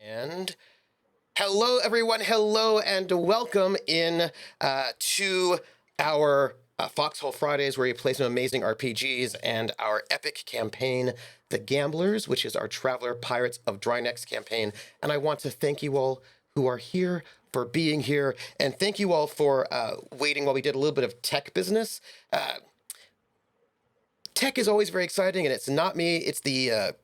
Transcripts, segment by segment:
And hello, everyone. Hello, and welcome in to our Foxhole Fridays, where we play some amazing RPGs, and our epic campaign, The Gamblers, which is our Traveler Pirates of Drinax campaign. And I want to thank you all who are here for being here, and thank you all for waiting while we did a little bit of tech business. Tech is always very exciting, and it's not me, it's the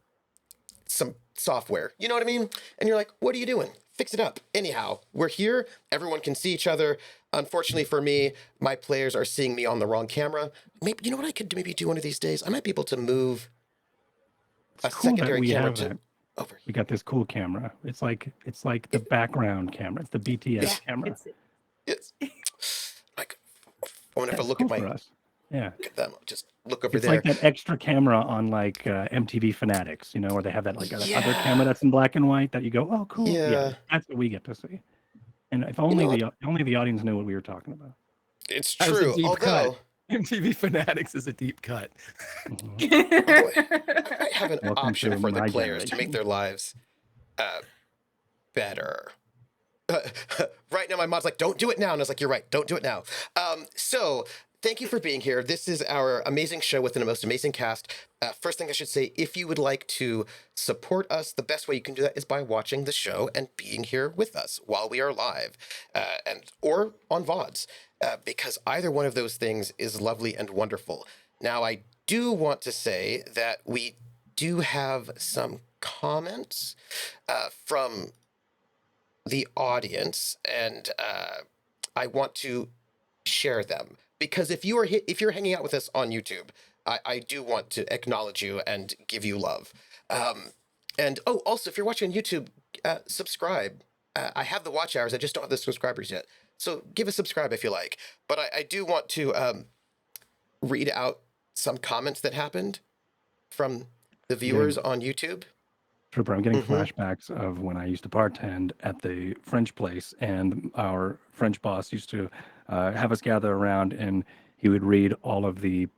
some software, you know what I mean? And you're like, what are you doing? Fix it up. Anyhow, we're here. Everyone can see each other. Unfortunately for me, my players are seeing me on the wrong camera. Maybe, you know what I could maybe do one of these days? I might be able to move a secondary camera to over. We got this cool camera. It's like the background camera. It's the BTS camera. It's like, I wonder if I look cool at my for us. Yeah. Look at them. Just look over It's there. like that extra camera on like MTV Fanatics, you know, where they have that like other camera that's in black and white that you go, oh, cool. Yeah, that's what we get to see. And if only the audience knew what we were talking about. It's true. Although MTV Fanatics is a deep cut. I might have an option for the players to make their lives better. Right now, my mod's like, don't do it now. And I was like, you're right. Don't do it now. So thank you for being here. This is our amazing show with the most amazing cast. First thing I should say, if you would like to support us, the best way you can do that is by watching the show and being here with us while we are live or on VODs, because either one of those things is lovely and wonderful. Now, I do want to say that we do have some comments from the audience, and I want to share them. Because if you're hanging out with us on YouTube, I do want to acknowledge you and give you love. And also, if you're watching on YouTube, subscribe. I have the watch hours. I just don't have the subscribers yet. So give a subscribe if you like. But I do want to read out some comments that happened from the viewers on YouTube. Trooper, I'm getting flashbacks of when I used to bartend at the French place, and our French boss used to have us gather around, and he would read all of the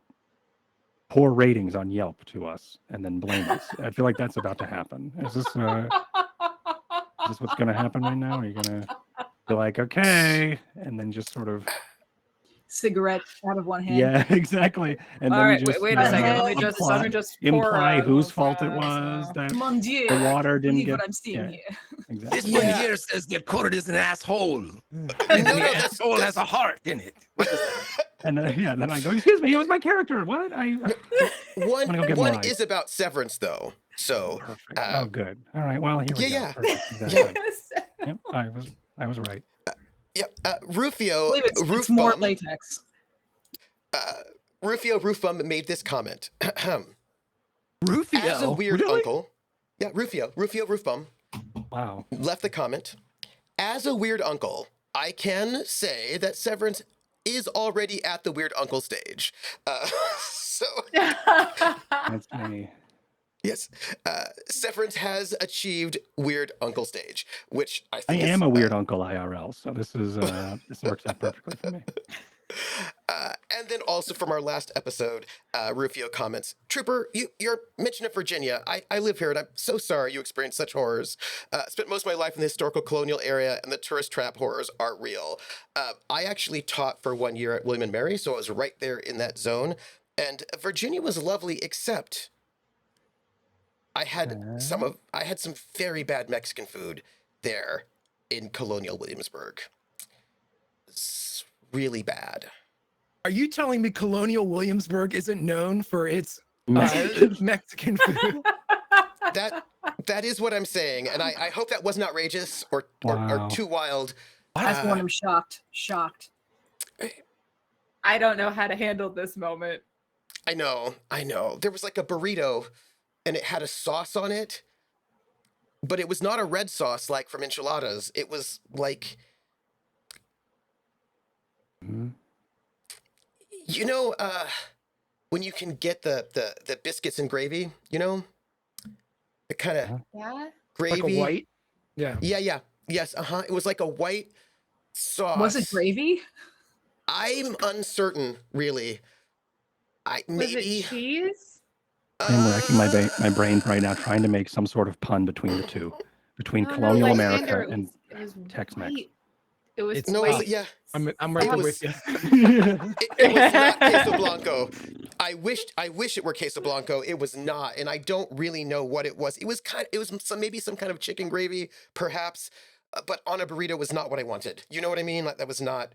poor ratings on Yelp to us and then blame us. I feel like that's about to happen. Is this what's going to happen right now? Are you going to be like, okay, and then just sort of cigarette out of one hand? Yeah, exactly. And all then right, just, wait a second. Let me just imply whose fault it was that Mon Dieu, the water didn't get. What I'm seeing here. Exactly. This one here says the court is an asshole. The asshole has a heart in it. And then I go, excuse me, it was my character. What? One is about Severance, though. So, oh, good. All right. Well, here we go. Yep, I was right. Rufio. It's more latex. Rufio Roofbum made this comment. Rufio, as a weird uncle. Yeah, Rufio Roofbum. Wow. Left the comment. As a weird uncle, I can say that Severance is already at the weird uncle stage. So that's funny. Yes. Severance has achieved Weird Uncle stage, which I I think am is, a weird uncle IRL, so this is this works out perfectly for me. And then also from our last episode, Rufio comments, Trooper, you're mentioning Virginia. I live here, and I'm so sorry you experienced such horrors. Spent most of my life in the historical colonial area, and the tourist trap horrors are real. I actually taught for 1 year at William and Mary, so I was right there in that zone. And Virginia was lovely, except I had some very bad Mexican food there in colonial Williamsburg. It's really bad. Are you telling me Colonial Williamsburg isn't known for its Mexican food? That is what I'm saying, and I hope that wasn't outrageous or Wow. too wild. As one, I'm shocked. I don't know how to handle this moment. I know. There was like a burrito, and it had a sauce on it, but it was not a red sauce like from enchiladas. It was like, you know, when you can get the biscuits and gravy, you know, the kind of Yeah. gravy. Like a white? Yeah. Yeah. Yes. It was like a white sauce. Was it gravy? I'm uncertain, really. Was it cheese? I'm racking my brain right now, trying to make some sort of pun between the two, between No, colonial Lysander, America and it was Tex-Mex. white. It was It's No, white. yeah. I'm right there with you. It was not queso blanco. I wish it were queso blanco. It was not, and I don't really know what it was. It was maybe some kind of chicken gravy, perhaps, but on a burrito was not what I wanted. You know what I mean? Like that was not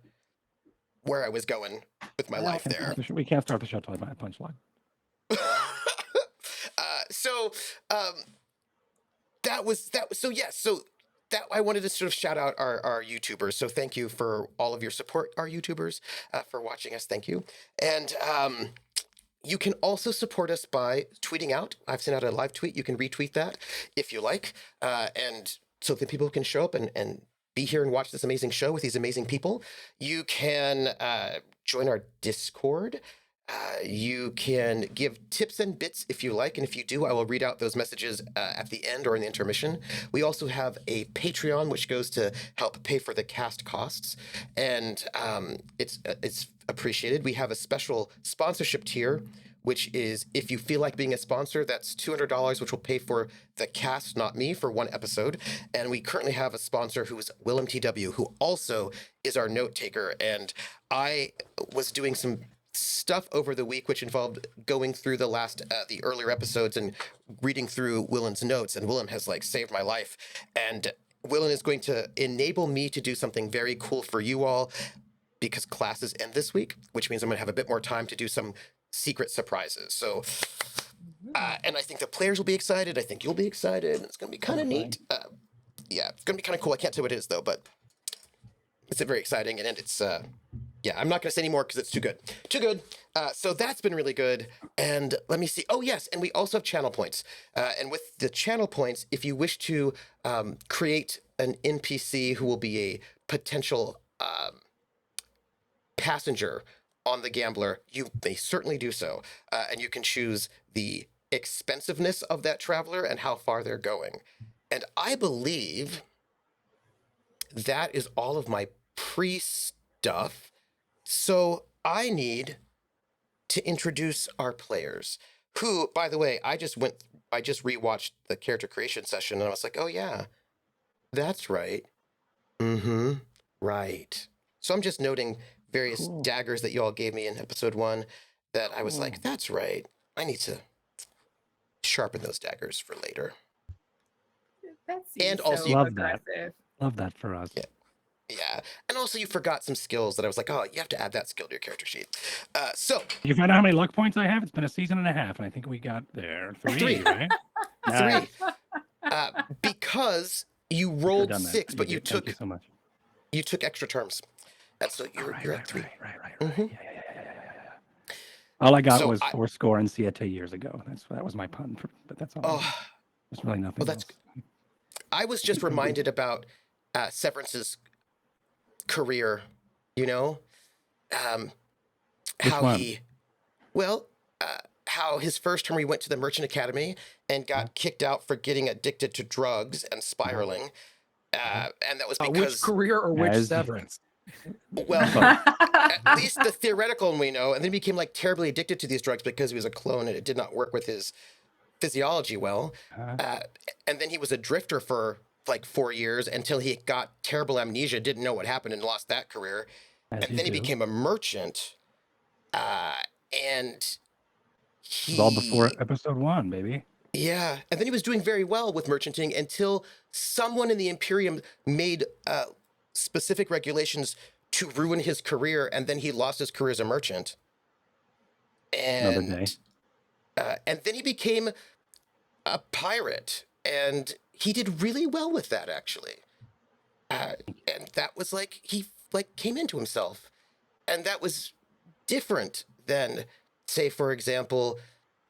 where I was going with my life there. We can't start the show till I buy a punchline. So that was so yes. So that I wanted to sort of shout out our YouTubers. So thank you for all of your support, our YouTubers, for watching us. Thank you. And you can also support us by tweeting out. I've sent out a live tweet. You can retweet that if you like. And so that people can show up and be here and watch this amazing show with these amazing people. You can join our Discord. You can give tips and bits if you like, and if you do, I will read out those messages at the end or in the intermission. We also have a Patreon, which goes to help pay for the cast costs, and it's appreciated. We have a special sponsorship tier, which is if you feel like being a sponsor, that's $200, which will pay for the cast, not me, for one episode. And we currently have a sponsor who is Willem TW, who also is our note taker. And I was doing some stuff over the week, which involved going through the earlier episodes and reading through Willen's notes, and Willem has like saved my life. And Willen is going to enable me to do something very cool for you all because classes end this week, which means I'm going to have a bit more time to do some secret surprises. So, and I think the players will be excited. I think you'll be excited. It's going to be kind of neat. Yeah, it's going to be kind of cool. I can't say what it is though, but it's very exciting, and it's yeah, I'm not going to say any more because it's too good. Too good. So that's been really good. And let me see. Oh, yes. And we also have channel points. And with the channel points, if you wish to create an NPC who will be a potential passenger on the Gambler, you may certainly do so. And you can choose the expensiveness of that traveler and how far they're going. And I believe that is all of my pre-stuff. So I need to introduce our players, who, by the way, I just rewatched the character creation session, and I was like, oh yeah, that's right. Mm-hmm. Right. So I'm just noting various daggers that you all gave me in episode 1 that I was like, that's right. I need to sharpen those daggers for later. That seems And so also, Love that. aggressive. Love that for us. Yeah. And also you forgot some skills that I was like, oh, you have to add that skill to your character sheet. So You find out how many luck points I have? It's been a season and a half, and I think we got there. Three. Right? Nice. 3. Because you Could've rolled done that. 6, but did. Thank you so much. you took extra terms. And so you're at 3. Right. Mhm. Yeah. All I got So was 4 and Siete years ago. That was my pun, but that's all. Oh, There's really nothing well, that's else. I was just reminded about Severance's career, you know, Which how one? he, well, how his first term he went to the Merchant Academy and got kicked out for getting addicted to drugs and spiraling. And that was Which because, career or which As- severance? well, at least the theoretical one we know, and then he became like terribly addicted to these drugs because he was a clone and it did not work with his physiology well. And then he was a drifter for like 4 years until he got terrible amnesia, didn't know what happened, and lost that career. As And then he do. became a merchant. And It he was all before episode 1, baby. Yeah, and then he was doing very well with merchanting until someone in the Imperium made specific regulations to ruin his career, and then he lost his career as a merchant. Another day. And then he became a pirate, and he did really well with that, actually. And that was like, he like came into himself, and that was different than, say, for example,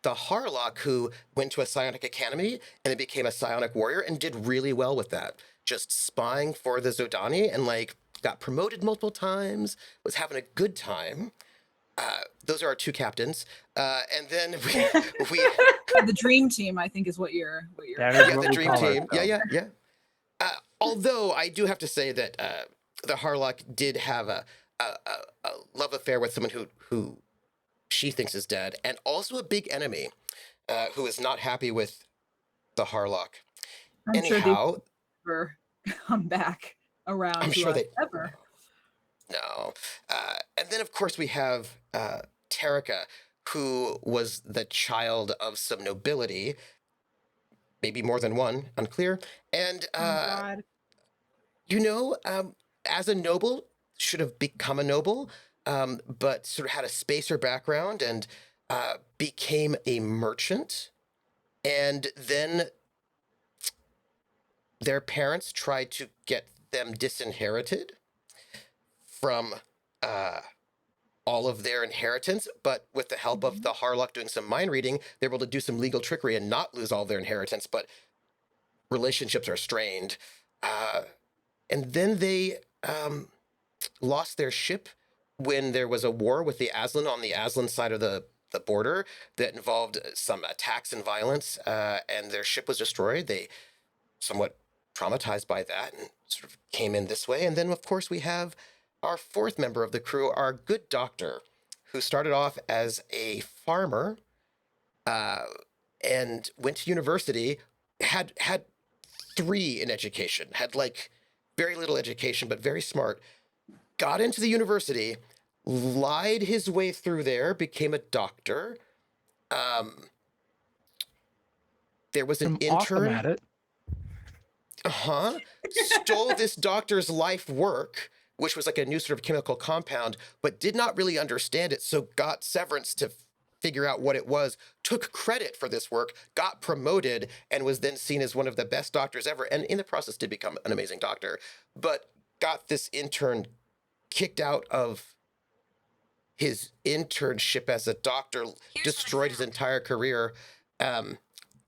the Harlock, who went to a psionic academy and then became a psionic warrior and did really well with that. Just spying for the Zhodani and like got promoted multiple times, was having a good time. Those are our 2 captains. And then we The dream team, I think, is what you're. That is yeah, what the we dream call team. ourselves. Yeah. Although I do have to say that the Harlock did have a love affair with someone who she thinks is dead, and also a big enemy who is not happy with the Harlock. I'm sure Anyhow, they never come back around. I'm to sure us they ever. No. And then, of course, we have Terrica, who was the child of some nobility, maybe more than one, unclear. And, Oh God. as a noble, should have become a noble, but sort of had a spacer background and became a merchant. And then their parents tried to get them disinherited from all of their inheritance, but with the help of the Harlock doing some mind reading, they're able to do some legal trickery and not lose all their inheritance, but relationships are strained. And then they lost their ship when there was a war with the Aslan on the Aslan side of the border that involved some attacks and violence, and their ship was destroyed. They somewhat traumatized by that and sort of came in this way. And then, of course, we have our 4th member of the crew, our good doctor, who started off as a farmer and went to university, had 3 in education, had like very little education, but very smart, got into the university, lied his way through there, became a doctor. There was an I'm awesome intern. at it. Stole this doctor's life work, which was like a new sort of chemical compound, but did not really understand it, so got Severance to figure out what it was, took credit for this work, got promoted, and was then seen as one of the best doctors ever, and in the process did become an amazing doctor, but got this intern kicked out of his internship as a doctor, destroyed his entire career, and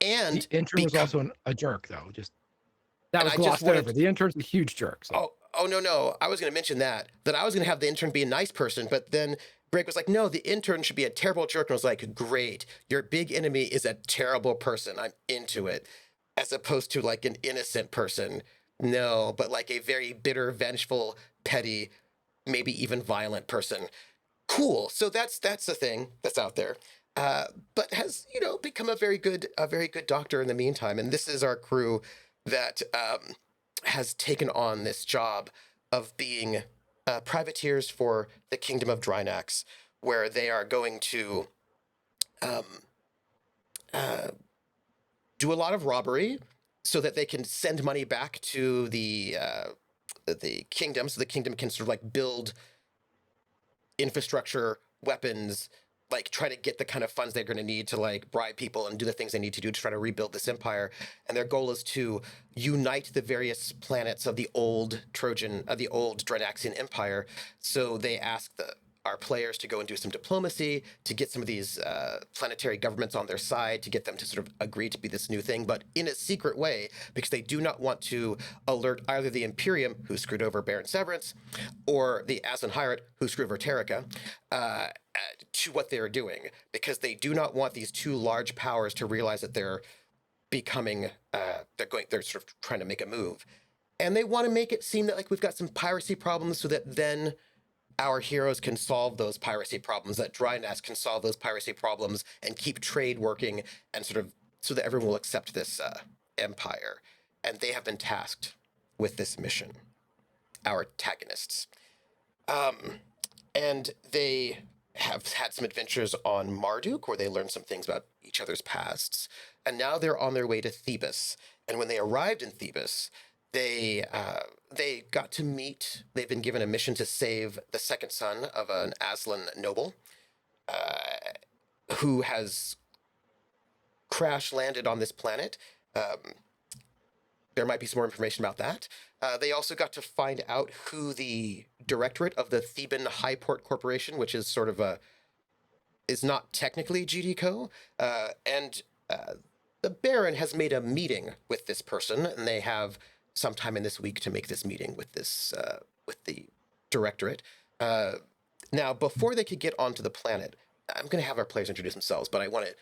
The intern was also a jerk, though. That And was I just glossed wanted over. The intern's a huge jerk. So. Oh no! I was going to mention that I was going to have the intern be a nice person, but then Greg was like, "No, the intern should be a terrible jerk." And I was like, "Great, your big enemy is a terrible person. I'm into it," as opposed to like an innocent person. No, but like a very bitter, vengeful, petty, maybe even violent person. Cool. So that's the thing that's out there, but has become a very good doctor in the meantime. And this is our crew that has taken on this job of being privateers for the Kingdom of Drinax, where they are going to do a lot of robbery so that they can send money back to the kingdom, so the kingdom can sort of like build infrastructure, weapons, like try to get the kind of funds they're going to need to like bribe people and do the things they need to do to try to rebuild this empire. And their goal is to unite the various planets of the old Drinaxian empire. So they ask our players to go and do some diplomacy to get some of these planetary governments on their side, to get them to sort of agree to be this new thing, but in a secret way, because they do not want to alert either the Imperium, who screwed over Baron Severance, or the Aslan Hierate, who screwed over Terrica, to what they're doing, because they do not want these two large powers to realize that they're becoming they're sort of trying to make a move, and they want to make it seem that like we've got some piracy problems, so that then our heroes can solve those piracy problems, that Drinax can solve those piracy problems and keep trade working, and sort of so that everyone will accept this empire. And they have been tasked with this mission, our antagonists. And they have had some adventures on Marduk, where they learned some things about each other's pasts. And now they're on their way to Thebes. And when they arrived in Thebes, they got to meet. They've been given a mission to save the second son of an Aslan noble, who has crash landed on this planet. There might be some more information about that. They also got to find out who the directorate of the Theban Highport Corporation, which is sort of is not technically GDCO, and the Baron has made a meeting with this person, and they have sometime in this week to make this meeting with this with the directorate. Now, before they could get onto the planet, I'm going to have our players introduce themselves, but I want to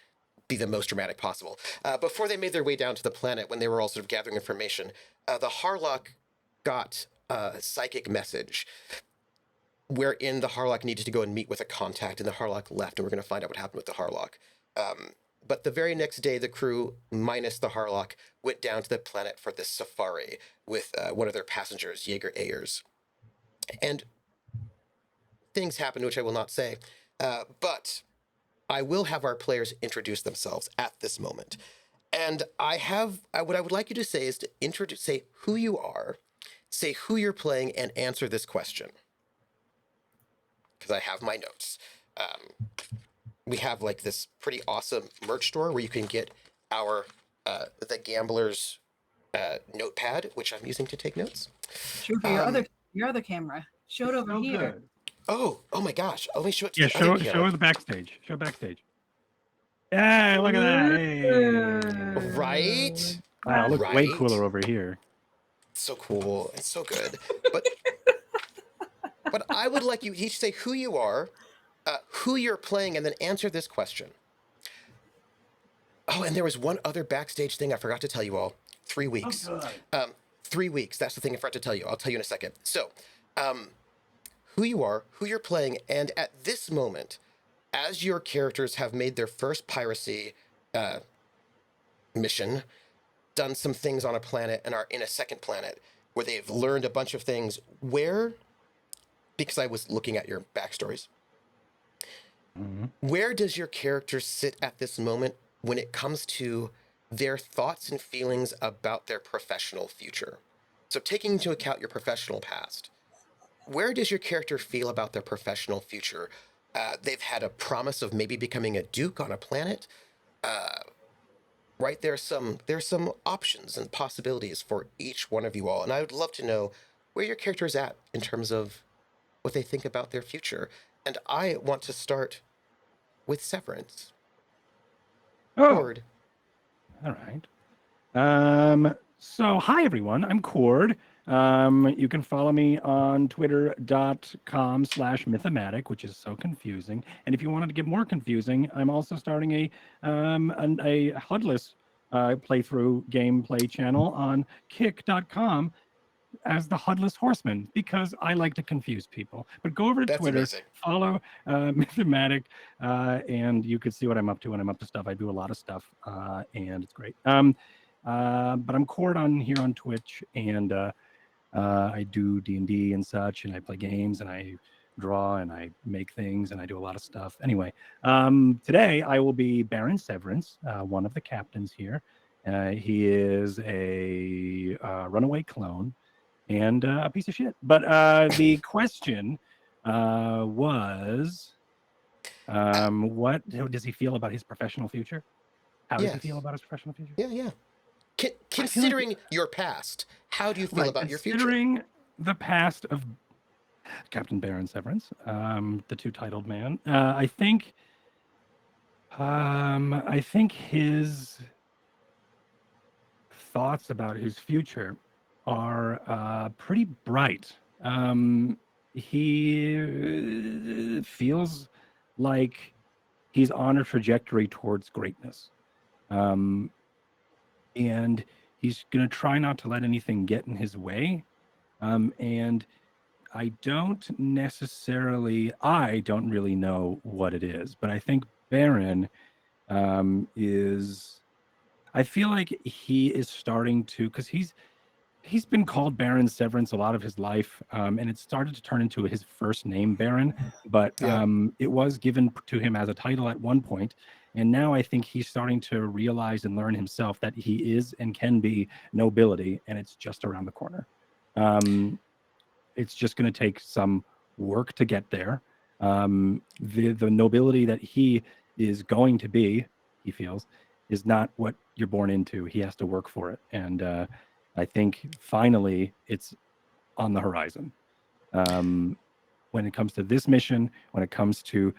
be the most dramatic possible. Before they made their way down to the planet, when they were all sort of gathering information, the Harlock got a psychic message wherein the Harlock needed to go and meet with a contact, and the Harlock left, and we're going to find out what happened with the Harlock. But the very next day, the crew, minus the Harlock, went down to the planet for this safari with one of their passengers, Jaeger. And things happened, which I will not say, but I will have our players introduce themselves at this moment. And what I would like you to say is to say who you are, say who you're playing, and answer this question. Because I have my notes. We have like this pretty awesome merch store where you can get our the Gambler's notepad, which I'm using to take notes. Sure, your other camera. Show it over here. Good. Oh my gosh! Let me show it to Yeah, the other show camera. the backstage. Show backstage. Yeah, look at that. Hey. Right? Wow, looks way Right. cooler over here. It's so cool. It's so good. But I would like you each say who you are, who you're playing, and then answer this question. Oh, and there was one other backstage thing I forgot to tell you all. 3 weeks. 3 weeks. That's the thing I forgot to tell you. I'll tell you in a second. So, who you are, who you're playing, and at this moment, as your characters have made their first piracy mission, done some things on a planet, and are in a second planet where they've learned a bunch of things, because I was looking at your backstories, where does your character sit at this moment when it comes to their thoughts and feelings about their professional future? So taking into account your professional past, where does your character feel about their professional future? They've had a promise of maybe becoming a duke on a planet. Right, there's some options and possibilities for each one of you all, and I would love to know where your character is at in terms of what they think about their future. And I want to start with Severance. Oh, Cord. all right. So hi everyone, I'm Cord. You can follow me on twitter.com/mythematic, which is so confusing. And if you wanted to get more confusing, I'm also starting a HUDless playthrough gameplay channel on kick.com as the HUDless Horseman, because I like to confuse people. But go over to That's Twitter, amazing. follow Mythematic, and you can see what I'm up to when I'm up to stuff. I do a lot of stuff, and it's great. But I'm Cord on here on Twitch, and I do D&D and such, and I play games, and I draw, and I make things, and I do a lot of stuff. Anyway, today I will be Baron Severance, one of the captains here. He is a runaway clone and a piece of shit. But the question was, what does he feel about his professional future? How does he feel about his professional future? Yeah. Considering your past, how do you feel about your future? Considering the past of Captain Baron Severance, the two-titled man, I think his thoughts about his future are pretty bright. He feels like he's on a trajectory towards greatness. Um, and he's going to try not to let anything get in his way. And I don't really know what it is, but I think Baron I feel like he is starting to, because he's been called Baron Severance a lot of his life, and it started to turn into his first name, Baron, but Yeah. it was given to him as a title at one point, and now I think he's starting to realize and learn himself that he is and can be nobility, and it's just around the corner. It's just going to take some work to get there. The nobility that he is going to be, he feels, is not what you're born into. He has to work for it, and I think finally it's on the horizon. When it comes to this mission, when it comes to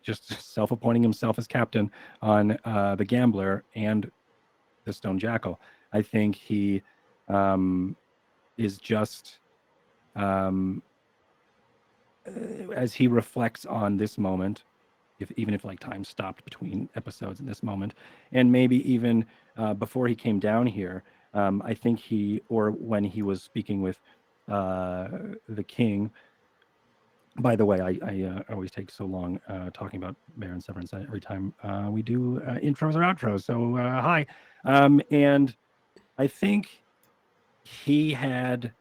just self-appointing himself as captain on the Gambler and the Stone Jackal, I think he is just as he reflects on this moment, even if like time stopped between episodes in this moment, and maybe even before he came down here, I think or when he was speaking with the king. By the way, I always take so long talking about Baron Severance every time we do intros or outros. So hi, and I think he had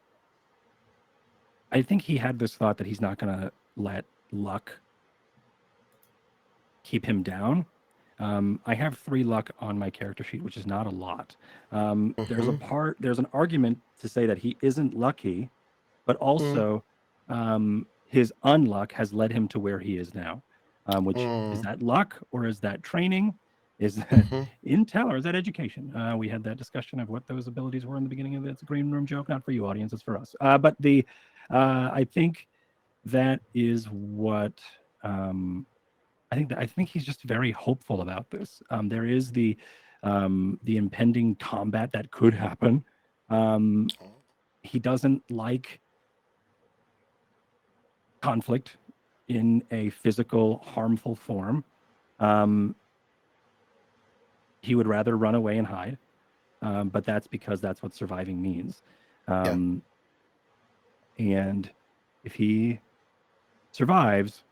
this thought that he's not going to let luck keep him down. I have 3 luck on my character sheet, which is not a lot. There's an argument to say that he isn't lucky, but also his unluck has led him to where he is now. Which is that luck or is that training? Is that intel or is that education? We had that discussion of what those abilities were in the beginning of it. It's a green room joke, not for you, audience, it's for us. But I think that is what I think he's just very hopeful about this. There is the impending combat that could happen. He doesn't like conflict in a physical, harmful form. He would rather run away and hide, but that's because that's what surviving means. And if he survives,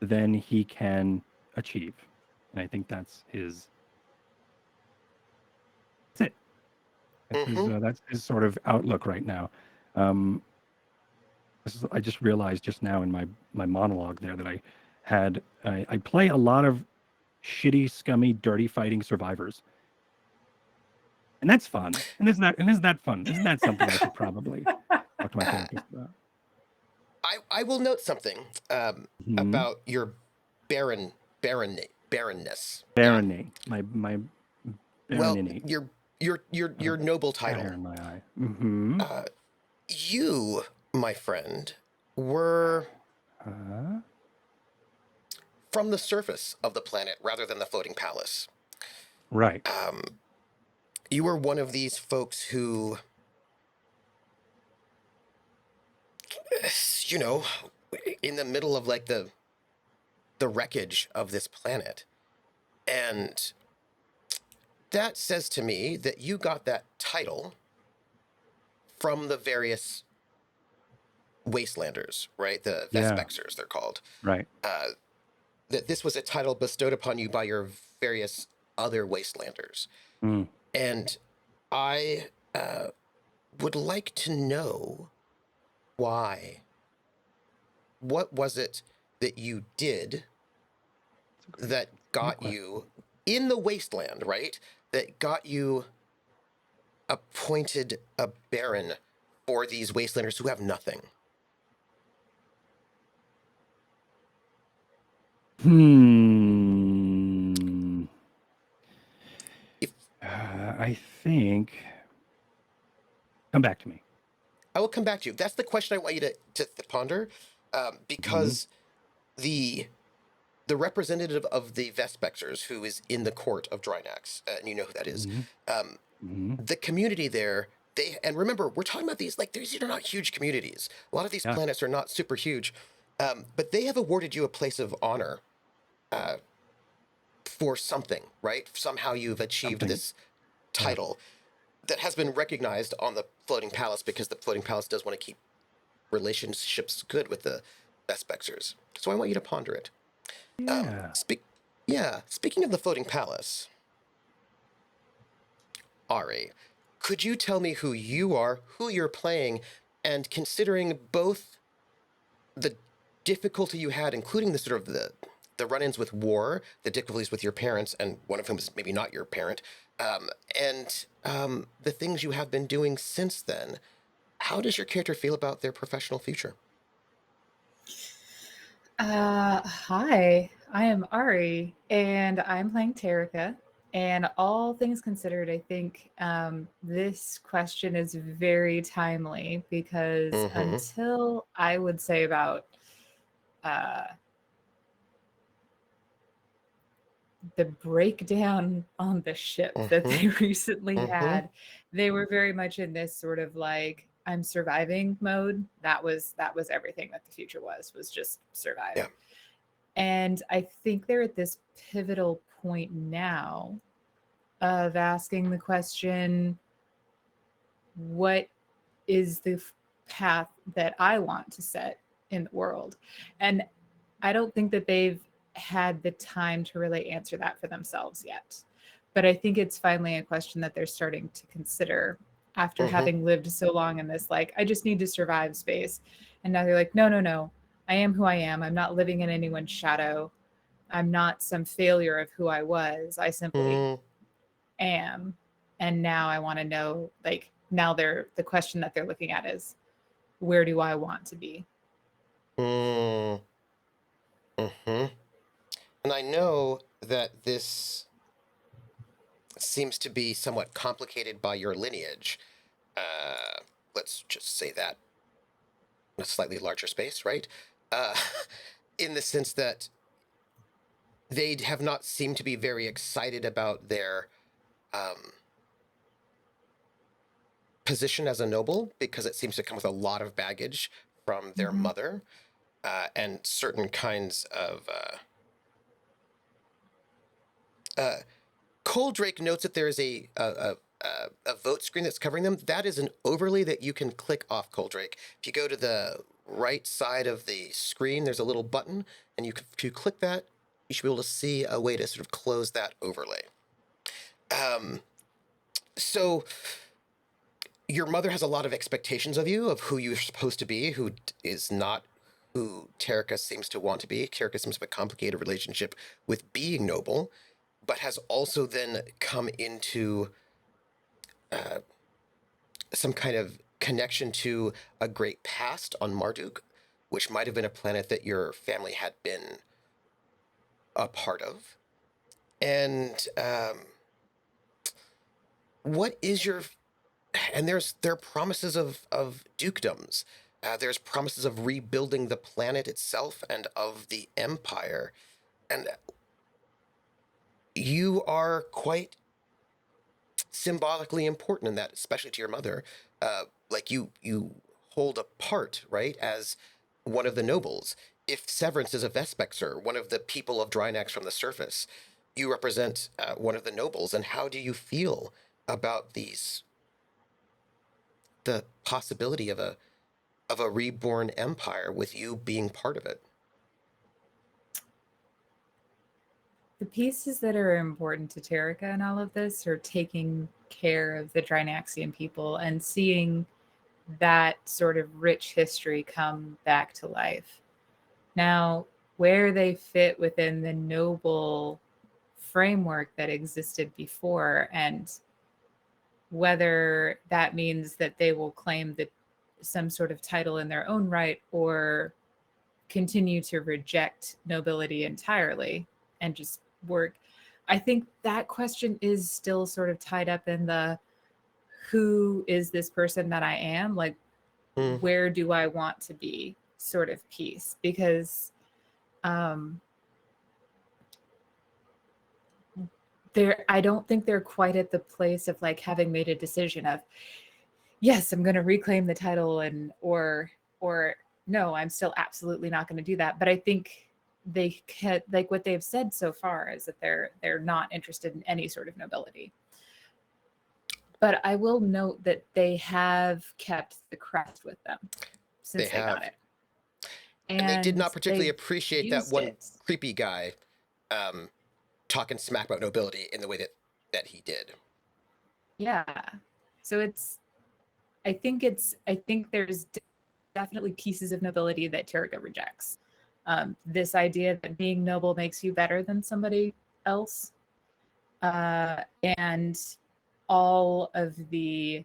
then he can achieve. And I think that's his. That's it. That's his sort of outlook right now. I just realized just now in my monologue there that I play a lot of shitty, scummy, dirty fighting survivors. And that's fun. And isn't that fun? Isn't that something I should probably talk to my therapist about? I will note something about your barrenness. Barony. My well, barony. your noble title. Hair in my eye. You, my friend, were from the surface of the planet rather than the floating palace. Right. You were one of these folks who, you know, in the middle of like the wreckage of this planet. And that says to me that you got that title from the various wastelanders, right? The Vespexers, they're called. Right. That this was a title bestowed upon you by your various other wastelanders. And I would like to know why. What was it that you did that got you in the wasteland, right? That got you appointed a baron for these wastelanders who have nothing? I think. Come back to me. I will come back to you. That's the question I want you to ponder, because the representative of the Vespexers, who is in the court of Drinax, and you know who that is, the community there, and remember, we're talking about these are not huge communities. A lot of these planets are not super huge. But they have awarded you a place of honor for something, right? Somehow you've achieved Something. this title that has been recognized on the Floating Palace because the Floating Palace does want to keep relationships good with the Vespexers. So I want you to ponder it. Yeah. Speaking of the Floating Palace, Ari, could you tell me who you are, who you're playing, and considering both the difficulty you had, including the sort of the run-ins with war, the difficulties with your parents, and one of whom is maybe not your parent, and the things you have been doing since then. How does your character feel about their professional future? Hi, I am Ari, and I'm playing Terrica. And all things considered, I think this question is very timely because until I would say about the breakdown on the ship that they recently had, they were very much in this sort of like I'm surviving mode. That was everything that the future was just survive. Yeah. And I think they're at this pivotal point now of asking the question, what is the path that I want to set in the world? And I don't think that they've had the time to really answer that for themselves yet. But I think it's finally a question that they're starting to consider after having lived so long in this, like, I just need to survive space. And now they're like, no. I am who I am. I'm not living in anyone's shadow. I'm not some failure of who I was. I simply am. And now I want to know, like, now the question that they're looking at is, where do I want to be? And I know that this seems to be somewhat complicated by your lineage. Let's just say that in a slightly larger space, right? In the sense that they have not seemed to be very excited about their position as a noble because it seems to come with a lot of baggage from their mother and certain kinds of Coldrake notes that there is a vote screen that's covering them. That is an overlay that you can click off, Coldrake. If you go to the right side of the screen, there's a little button, and if you click that, you should be able to see a way to sort of close that overlay. So your mother has a lot of expectations of you, of who you're supposed to be, who is not who Terrica seems to want to be. Terrica seems to have a complicated relationship with being noble, but has also then come into some kind of connection to a great past on Marduk, which might have been a planet that your family had been a part of. And what is your... And there are promises of dukedoms. There's promises of rebuilding the planet itself and of the empire. And you are quite symbolically important in that, especially to your mother. Like you hold a part, right, as one of the nobles. If Severance is a Vespexer, one of the people of Drinax from the surface, you represent one of the nobles. And how do you feel about the possibility of a reborn empire with you being part of it? The pieces that are important to Terrica in all of this are taking care of the Drinaxian people and seeing that sort of rich history come back to life. Now, where they fit within the noble framework that existed before, and whether that means that they will claim some sort of title in their own right or continue to reject nobility entirely and just work. I think that question is still sort of tied up in the who is this person that I am? Like, where do I want to be sort of piece? Because I don't think they're quite at the place of like having made a decision of, yes, I'm going to reclaim the title, and or no, I'm still absolutely not going to do that. But I think they can, like what they've said so far is that they're not interested in any sort of nobility. But I will note that they have kept the crest with them since they got it. And they did not particularly they've appreciate that used one it. creepy guy talking smack about nobility in the way that he did. Yeah. So I think there's definitely pieces of nobility that Terrica rejects. This idea that being noble makes you better than somebody else, and all of the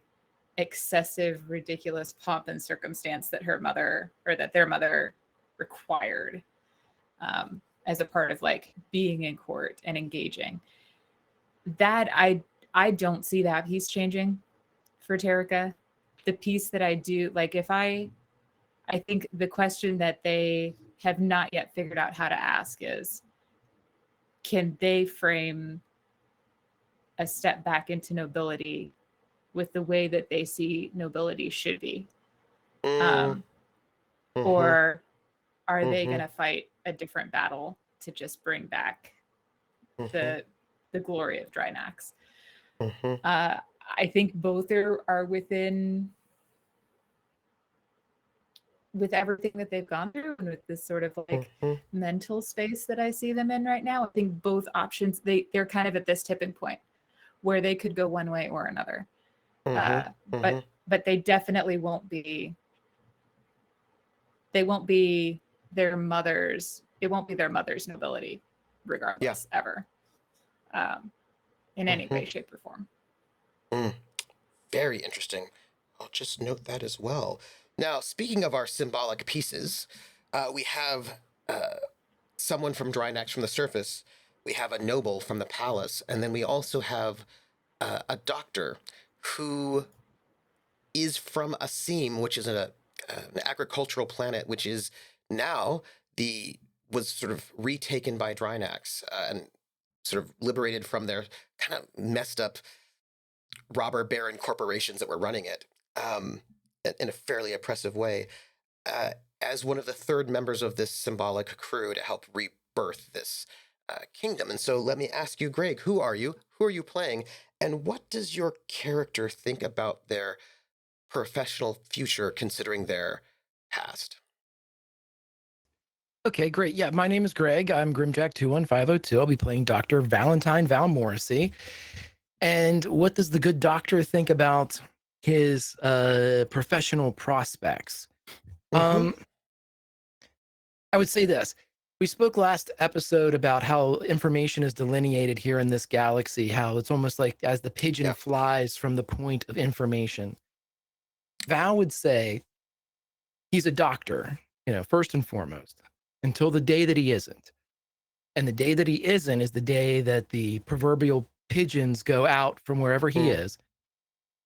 excessive, ridiculous pomp and circumstance that their mother required as a part of like being in court and engaging. That I don't see that piece changing for Terrica. The piece that I do, like I think the question that they have not yet figured out how to ask is, can they frame a step back into nobility with the way that they see nobility should be? Or are they going to fight a different battle to just bring back the glory of Drinax? I think both are within, with everything that they've gone through and with this sort of like mental space that I see them in right now. I think both options, they're kind of at this tipping point where they could go one way or another. But they definitely won't be their mother's, it won't be their mother's nobility regardless, ever, in any way, shape, or form. Very interesting. I'll just note that as well. Now, speaking of our symbolic pieces, we have someone from Drinax from the surface, we have a noble from the palace, and then we also have a doctor who is from a seam, which is an agricultural planet, which is now was sort of retaken by Drinax and sort of liberated from their kind of messed up robber baron corporations that were running it in a fairly oppressive way, as one of the third members of this symbolic crew to help rebirth this kingdom. And so let me ask you, Greg, who are you? Who are you playing? And what does your character think about their professional future considering their past? Okay, great. Yeah, my name is Greg. I'm Grimjack21502. I'll be playing Dr. Valentine Val Morrissey. And what does the good doctor think about his professional prospects? I would say this. We spoke last episode about how information is delineated here in this galaxy, how it's almost like as the pigeon flies from the point of information. Val would say he's a doctor, first and foremost, until the day that he isn't. And the day that he isn't is the day that the proverbial pigeons go out from wherever he is,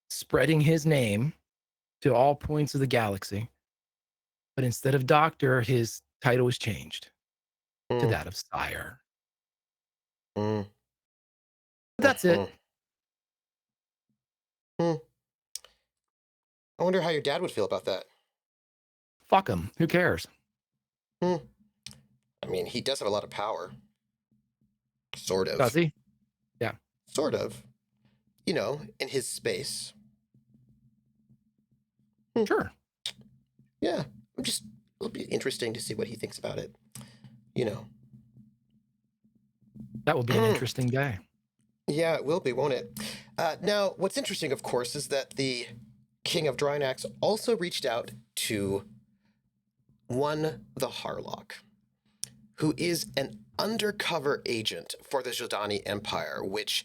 spreading his name to all points of the galaxy. But instead of doctor, his title was changed to that of sire. That's it. I wonder how your dad would feel about that. Fuck him. Who cares? I mean, he does have a lot of power. Sort of. Does he? Yeah. Sort of. In his space. Sure. Yeah. It'll be interesting to see what he thinks about it. That will be an interesting day. Yeah, it will be, won't it? Now, what's interesting, of course, is that the King of Drinax also reached out to the Harlock, who is an undercover agent for the Zhodani Empire, which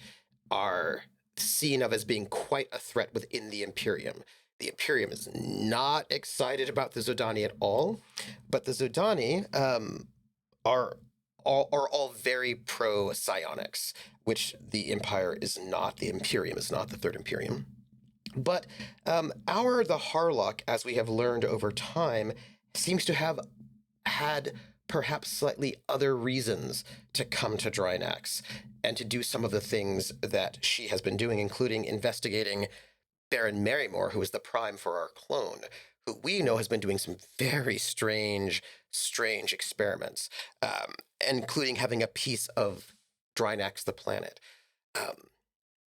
are seen of as being quite a threat within the Imperium. The Imperium is not excited about the Zhodani at all, but the Zhodani are all very pro psionics, which the Empire is not. The Imperium is not, the Third Imperium. But the Harlock, as we have learned over time, seems to have had perhaps slightly other reasons to come to Drinax and to do some of the things that she has been doing, including investigating Baron Marrymore, who is the prime for our clone, who we know has been doing some very strange experiments, including having a piece of Drinax the planet, um,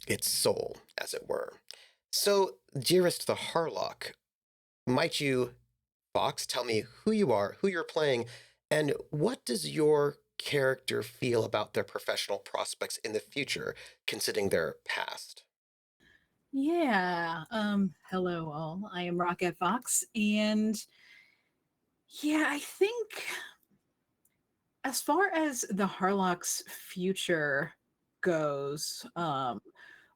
its soul, as it were. So, dearest the Harlock, might you, Fox, tell me who you are, who you're playing, and what does your character feel about their professional prospects in the future, considering their past? Yeah. Hello all. I am Rocket Fox, and yeah, I think as far as the Harlock's future goes,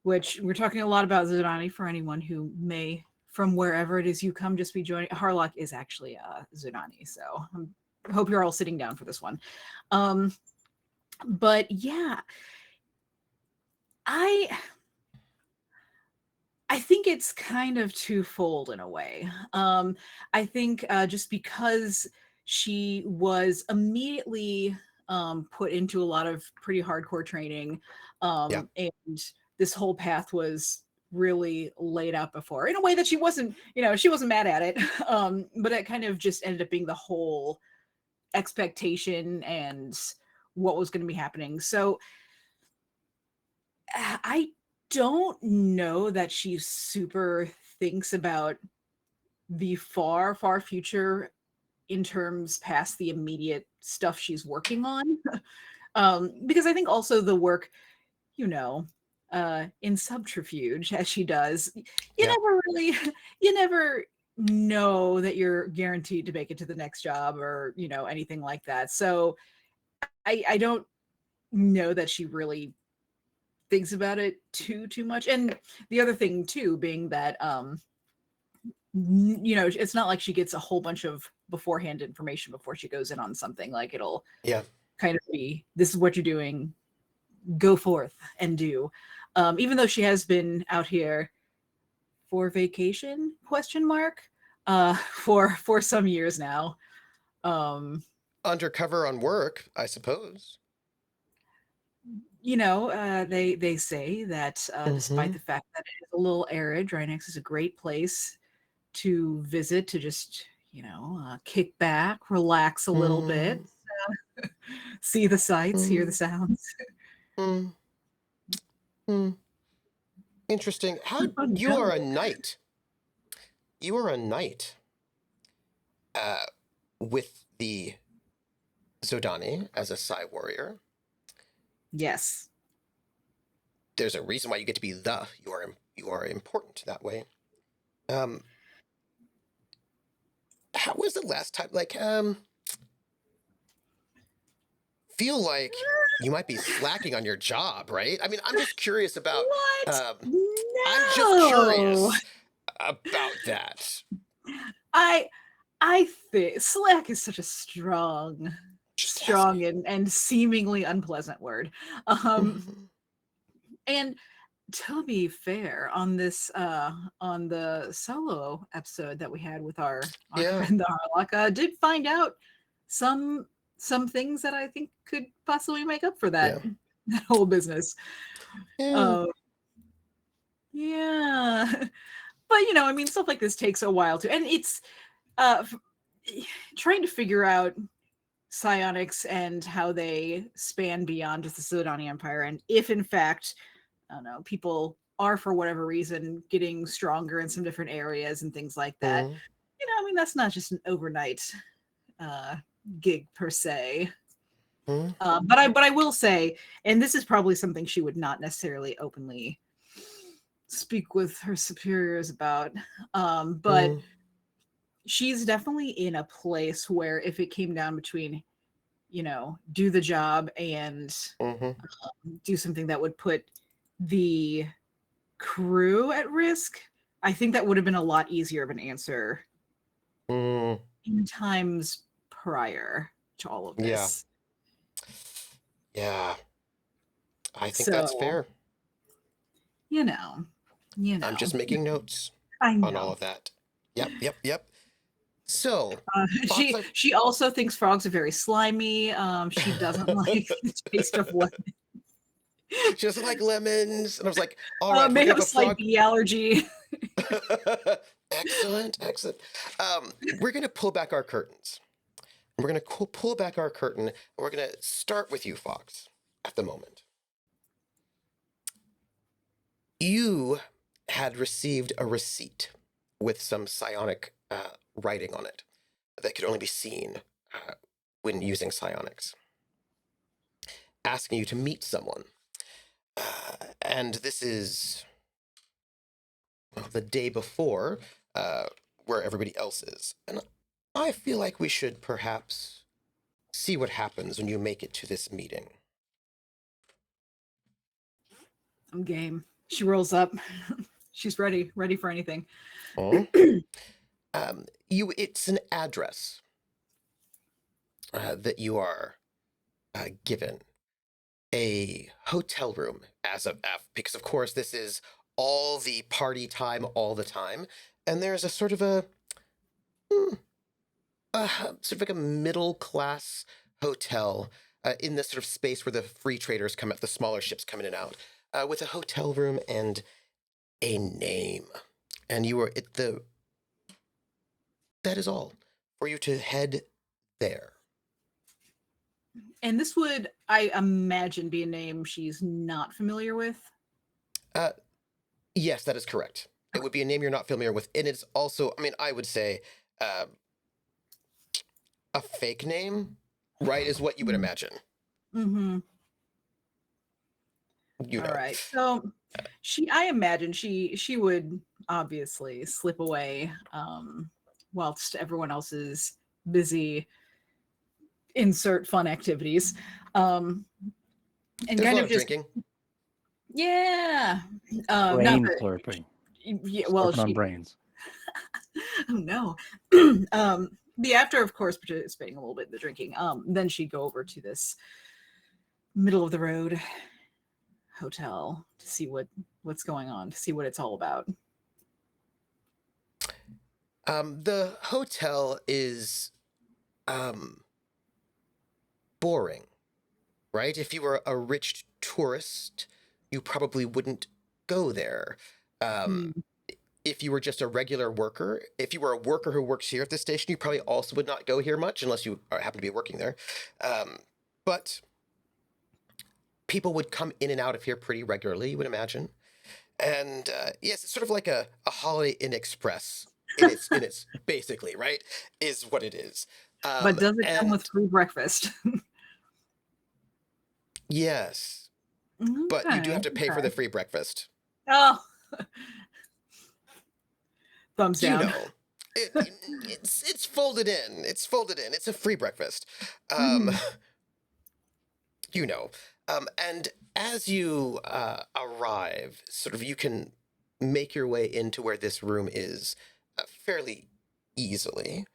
which we're talking a lot about Zhodani for anyone who may, from wherever it is you come, just be joining. Harlock is actually Zhodani, so I hope you're all sitting down for this one. But yeah, I think it's kind of twofold in a way. I think just because she was immediately put into a lot of pretty hardcore training, Yeah. and this whole path was really laid out before in a way that she wasn't, she wasn't mad at it. But it kind of just ended up being the whole expectation and what was going to be happening. So I don't know that she super thinks about the far, far future in terms past the immediate stuff she's working on. Because I think also the work, in subterfuge as she does, Yeah. you never know that you're guaranteed to make it to the next job or, anything like that. So I don't know that she really thinks about it too much. And the other thing too being that it's not like she gets a whole bunch of beforehand information before she goes in on something. Like it'll Yeah. kind of be, this is what you're doing, go forth and do. Even though she has been out here for vacation, for some years now. Undercover on work, I suppose. They say that despite Mhm. the fact that it is a little arid, Drinax is a great place to visit, to just, kick back, relax a little bit, Mm, see the sights, hear the mm, sounds. mm, mm. Interesting. How Oh, you are no. a knight. You are a knight. Uh, with the Zhodani as a Psy warrior. Yes. There's a reason why you get to be the. You are important that way. Um, how was the last time? Like, feel like you might be slacking on your job, right? I mean, I'm just curious about. What? Um, I'm just No. curious about that. I I think slack is such a strong, Just strong asking. and seemingly unpleasant word. Um, Mhm. and to be fair, on this on the solo episode that we had with our Yeah. friend the Harlock, did find out some some things that I think could possibly make up for that Yeah. that whole business. Yeah. Uh, yeah, but I mean, stuff like this takes a while to, and it's uh, trying to figure out psionics and how they span beyond just the Zhodani Empire, and if in fact, I don't know, people are for whatever reason getting stronger in some different areas and things like that. Mhm. I mean, that's not just an overnight uh, gig per se. Mhm. But I will say, and this is probably something she would not necessarily openly speak with her superiors about, but Mhm. she's definitely in a place where if it came down between, do the job and Mhm. do something that would put the crew at risk, I think that would have been a lot easier of an answer Mhm. in times prior to all of Yeah. this. Yeah. I think that's So, fair. you know, you I'm know, just making notes I on all know. of that. Yep. Yep. Yep. So, Fox, She I she also thinks frogs are very slimy. She doesn't like the taste of lemon. She doesn't like lemons. And I was like, all right, we're May gonna have have a a slight frog. bee allergy. Excellent, excellent. We're gonna pull back our curtains. We're gonna pull back our curtain, and we're gonna start with you, Fox, at the moment. You had received a receipt with some psionic writing on it that could only be seen when using psionics, asking you to meet someone. And this is the day before where everybody else is. And I feel like we should perhaps see what happens when you make it to this meeting. I'm game. She rolls up. She's ready for anything. Oh. It's an address that you are given. A hotel room as of because of course this is all the party time all the time, and there's a sort of a sort of like a middle class hotel in this sort of space where the free traders come up, the smaller ships come in and out, with a hotel room and a name. And you are at the. That is all for you to head there. And this would, I imagine, be a name she's not familiar with. Yes, that is correct. It would be a name you're not familiar with, and it's also, I mean, I would say, a fake name, right? Is what you would imagine. Mm-hmm. You know. All right. So I imagine she would obviously slip away whilst everyone else is busy insert fun activities. And There's kind a lot of of just drinking. yeah. Not Brain that, slurping. yeah, well, Slurping on she brains. oh no. After of course participating a little bit in the drinking, then she'd go over to this middle of the road hotel to see what's going on, to see what it's all about. The hotel is boring, right? If you were a rich tourist, you probably wouldn't go there. If you were just a regular worker, if you were a worker who works here at the station, you probably also would not go here much unless you happen to be working there. But people would come in and out of here pretty regularly, you would imagine. And yes, it's sort of like a Holiday Inn Express in its basically, right, is what it is. But does it come with free breakfast? Yes, but you do have to pay for the free breakfast. Oh, thumbs down. You know, it's folded in. It's folded in. It's a free breakfast. You know, and as you arrive, sort of, you can make your way into where this room is fairly easily.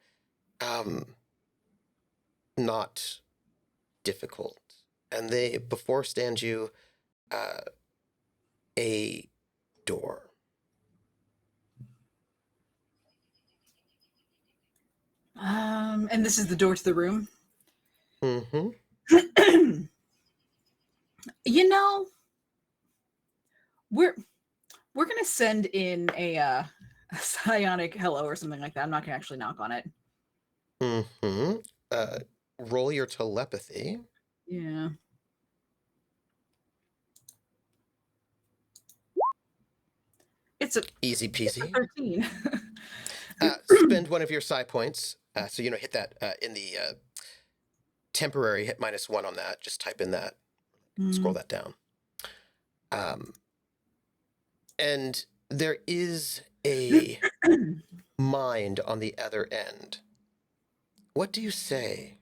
Not difficult. And before stand you a door. And this is the door to the room. Mm-hmm. You know, we're gonna send in a psionic hello or something like that. I'm not gonna actually knock on it. Mm-hmm. Roll your telepathy. Yeah. It's a Easy peasy. 13. Spend one of your psi points. So, hit that in the temporary, hit -1 on that. Just type in that. Scroll that down. And there is a mind on the other end. What do you say?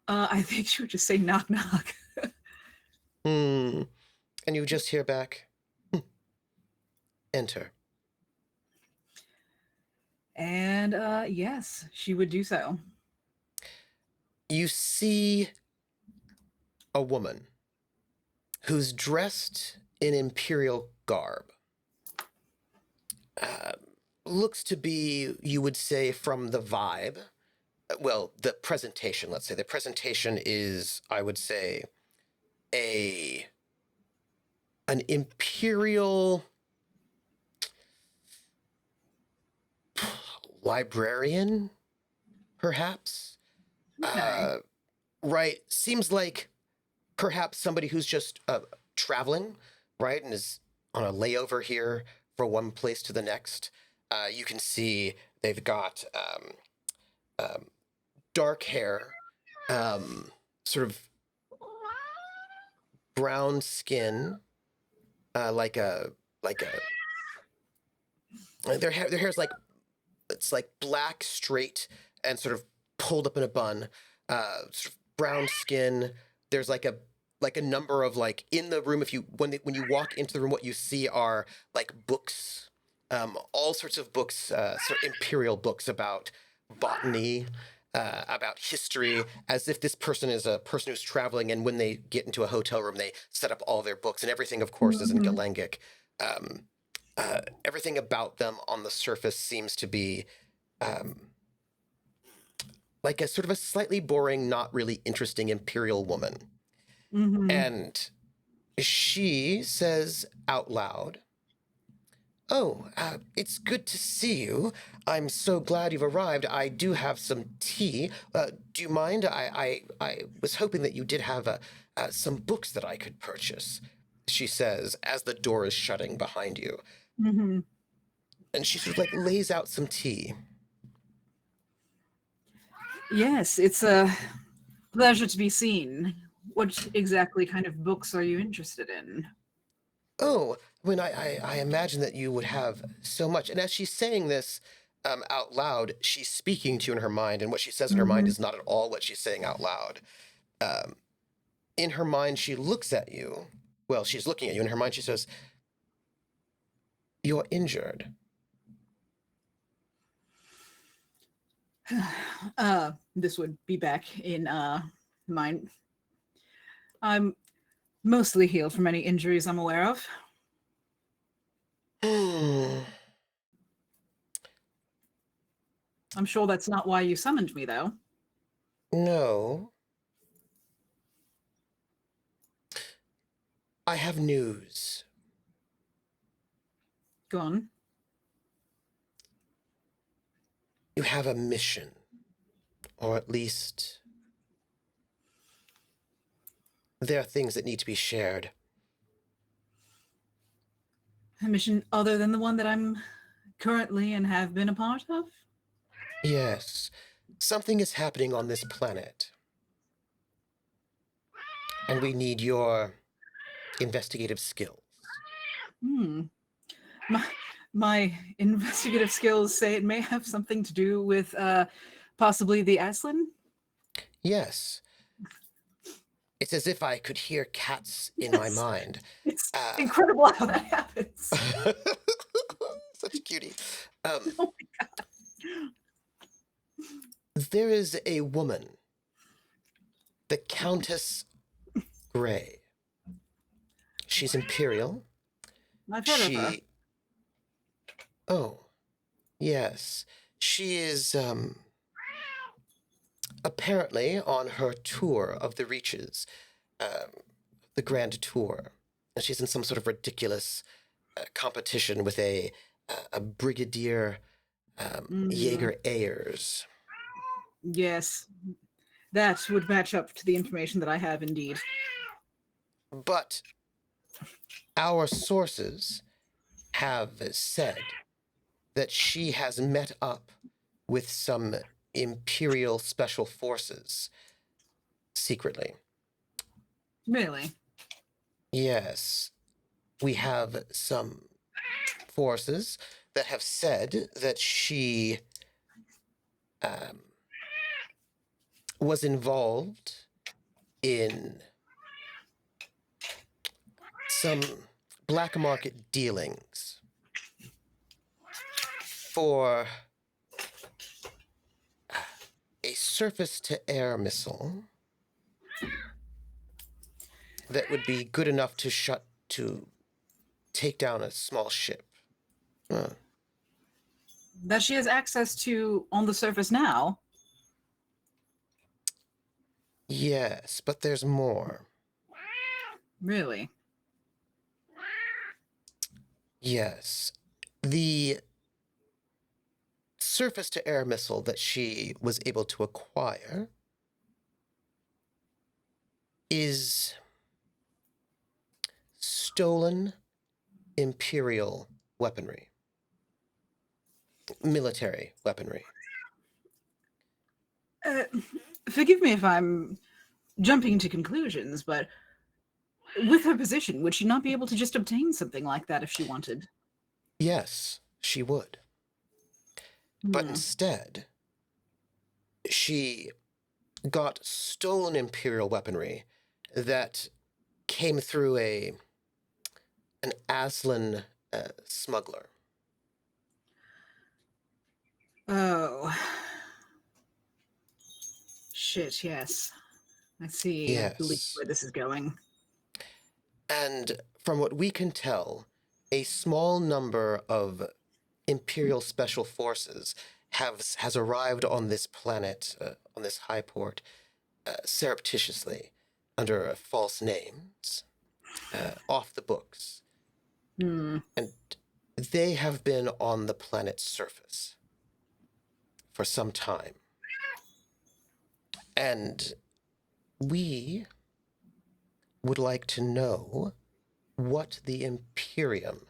I think she would just say knock knock. And you just hear back, enter. And yes, she would do so. You see a woman who's dressed in imperial garb. Looks to be, you would say, from the vibe. Well, the presentation, let's say. The presentation is, I would say, an imperial librarian, perhaps. Okay. Right. Seems like perhaps somebody who's just traveling, right, and is on a layover here from one place to the next. You can see they've got dark hair, sort of brown skin, like a their hair's like it's like black, straight, and sort of pulled up in a bun. Sort of brown skin. There's like a number of like in the room. If you when you walk into the room, what you see are like books, all sorts of books, sort of imperial books about botany, about history, as if this person is a person who's traveling, and when they get into a hotel room, they set up all their books, and everything, of course, is in Mhm. Galangic. Everything about them on the surface seems to be like a sort of a slightly boring, not really interesting imperial woman. Mhm. And she says out loud, "Oh, it's good to see you. I'm so glad you've arrived. I do have some tea. Do you mind? I was hoping that you did have some books that I could purchase," she says as the door is shutting behind you. Mhm. And she sort of like lays out some tea. Yes, it's a pleasure to be seen. What exactly kind of books are you interested in? Oh, when I imagine that you would have so much. And as she's saying this out loud, she's speaking to you in her mind, and what she says in her mind Mhm. is not at all what she's saying out loud. Um, in her mind, she looks at you. Well, she's looking at you. In her mind, she says, "You're injured." This would be back in mine. I'm mostly healed from any injuries I'm aware of. Hmm. I'm sure that's not why you summoned me, though. No, I have news. Go on. You have a mission, or at least there are things that need to be shared. A mission other than the one that I'm currently and have been a part of? Yes, something is happening on this planet, and we need your investigative skills. Hmm. My, my investigative skills say it may have something to do with possibly the Aslan. Yes, it's as if I could hear cats in my Yes. mind. It's Uh, incredible how that happens. Such a cutie. Oh my god. There is a woman, the Countess Grey. She's imperial. I've heard of her. She. Oh, yes. She is, apparently on her tour of the Reaches, the Grand Tour. And she's in some sort of ridiculous competition with a Brigadier Mhm. Jaeger Ayers. Yes, that would match up to the information that I have indeed. But our sources have said that she has met up with some Imperial Special Forces secretly. Really? Yes, we have some forces that have said that she um, was involved in some black market dealings for a surface to air missile that would be good enough to take down a small ship. That she has access to on the surface now. Yes, but there's more. Really? Yes. The surface-to-air missile that she was able to acquire is stolen Imperial weaponry. Military weaponry. Forgive me if I'm jumping to conclusions, but with her position, would she not be able to just obtain something like that if she wanted? Yes, she would. But Hmm. instead, she got stolen Imperial weaponry that came through an Aslan smuggler. Oh. Shit, yes. I see, I believe Yes. where this is going. And from what we can tell, a small number of Imperial special forces has arrived on this planet, on this high port, surreptitiously, under false names, off the books. Hmm. And they have been on the planet's surface for some time. And we would like to know what the Imperium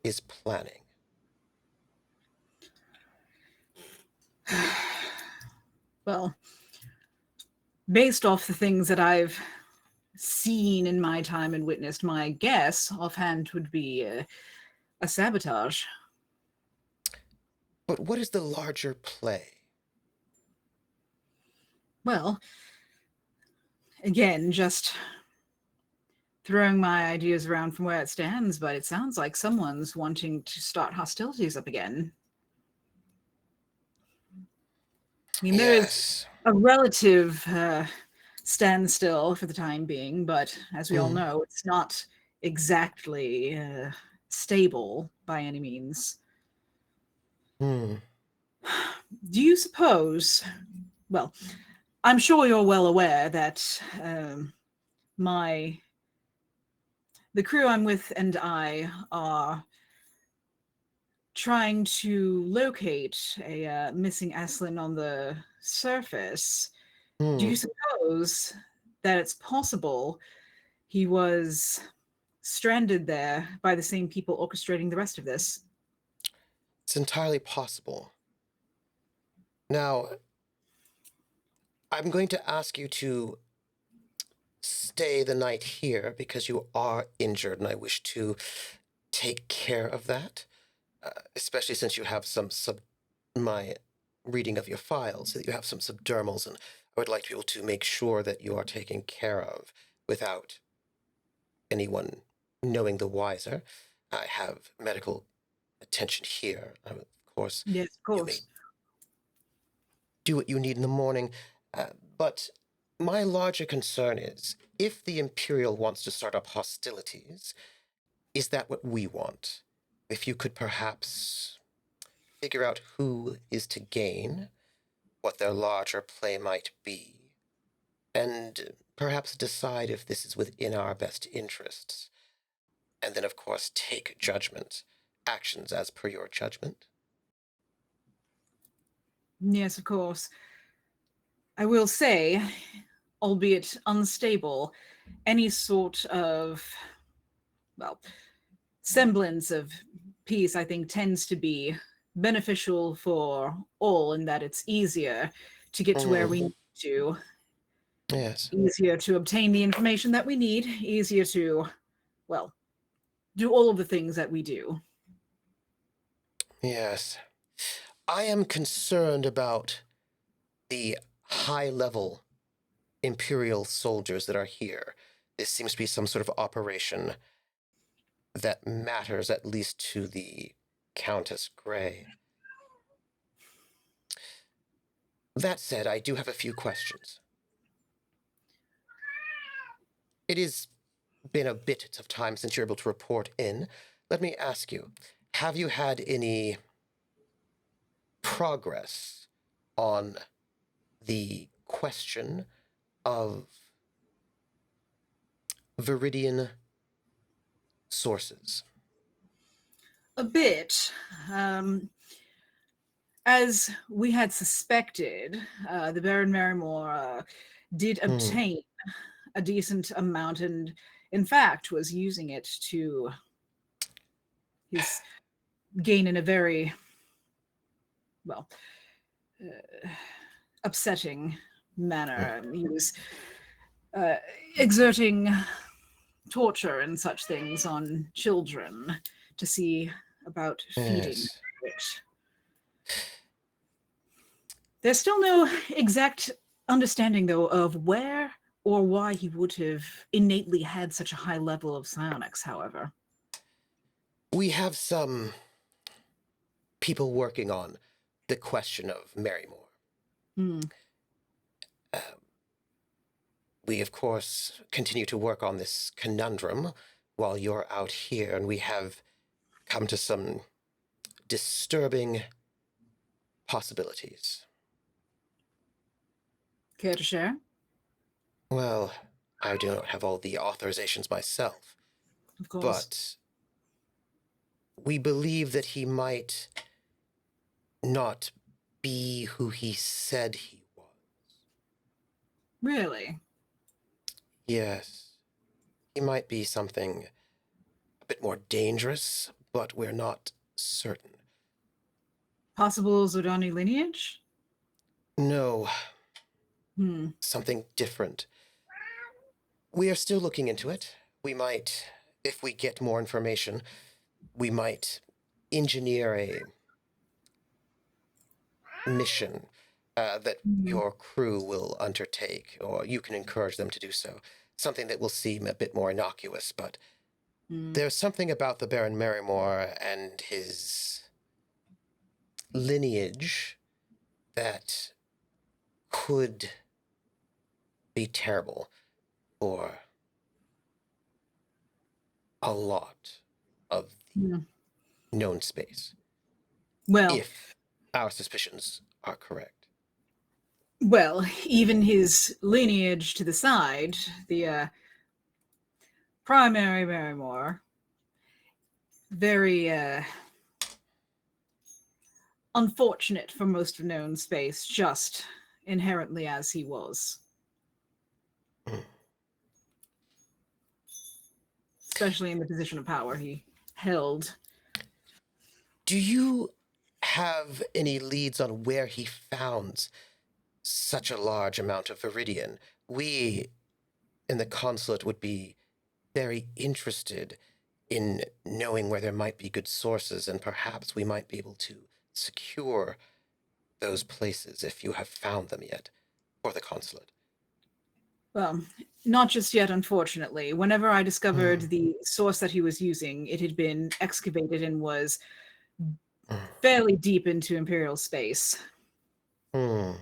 is planning. Well, based off the things that I've seen in my time and witnessed, my guess offhand would be a sabotage. But what is the larger play? Well, again, just throwing my ideas around from where it stands, but it sounds like someone's wanting to start hostilities up again. I mean, there is Yes. a relative standstill for the time being, but as we all know, it's not exactly stable by any means. Hmm. Do you suppose, well, I'm sure you're well aware that the crew I'm with and I are trying to locate a missing Aslan on the surface. Do Hmm. you suppose that it's possible he was stranded there by the same people orchestrating the rest of this? It's entirely possible. Now, I'm going to ask you to stay the night here because you are injured, and I wish to take care of that, especially since you have my reading of your files, that you have some subdermals, and I would like to be able to make sure that you are taken care of without anyone knowing the wiser. I have medical attention here. Of course, Yes, of you may course. do what you need in the morning. But my larger concern is if the Imperial wants to start up hostilities, is that what we want? If you could perhaps figure out who is to gain, what their larger play might be, and perhaps decide if this is within our best interests. And then, of course, take actions as per your judgment. Yes, of course. I will say, albeit unstable, any sort of, well, semblance of peace, I think, tends to be beneficial for all in that it's easier to get to where we need to, Yes. easier to obtain the information that we need, easier to, well, do all of the things that we do. Yes. I am concerned about the high-level Imperial soldiers that are here. This seems to be some sort of operation that matters at least to the Countess Grey. That said, I do have a few questions. It has been a bit of time since you're able to report in. Let me ask you, have you had any progress on the question of Viridian sources? A bit. As we had suspected, the Baron Marymore did obtain a decent amount and, in fact, was using it to his gain in a very, well, upsetting manner. He was exerting torture and such things on children to see about feeding Yes. it. There's still no exact understanding, though, of where or why he would have innately had such a high level of psionics, however. We have some people working on the question of Marymore. We, of course, continue to work on this conundrum while you're out here, and we have come to some disturbing possibilities. Care to share? Well, I do not have all the authorizations myself, Of course. but we believe that he might not be who he said he was. Really? Yes. He might be something a bit more dangerous, but we're not certain. Possible Zhodani lineage? No, Hmm. something different. We are still looking into it. We might, if we get more information, we might engineer a mission that your crew will undertake, or you can encourage them to do so. Something that will seem a bit more innocuous, but there's something about the Baron Marymore and his lineage that could be terrible for a lot of the known space. Well, If our suspicions are correct. Well, even his lineage to the side, the primary Barrymore, very unfortunate for most of known space, just inherently as he was. Especially in the position of power he held. Do you have any leads on where he found such a large amount of Viridian? We in the consulate would be very interested in knowing where there might be good sources, and perhaps we might be able to secure those places if you have found them yet for the consulate. Well, not just yet, unfortunately. Whenever I discovered the source that he was using, it had been excavated and was fairly deep into Imperial space. But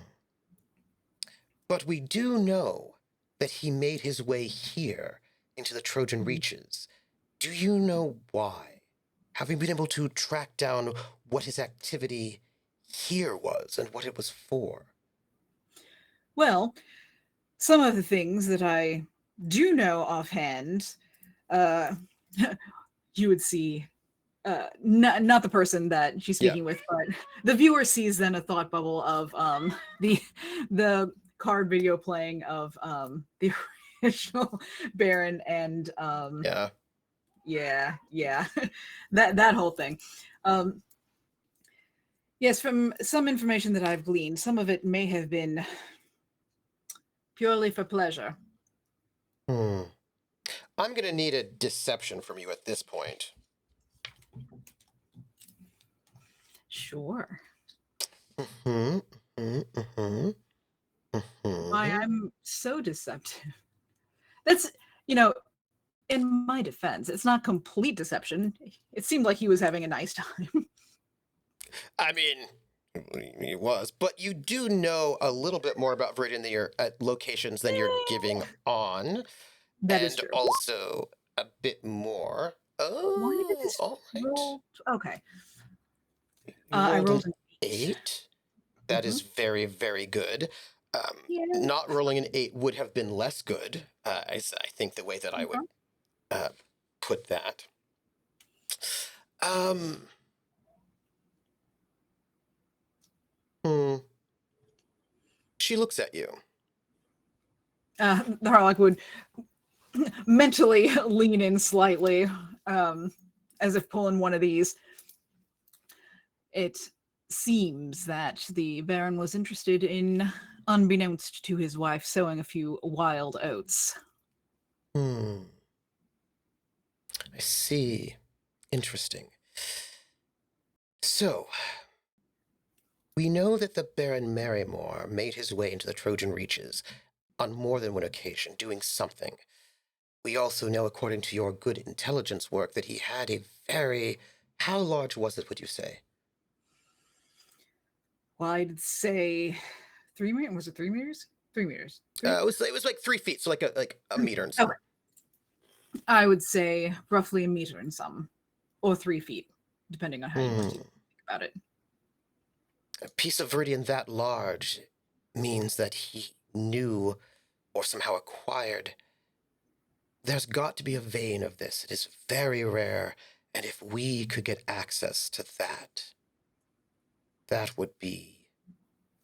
we do know that he made his way here into the Trojan Reaches. Do you know why? Have we been able to track down what his activity here was and what it was for? Well, some of the things that I do know offhand, you would see, not the person that she's speaking with, but the viewer sees then a thought bubble of the card video playing of the original Baron and that whole thing. Yes, from some information that I've gleaned, some of it may have been purely for pleasure. I'm going to need a deception from you at this point. Sure. Why, Why, I'm so deceptive. That's, in my defense, it's not complete deception. It seemed like he was having a nice time. I mean, he was, but you do know a little bit more about Viridian than you're at locations than you're giving on. That is true. Also a bit more. Why did Oh, this all right. roll? Okay. You I rolled rolled an an 8. That is very, very good. Yeah. Not rolling an 8 would have been less good. I think the way that I would put that. She looks at you. The Harlock would mentally lean in slightly, as if pulling one of these. It seems that the Baron was interested in, unbeknownst to his wife, sowing a few wild oats. I see. Interesting. So, we know that the Baron Merrymore made his way into the Trojan Reaches on more than one occasion, doing something. We also know, according to your good intelligence work, that he had a very... How large was it, would you say? Well, I'd say 3 meters. Was it 3 meters? 3 meters. It was like 3 feet, so like a meter and some. Okay. I would say roughly a meter and some, or 3 feet, depending on how you want to think about it. A piece of Viridian that large means that he knew or somehow acquired. There's got to be a vein of this. It is very rare, and if we could get access to that, that would be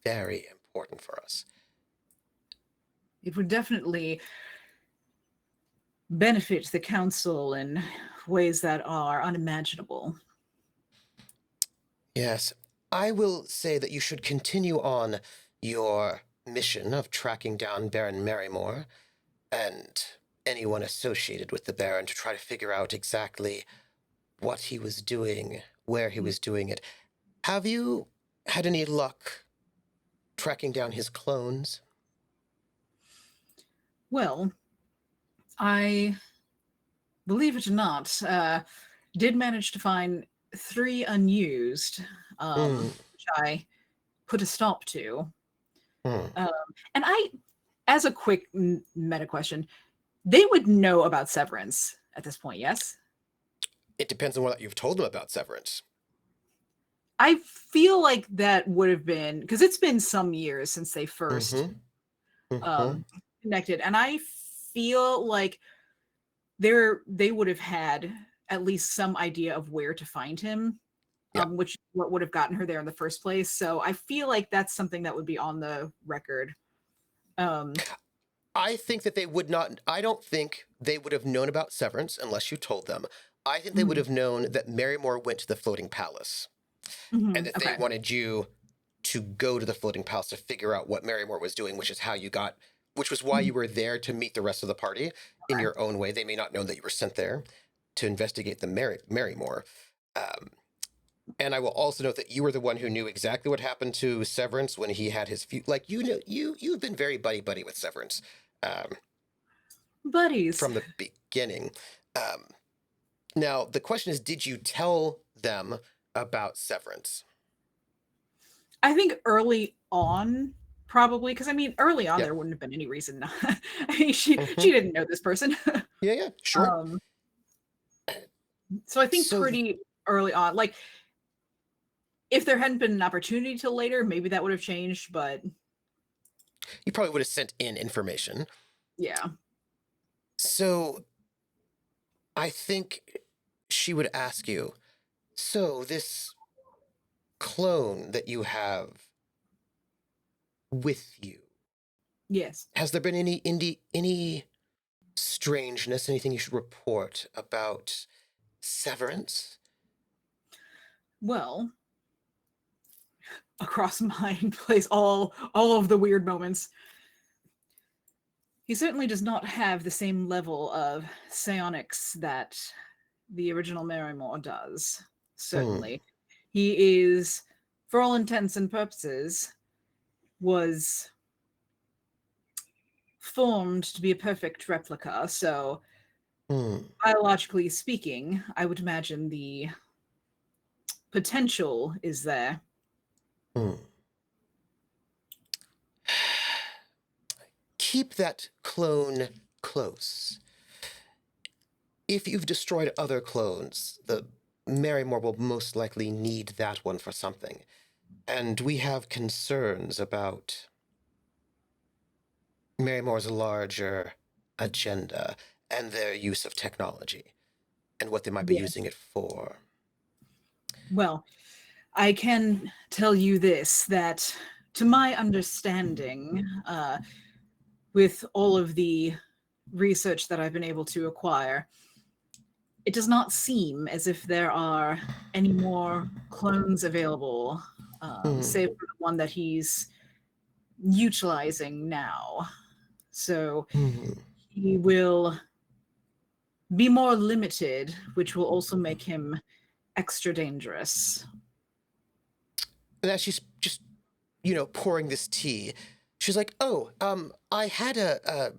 very important for us. It would definitely benefit the council in ways that are unimaginable. Yes, I will say that you should continue on your mission of tracking down Baron Merrymore and anyone associated with the Baron to try to figure out exactly what he was doing, where he was doing it. Have you had any luck tracking down his clones? Well, I, believe it or not, did manage to find 3 unused, which I put a stop to. And I, as a quick meta question, they would know about Severance at this point, yes? It depends on what you've told them about Severance. I feel like that would have been, because it's been some years since they first connected, and I feel like they would have had at least some idea of where to find him, which what would have gotten her there in the first place. So I feel like that's something that would be on the record. I think that they would not. I don't think they would have known about Severance unless you told them. I think they would have known that Merrymore went to the Floating Palace, and that they wanted you to go to the Floating Palace to figure out what Merrymore was doing, which is how you got, which was why you were there to meet the rest of the party in your own way. They may not know that you were sent there to investigate the Merrymore. And I will also note that you were the one who knew exactly what happened to Severance when he had his like you've been very buddy with Severance, buddies from the beginning. Now the question is, did you tell them about Severance? I think early on, probably, because I mean, early on there wouldn't have been any reason. I mean, she didn't know this person. Yeah, sure. So I think pretty early on, like, if there hadn't been an opportunity till later, maybe that would have changed, but you probably would have sent in information. Yeah. So I think she would ask you, so this clone that you have with you, yes, has there been any strangeness, anything you should report about Severance? Well, across mine plays all of the weird moments. He certainly does not have the same level of psionics that the original Merrymore does. Certainly. He is, for all intents and purposes, was formed to be a perfect replica. So, biologically speaking, I would imagine the potential is there. Keep that clone close. If you've destroyed other clones, the Merrymore will most likely need that one for something. And we have concerns about Marymore's larger agenda and their use of technology and what they might be Yes. using it for. Well, I can tell you this, that to my understanding, with all of the research that I've been able to acquire, it does not seem as if there are any more clones available, save for the one that he's utilizing now. So he will be more limited, which will also make him extra dangerous. And as she's just, pouring this tea, she's like, "Oh, I had a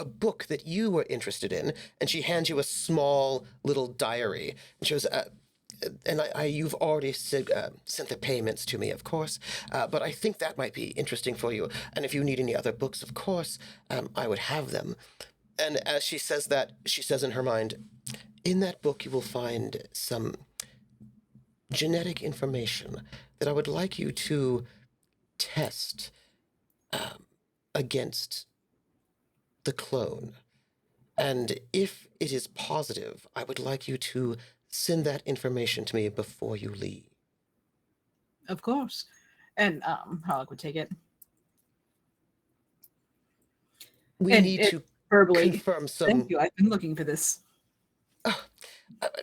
book that you were interested in," and she hands you a small little diary. And she goes, "And you've already sent the payments to me, of course, but I think that might be interesting for you. And if you need any other books, of course, I would have them." And as she says that, she says in her mind, "In that book, you will find some genetic information that I would like you to test against the clone. And if it is positive, I would like you to send that information to me before you leave." Of course. And Harlock would take it. We And need it to verbally. confirm some. Thank you. I've been looking for this.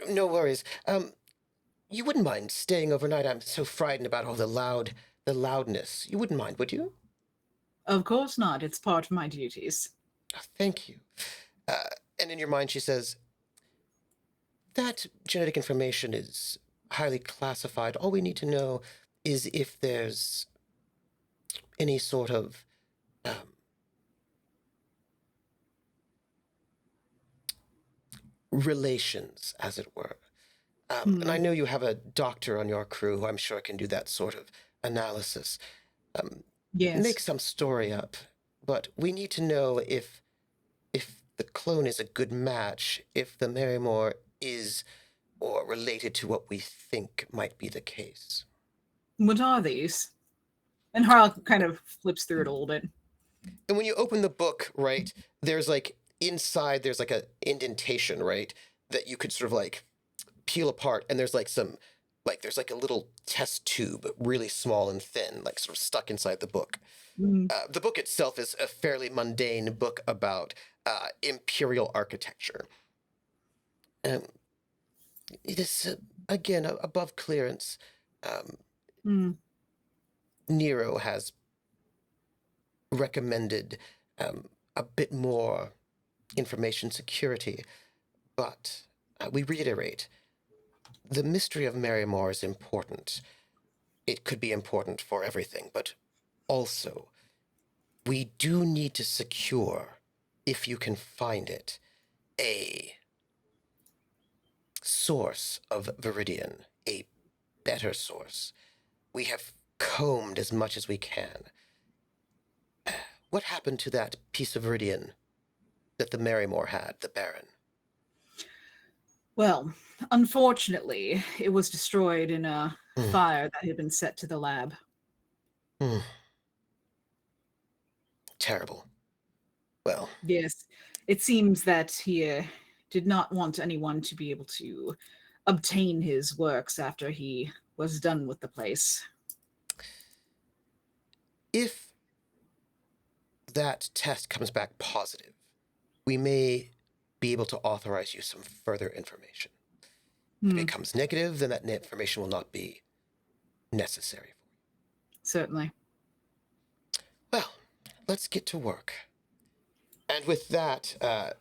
No worries. You wouldn't mind staying overnight? I'm so frightened about all the loudness. You wouldn't mind, would you? Of course not. It's part of my duties. Oh, thank you. And in your mind, she says, "That genetic information is highly classified. All we need to know is if there's any sort of relations, as it were. And I know you have a doctor on your crew who I'm sure can do that sort of analysis. Yes. Make some story up, but we need to know if the clone is a good match, if the Marymore is or related to what we think might be the case." What are these? And Harlock kind of flips through it a little bit. And when you open the book, right, there's like inside there's like a indentation, right, that you could sort of like peel apart, and there's like there's like a little test tube, really small and thin, like sort of stuck inside the book. The book itself is a fairly mundane book about imperial architecture. It is, again, above clearance. Nero has recommended a bit more information security, but we reiterate, the mystery of Marymore is important. It could be important for everything, but also, we do need to secure, if you can find it, a source of Viridian, a better source. We have combed as much as we can. What happened to that piece of Viridian that the Marymore had, the Baron? Well, unfortunately, it was destroyed in a fire that had been set to the lab. Terrible. Well. Yes, it seems that he did not want anyone to be able to obtain his works after he was done with the place. If that test comes back positive, we may be able to authorize you some further information. If it comes negative, then that information will not be necessary. Certainly. Well, let's get to work. And with that,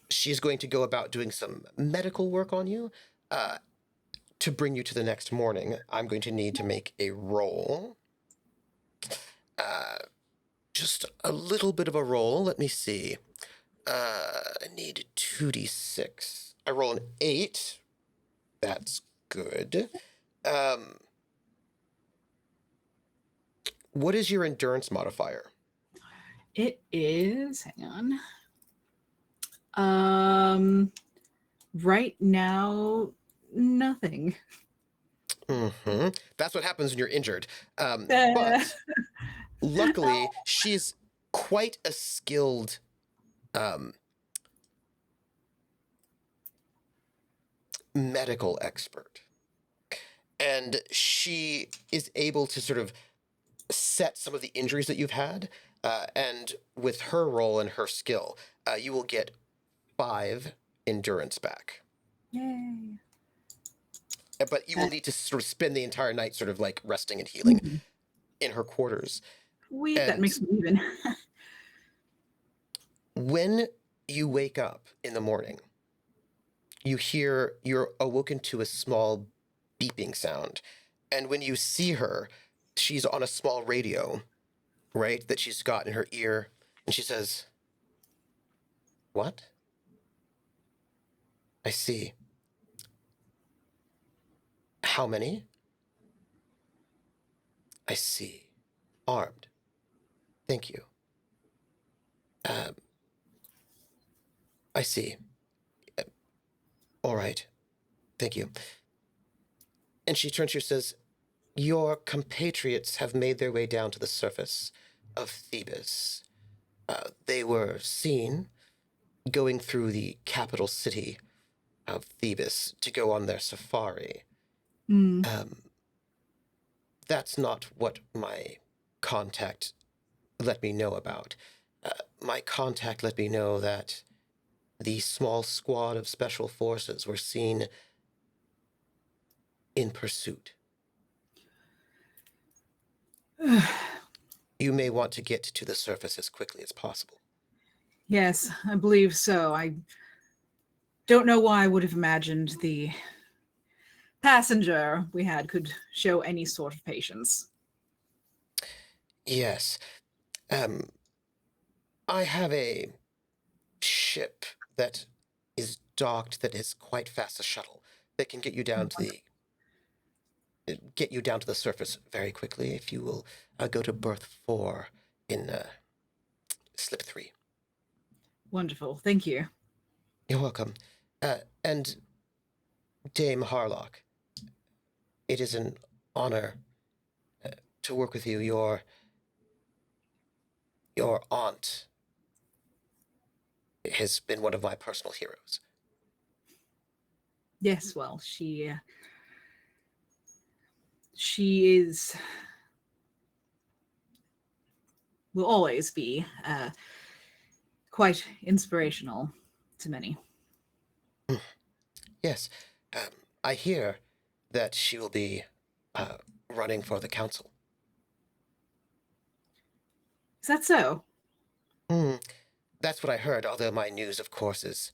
she's going to go about doing some medical work on you. To bring you to the next morning, I'm going to need to make a roll. Just a little bit of a roll. Let me see. I need 2d6. I roll an 8. That's good. What is your endurance modifier? It is, hang on. Right now, nothing. That's what happens when you're injured. But luckily, she's quite a skilled medical expert. And she is able to sort of set some of the injuries that you've had. And with her role and her skill, you will get 5 endurance back. Yay. But you will need to sort of spend the entire night sort of like resting and healing in her quarters. Sweet, that And makes me even. when you wake up in the morning, you're awoken to a small beeping sound. And when you see her, she's on a small radio, right, that she's got in her ear. And she says, "What? I see. How many? I see. Armed. Thank you. I see. All right. Thank you." And she turns to you and says, "Your compatriots have made their way down to the surface of Thebes. They were seen going through the capital city of Thebes to go on their safari. That's not what my contact let me know about. My contact let me know that the small squad of special forces were seen in pursuit. You may want to get to the surface as quickly as possible." Yes, I believe so. I don't know why I would have imagined the passenger we had could show any sort of patience. "Yes. I have a ship that is docked that is quite fast, a shuttle that can get you down to the surface very quickly if you will go to berth 4 in slip 3. Wonderful. Thank you. You're welcome. And Dame Harlock, it is an honor to work with you. Your aunt has been one of my personal heroes." Yes, well, she is will always be quite inspirational to many. Yes. I hear that she will be running for the council. Is that so? That's what I heard, although my news, of course, is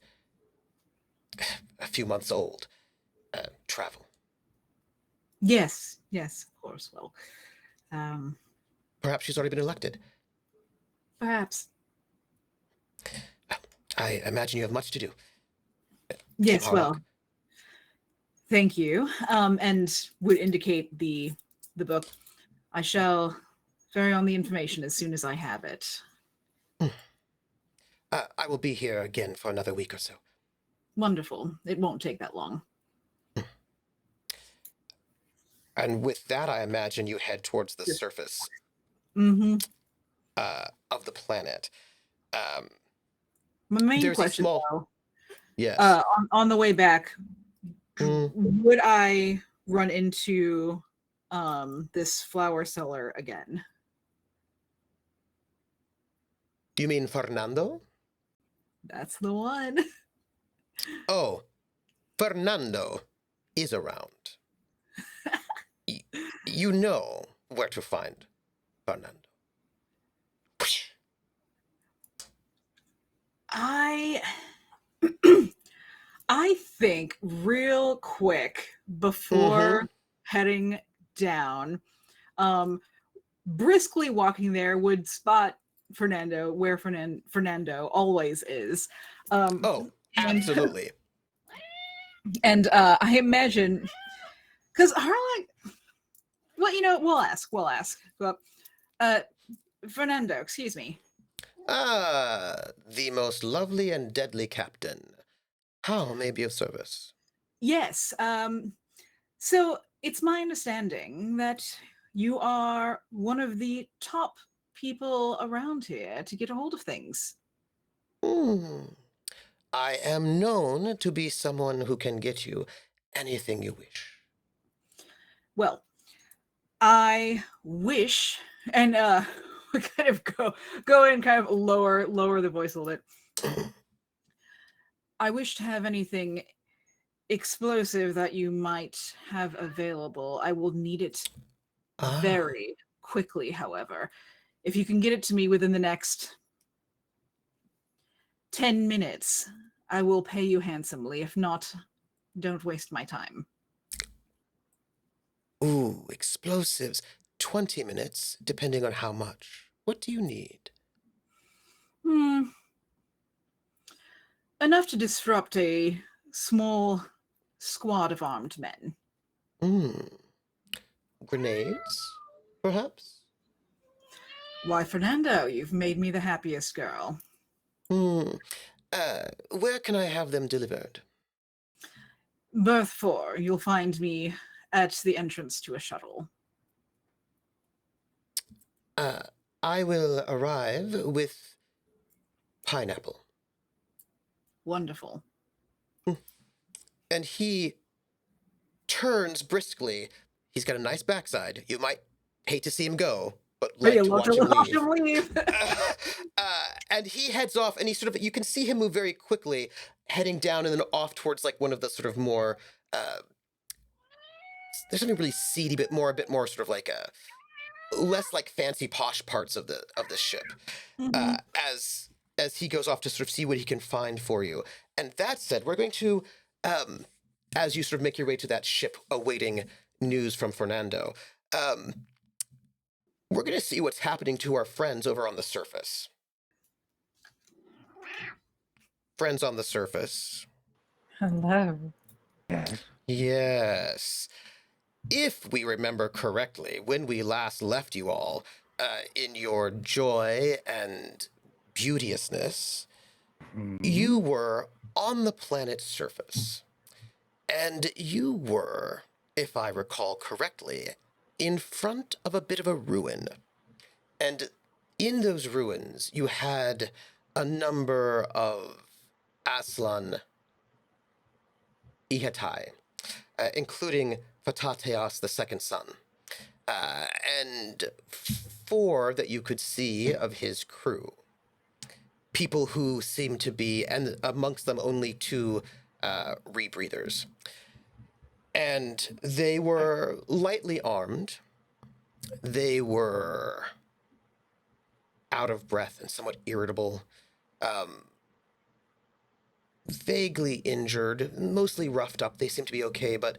a few months old. Travel. Yes, of course. Well, Perhaps she's already been elected. perhaps. I imagine you have much to do. Yes, Harlock. well, thank you. And would indicate the book. I shall carry on the information as soon as I have it. I will be here again for another week or so. Wonderful. It won't take that long. And with that, I imagine you head towards the surface of the planet. My main There's a question, small- though, Yes. on the way back, would I run into this flower seller again? You mean Fernando? That's the one. Oh, Fernando is around. You know where to find Fernando. I think real quick before heading down, briskly walking there would spot Fernando where Fernando always is. Absolutely. And I imagine, because Harlock, well, we'll ask. Go up. Fernando, excuse me. The most lovely and deadly captain. How may I be of service? Yes. So it's my understanding that you are one of the top people around here to get a hold of things. I am known to be someone who can get you anything you wish. Well, I wish, and kind of go in, kind of lower the voice a little bit. I wish to have anything explosive that you might have available. I will need it very quickly, however. If you can get it to me within the next 10 minutes, I will pay you handsomely. If not, don't waste my time. Ooh, explosives. 20 minutes, depending on how much. What do you need? Enough to disrupt a small squad of armed men. Grenades, perhaps? Why, Fernando, you've made me the happiest girl. Where can I have them delivered? Berth 4, you'll find me at the entrance to a shuttle. I will arrive with pineapple. Wonderful. And he turns briskly. He's got a nice backside. You might hate to see him go, but like to watch him leave. And he heads off, and he sort of, you can see him move very quickly, heading down and then off towards like one of the sort of more, there's something really seedy, but a bit more sort of like less like fancy posh parts of the ship. As he goes off to sort of see what he can find for you. And that said, we're going to, as you sort of make your way to that ship awaiting news from Fernando, we're going to see what's happening to our friends over on the surface. Friends on the surface. Hello. Yes. If we remember correctly, when we last left you all, in your joy and beauteousness, you were on the planet's surface. And you were, if I recall correctly, in front of a bit of a ruin. And in those ruins, you had a number of Aslan Ihatai, including Fatateos, the second son, and 4 that you could see of his crew. People who seem to be, and amongst them only 2 rebreathers. And they were lightly armed. They were out of breath and somewhat irritable. Vaguely injured, mostly roughed up. They seem to be okay, but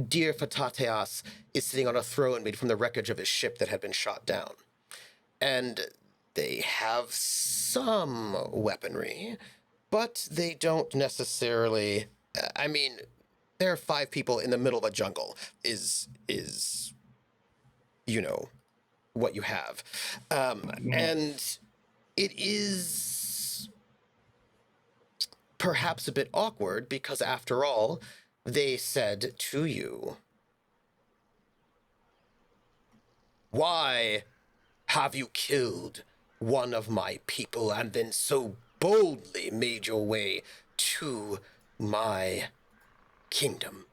dear Fatateos is sitting on a throne made from the wreckage of his ship that had been shot down. And they have some weaponry, but they don't necessarily, I mean, there are 5 people in the middle of a jungle is you know, what you have. And it is perhaps a bit awkward because, after all, they said to you, "Why have you killed one of my people and then so boldly made your way to my kingdom?"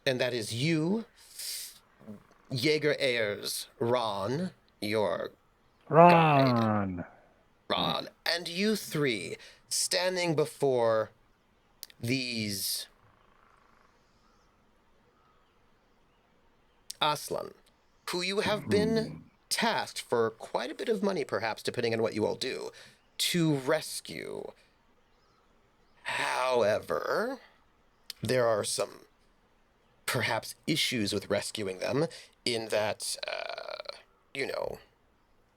And that is you, Jaeger Ayers, Ron, your Ron. Ron, and you 3 standing before these Aslan, who you have been tasked for quite a bit of money, perhaps, depending on what you all do, to rescue. However, there are some perhaps issues with rescuing them in that, you know,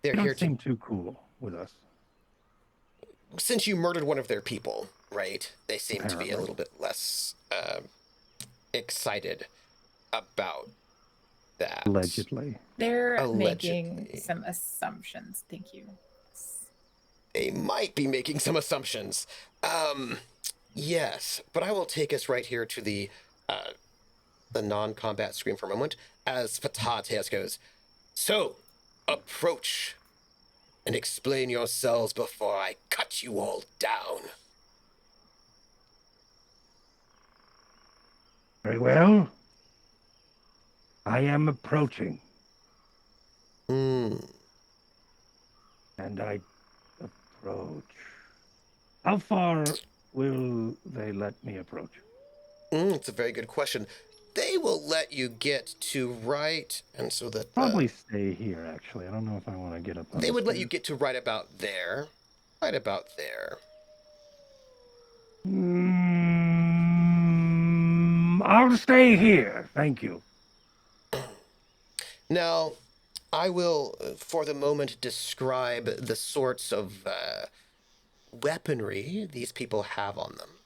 they're They here don't seem too cool with us. Since you murdered one of their people, right? They seem to be a Apparently. little bit less excited about that. Allegedly. They're Allegedly. making some assumptions. Thank you. They might be making some assumptions. Yes, but I will take us right here to the the non-combat scream for a moment as Fatateas goes, "So, approach and explain yourselves before I cut you all down." Very well. I am approaching, Hmm. and I approach. How far will they let me approach? It's a very good question. They will let you get to right, and so that Probably stay here, actually. I don't know if I want to get up on they the would let you stairs. get to right about there. Right about there. I'll stay here. Thank you. Now, I will, for the moment, describe the sorts of weaponry these people have on them.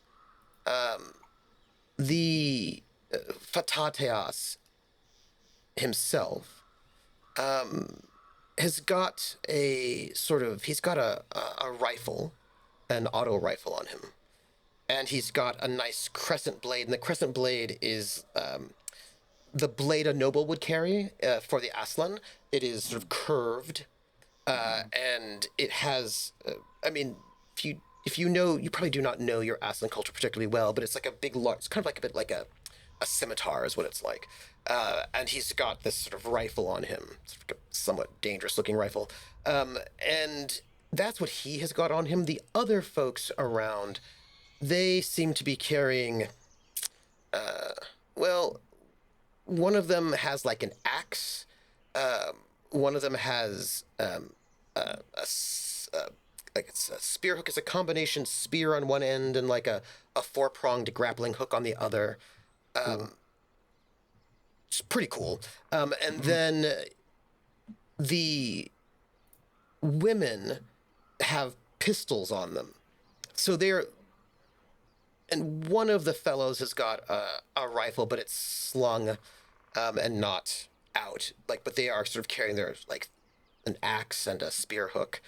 The Fatateas himself has got he's got a rifle, an auto rifle on him. And he's got a nice crescent blade, and the crescent blade is the blade a noble would carry for the Aslan. It is sort of curved, and it has. I mean, if you know, you probably do not know your Aslan culture particularly well, but it's like a big, it's kind of like a bit like a scimitar is what it's like. And he's got this sort of rifle on him, sort of a somewhat dangerous looking rifle, and that's what he has got on him. The other folks around, they seem to be carrying. Well, one of them has like an axe. One of them has like it's a spear hook. It's a combination spear on one end and like a four-pronged grappling hook on the other. It's pretty cool. And then the women have pistols on them. So they're, and one of the fellows has got a rifle, but it's slung and not out. Like, but they are sort of carrying their like an axe and a spear hook.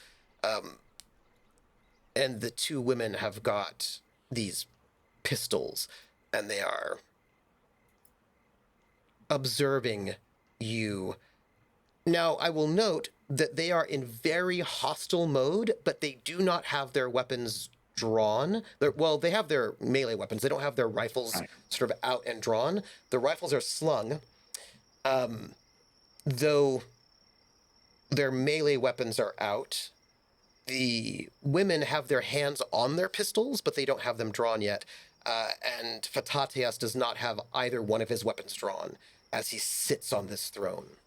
And the two women have got these pistols, and they are observing you. Now, I will note that they are in very hostile mode, but they do not have their weapons drawn. Well, they have their melee weapons. They don't have their rifles sort of out and drawn. The rifles are slung, though their melee weapons are out. The women have their hands on their pistols, but they don't have them drawn yet. And Fatateas does not have either one of his weapons drawn as he sits on this throne.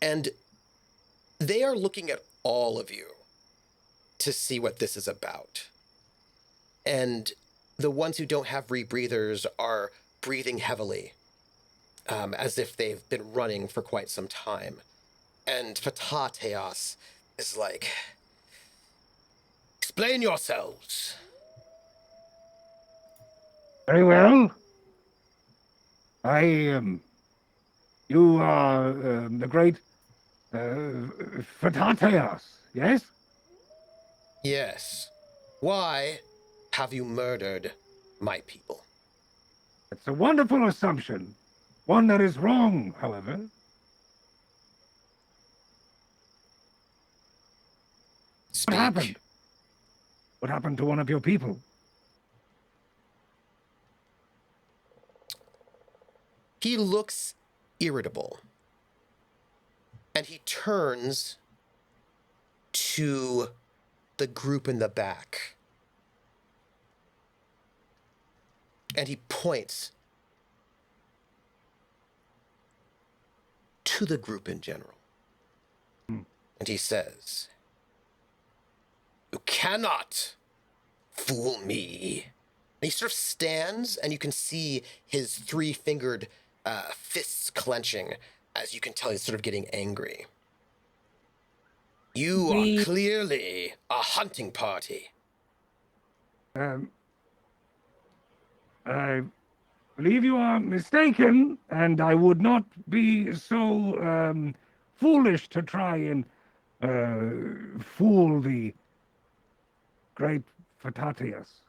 And they are looking at all of you to see what this is about. And the ones who don't have rebreathers are breathing heavily, as if they've been running for quite some time. And Fatateas is like, "Explain yourselves." Very well. You are the great Fatateas, yes? Yes. Why have you murdered my people? It's a wonderful assumption. One that is wrong, however. Speak. What happened? What happened to one of your people? He looks irritable. And he turns to the group in the back. And he points to the group in general. And he says, "You cannot fool me." And he sort of stands, and you can see his three-fingered fists clenching, as you can tell he's sort of getting angry. "You are clearly a hunting party." I believe you are mistaken, and I would not be so foolish to try and fool the great Fatateas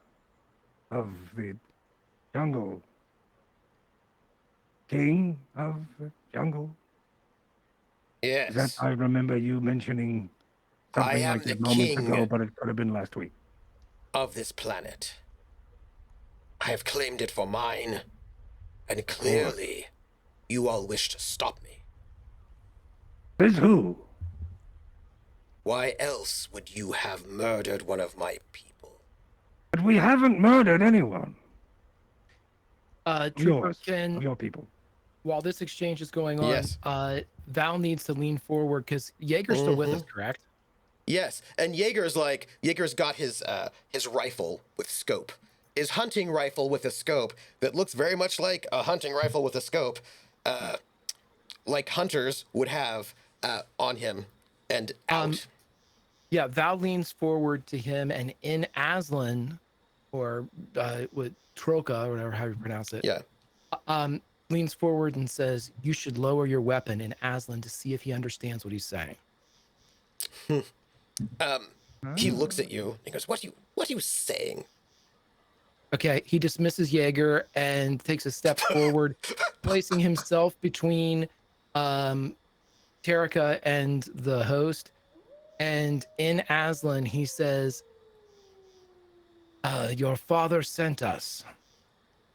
of the jungle. king of the jungle? Is that, Yes, I remember you mentioning I something am like the that moments king ago, but it could have been last week. of this planet. I have claimed it for mine, and clearly, you all wish to stop me. Says who? Why else would you have murdered one of my people? But we haven't murdered anyone. Trooper, Of can your people. while this exchange is going on, Yes. Val needs to lean forward because Jaeger's still with us, correct? Yes, and Jaeger's got his rifle with scope. His hunting rifle with a scope that looks very much like a hunting rifle with a scope, like hunters would have on him and out. Yeah, Val leans forward to him, and in Aslan, or with Troca, or whatever how you pronounce it, Yeah. leans forward and says, "You should lower your weapon in Aslan to see if he understands what he's saying." He looks at you and he goes, what are you saying? Okay, he dismisses Jaeger and takes a step forward, placing himself between Terrica and the host. And in Aslan, he says, your father sent us.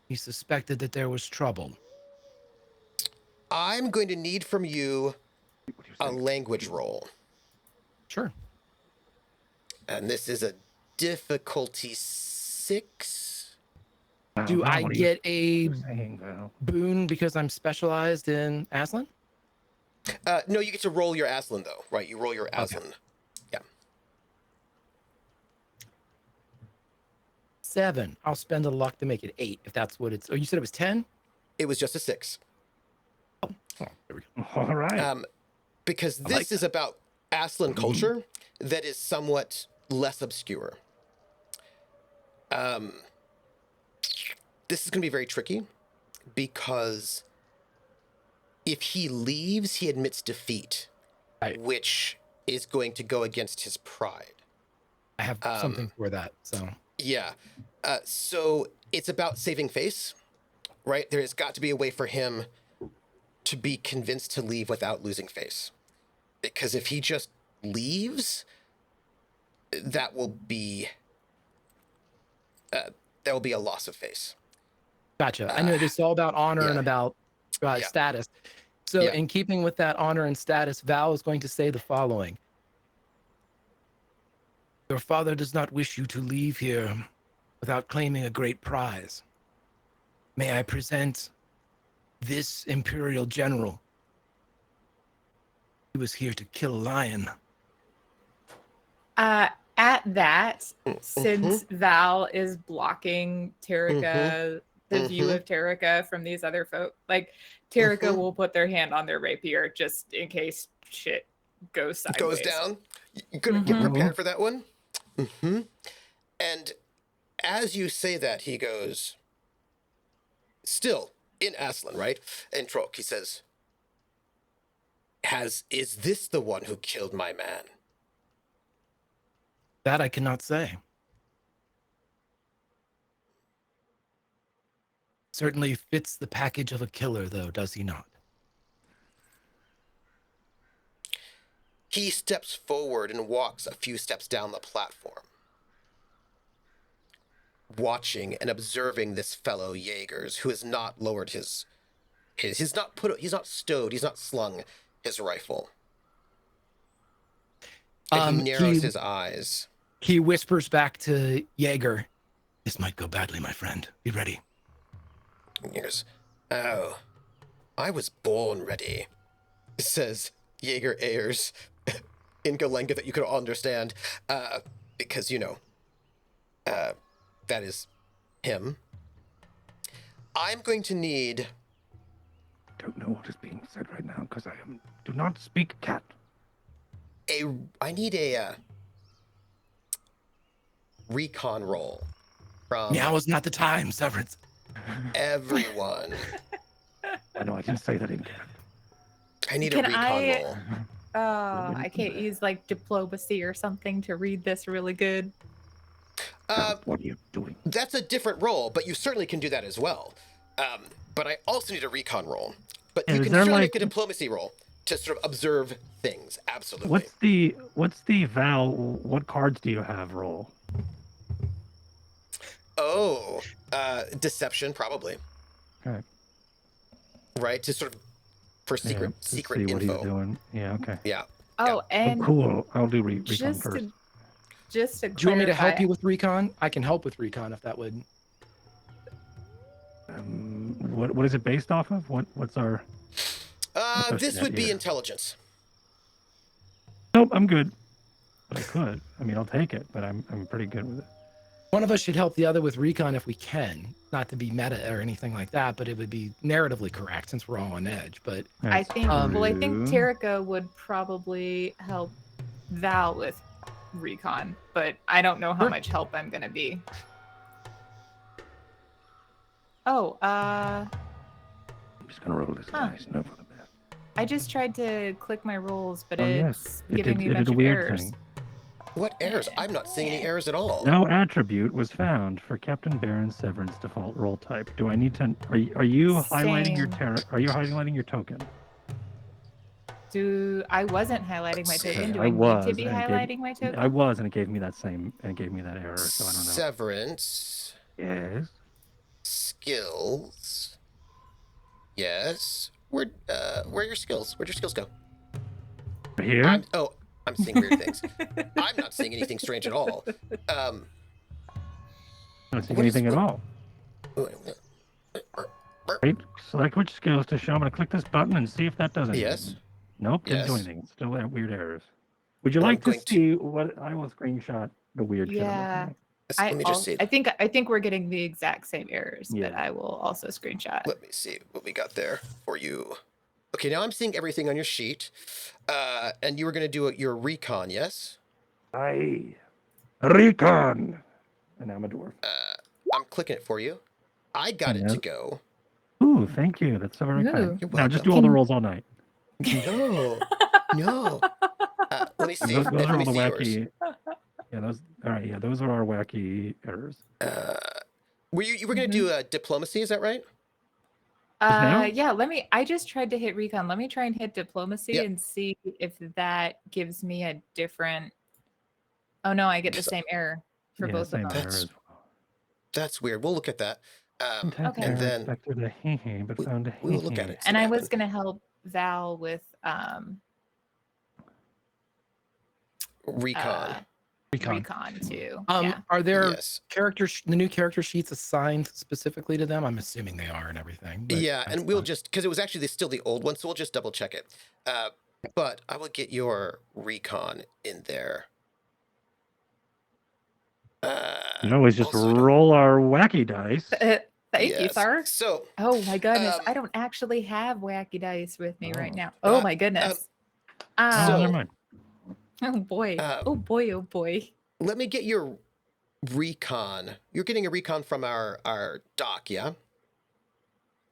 He suspected that there was trouble. I'm going to need from you a language roll. Sure. And this is a difficulty 6. Do Val, I what are get you a saying, Val? boon because I'm specialized in Aslan? No, you get to roll your Aslan, though, right? You roll your Aslan. Yeah. 7. I'll spend a luck to make it 8 if that's what it's. Oh, you said it was 10? It was just a 6. Oh, there we go. All right. Because I this like is about Aslan culture that is somewhat less obscure. This is going to be very tricky because if he leaves, he admits defeat, Right. which is going to go against his pride. I have something for that. So Yeah. So it's about saving face, right? There has got to be a way for him to be convinced to leave without losing face. Because if he just leaves, that will be a loss of face. gotcha. I know this is all about honor yeah. and about Yeah. status. So Yeah. in keeping with that honor and status, Val is going to say the following. Your father does not wish you to leave here without claiming a great prize. May I present this Imperial General? He was here to kill a lion. At that, since Val is blocking Terrica, the view of Terrica from these other folk, like Terrica will put their hand on their rapier just in case shit goes sideways. Goes down. You're going to get prepared for that one. And as you say that, he goes, still in Aslan, right? And Trok, he says, is this the one who killed my man? That I cannot say. Certainly fits the package of a killer, though, does he not? He steps forward and walks a few steps down the platform, watching and observing this fellow Jaegers who has not lowered he's not stowed, he's not slung his rifle. And he narrows his eyes. He whispers back to Jaeger, "This might go badly, my friend. Be ready." And he goes, "Oh, I was born ready," says Jaeger Ayers in Galenga that you could all understand, because, that is him. I'm going to need... I don't know what is being said right now because do not speak cat. I need a recon roll from Now is not the time, Severance. everyone. I know I didn't say that in cat. I need Can a recon I- roll. I can't use like diplomacy or something to read this really good. What are you doing? That's a different roll, but you certainly can do that as well. But I also need a recon roll. But Yeah, you is can there, certainly like- make a diplomacy roll to sort of observe things. Absolutely. What's the Val? What cards do you have roll? Oh, deception probably. Okay. Right, to sort of for Yeah, secret to secret see what info. he's doing. Yeah. Okay. Yeah. Oh, Oh, and cool. I'll do recon just first. to Do you want me to help clarify, you with recon? I can help with recon if that would. What is it based off of? What's our? our This stat would be here? intelligence. Nope, I'm good. But I could. I mean, I'll take it, but I'm pretty good with it. One of us should help the other with recon if we can. Not to be meta or anything like that, but it would be narratively correct since we're all on edge. But I That's think well, I think true. Terrica would probably help Val with recon, but I don't know how Sure. much help I'm gonna be. Oh, I'm just gonna roll this Huh. dice. No for the best. I just tried to click my rolls, but Oh, it's yes. giving me a It bunch did a of weird errors. thing. What errors? I'm not seeing any errors at all. No attribute was found for Captain Baron Severance default role type. Do I need to? Are you highlighting your Same. Are you highlighting your token? I wasn't highlighting my Let's see. token. Do I I need was, to be and it highlighting my token? I was, and it gave me that error. So I don't know. Severance. Yes. Skills. Yes. Where are your skills? Where'd your skills go? Here. I'm seeing weird things. I'm not seeing anything strange at all. I don't see what is- anything at what- all. Right. Select which skills to show. I'm gonna click this button and see if that does anything. Yes. Nope. Didn't do Yes. anything. Still have weird errors. Would you I'm like to going to- see what I will screenshot the weird shit? I'm looking Yeah. at? Let me just see. I think we're getting the exact same errors, but Yeah. I will also screenshot. Let me see what we got there for you. Okay, now I'm seeing everything on your sheet. And you were going to do your recon, yes? Recon. And I'm a dwarf. I'm clicking it for you. I got it to Yeah. go. Ooh, thank you. That's so very Ooh. kind. You're Now just welcome. do all the rolls all night. No. No. Let me see. Those Let are all me the see yours. wacky. Yeah, those. All right, yeah, those are our wacky errors. You were going to do diplomacy, is that right? now? Yeah, I just tried to hit recon. Let me try and hit diplomacy Yep. and see if that gives me a different. Oh no, I get the same error for Yeah, both of same them. error That's- as well. That's weird. We'll look at that. Okay. And then expected a hee but we- found a we will look at hee-hee. it. See And what I was happened. gonna help Val with Recon. Recon. too. Are Yeah. there Yes. the new character sheets assigned specifically to them? I'm assuming they are and everything. but Yeah, that's and we'll fine. just because it was actually still the old one, so we'll just double check it. But I will get your recon in there. You always just also don't- roll our wacky dice. Thank you, yes. sir. So Oh my goodness, I Um, don't actually have wacky dice with me right Oh. now. Oh Uh, my goodness. Oh, so- never mind. Oh boy. uh, Oh boy. Oh boy. let me get your recon. You're getting a recon from our doc, yeah?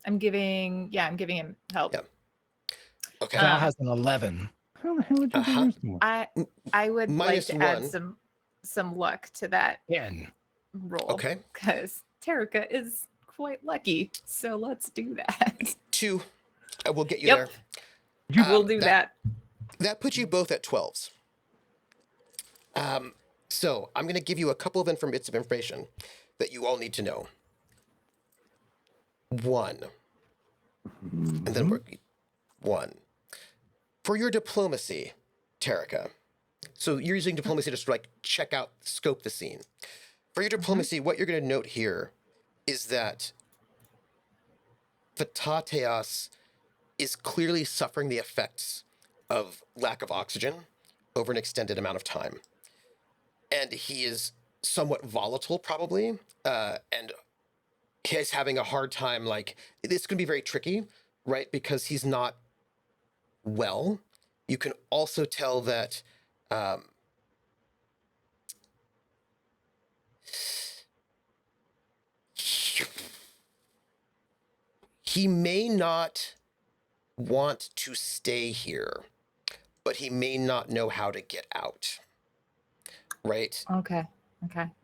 I'm giving him help. Yeah. Okay. Val has an 11. How the hell did you Uh-huh. do yours more? I would Minus like to add one. some luck to that 10. roll. Okay. Because Terrica is quite lucky. So let's do that. 2. I will get you Yep. there. We'll do that. That puts you both at 12s. So I'm going to give you a couple of bits of information that you all need to know. 1. And then we're 1. For your diplomacy, Terrica. So you're using diplomacy to sort of like check out, scope the scene. For your diplomacy, what you're going to note here is that Vatateas is clearly suffering the effects of lack of oxygen over an extended amount of time. And he is somewhat volatile, probably, and he's having a hard time. Like, this could be very tricky, right? Because he's not well. You can also tell that he may not want to stay here, but he may not know how to get out. Right? Okay.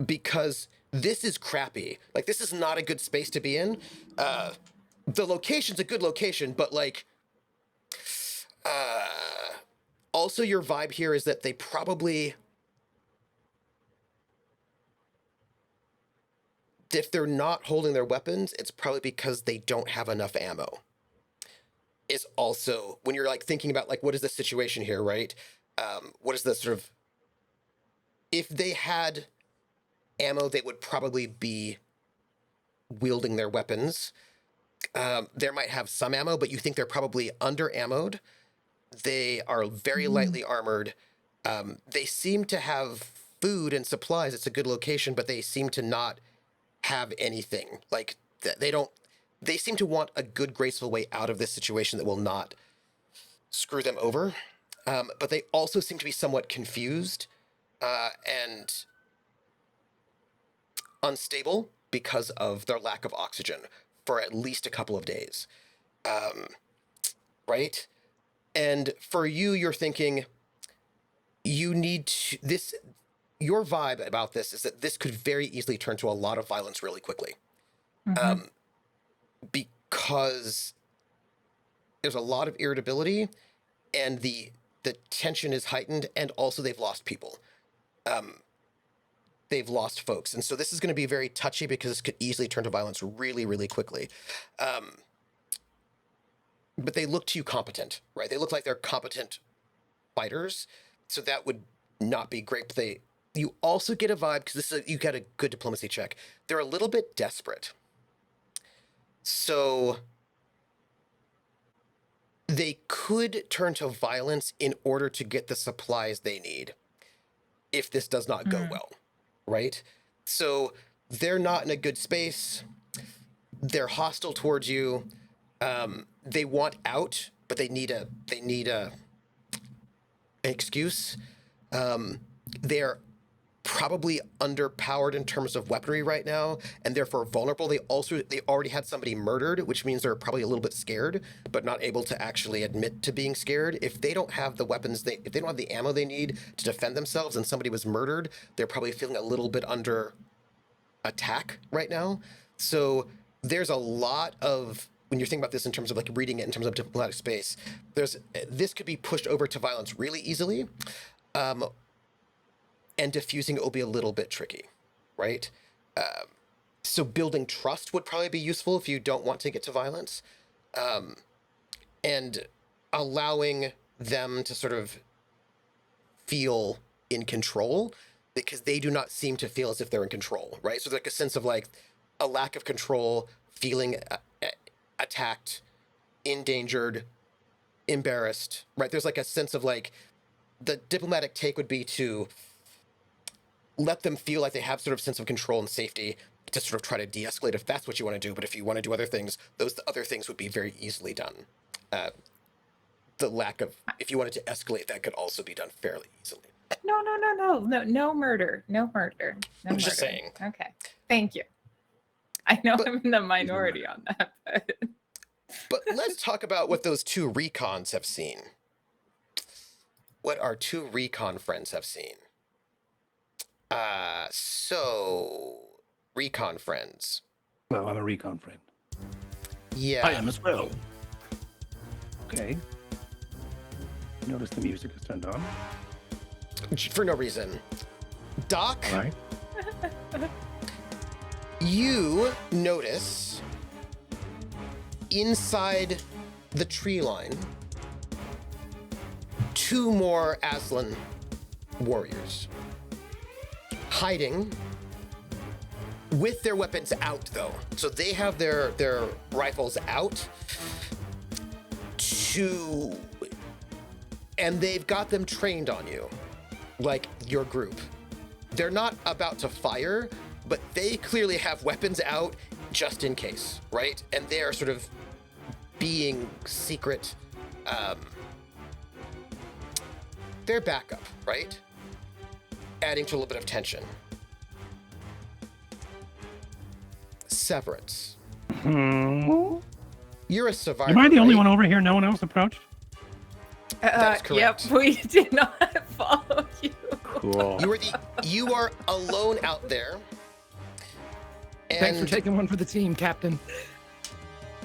Because this is crappy. Like, this is not a good space to be in. the location's a good location, but like, also your vibe here is that they probably, if they're not holding their weapons, it's probably because they don't have enough ammo. Is also when you're like thinking about like what is the situation here, right? What is the sort of, if they had ammo, they would probably be wielding their weapons. There might have some ammo, but you think they're probably under ammoed. They are very lightly armored. They seem to have food and supplies. It's a good location, but they seem to not have anything. Like they seem to want a good, graceful way out of this situation that will not screw them over. But they also seem to be somewhat confused and unstable because of their lack of oxygen for at least a couple of days. Right? And for you, you're thinking you need to, this, your vibe about this is that this could very easily turn to a lot of violence really quickly. Because there's a lot of irritability and the tension is heightened, and also they've lost people. They've lost folks. And so this is going to be very touchy because this could easily turn to violence really, really quickly. But they look to you competent, right? They look like they're competent fighters. So that would not be great. But you also get a vibe, because you got a good diplomacy check. They're a little bit desperate. So they could turn to violence in order to get the supplies they need if this does not go well, right? So they're not in a good space. They're hostile towards you. They want out, but they need an excuse. They're probably underpowered in terms of weaponry right now, and therefore vulnerable. They already had somebody murdered, which means they're probably a little bit scared, but not able to actually admit to being scared. If they don't have the weapons, if they don't have the ammo they need to defend themselves, and somebody was murdered, they're probably feeling a little bit under attack right now. So there's a lot of, when you're thinking about this in terms of like reading it in terms of diplomatic space, this could be pushed over to violence really easily. And diffusing it will be a little bit tricky, right? So building trust would probably be useful if you don't want to get to violence. And allowing them to sort of feel in control, because they do not seem to feel as if they're in control, right? So like a sense of like a lack of control, feeling attacked, endangered, embarrassed, right? There's like a sense of like, the diplomatic take would be to let them feel like they have sort of sense of control and safety to sort of try to de-escalate if that's what you want to do. But if you want to do other things, those other things would be very easily done. The lack of, if you wanted to escalate, that could also be done fairly easily. No murder. I'm just saying. Okay, thank you. I know I'm in the minority on that, But let's talk about what those two recons have seen. What our two recon friends have seen. So recon friends. Well, I'm a recon friend. Yeah. I am as well. Okay. Notice the music is turned on. For no reason. Doc, All right. you notice inside the tree line 2 more Aslan warriors hiding with their weapons out, though. So they have their rifles out and they've got them trained on you, like your group. They're not about to fire, but they clearly have weapons out just in case, right? And they're sort of being secret. They're backup, right? Adding to a little bit of tension. Severance. You're a survivor. Am I the only right? one over here? No one else approached? That's correct. Yep, we did not follow you. Cool. You are alone out there. Thanks for And taking one for the team, Captain.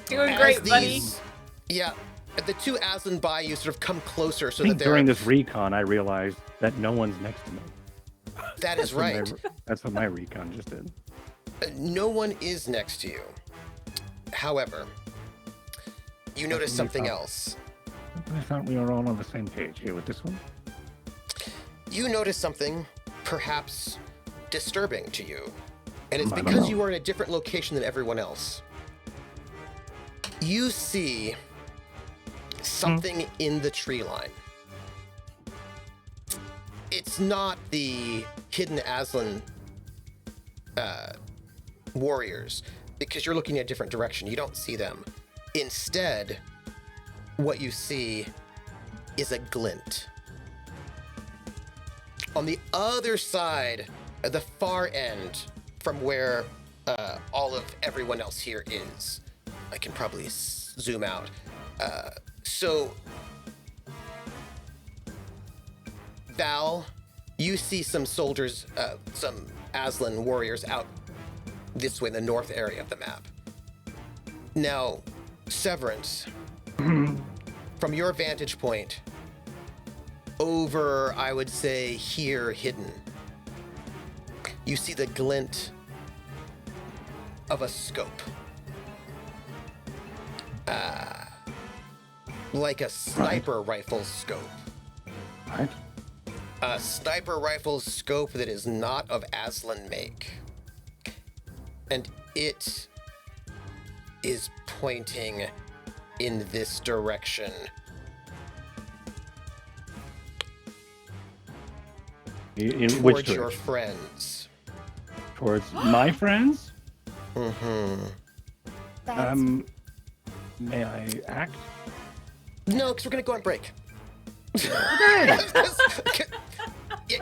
Doing As great, buddy. these, yeah, the two Aslan by you sort of come closer so I think that they're. during this recon, I realized that no one's next to me. That is right. That's what my recon just did. No one is next to you. However, you notice something else. I thought we were all on the same page here with this one. You notice something perhaps disturbing to you, and it's I don't because know. you are in a different location than everyone else. You see something in the tree line. It's not the hidden Aslan warriors, because you're looking in a different direction. You don't see them. Instead, what you see is a glint. On the other side, at the far end, from where all of everyone else here is, I can probably zoom out. So, Val, you see some soldiers, some Aslan warriors out this way in the north area of the map. Now, Severance, from your vantage point, over, I would say, here, hidden, you see the glint of a scope. Like a sniper rifle scope. Right? A sniper rifle scope that is not of Aslan make. And it is pointing in this direction. In which Towards your direction? friends. Towards my friends? Mm-hmm. May I act? No, because we're gonna go on break.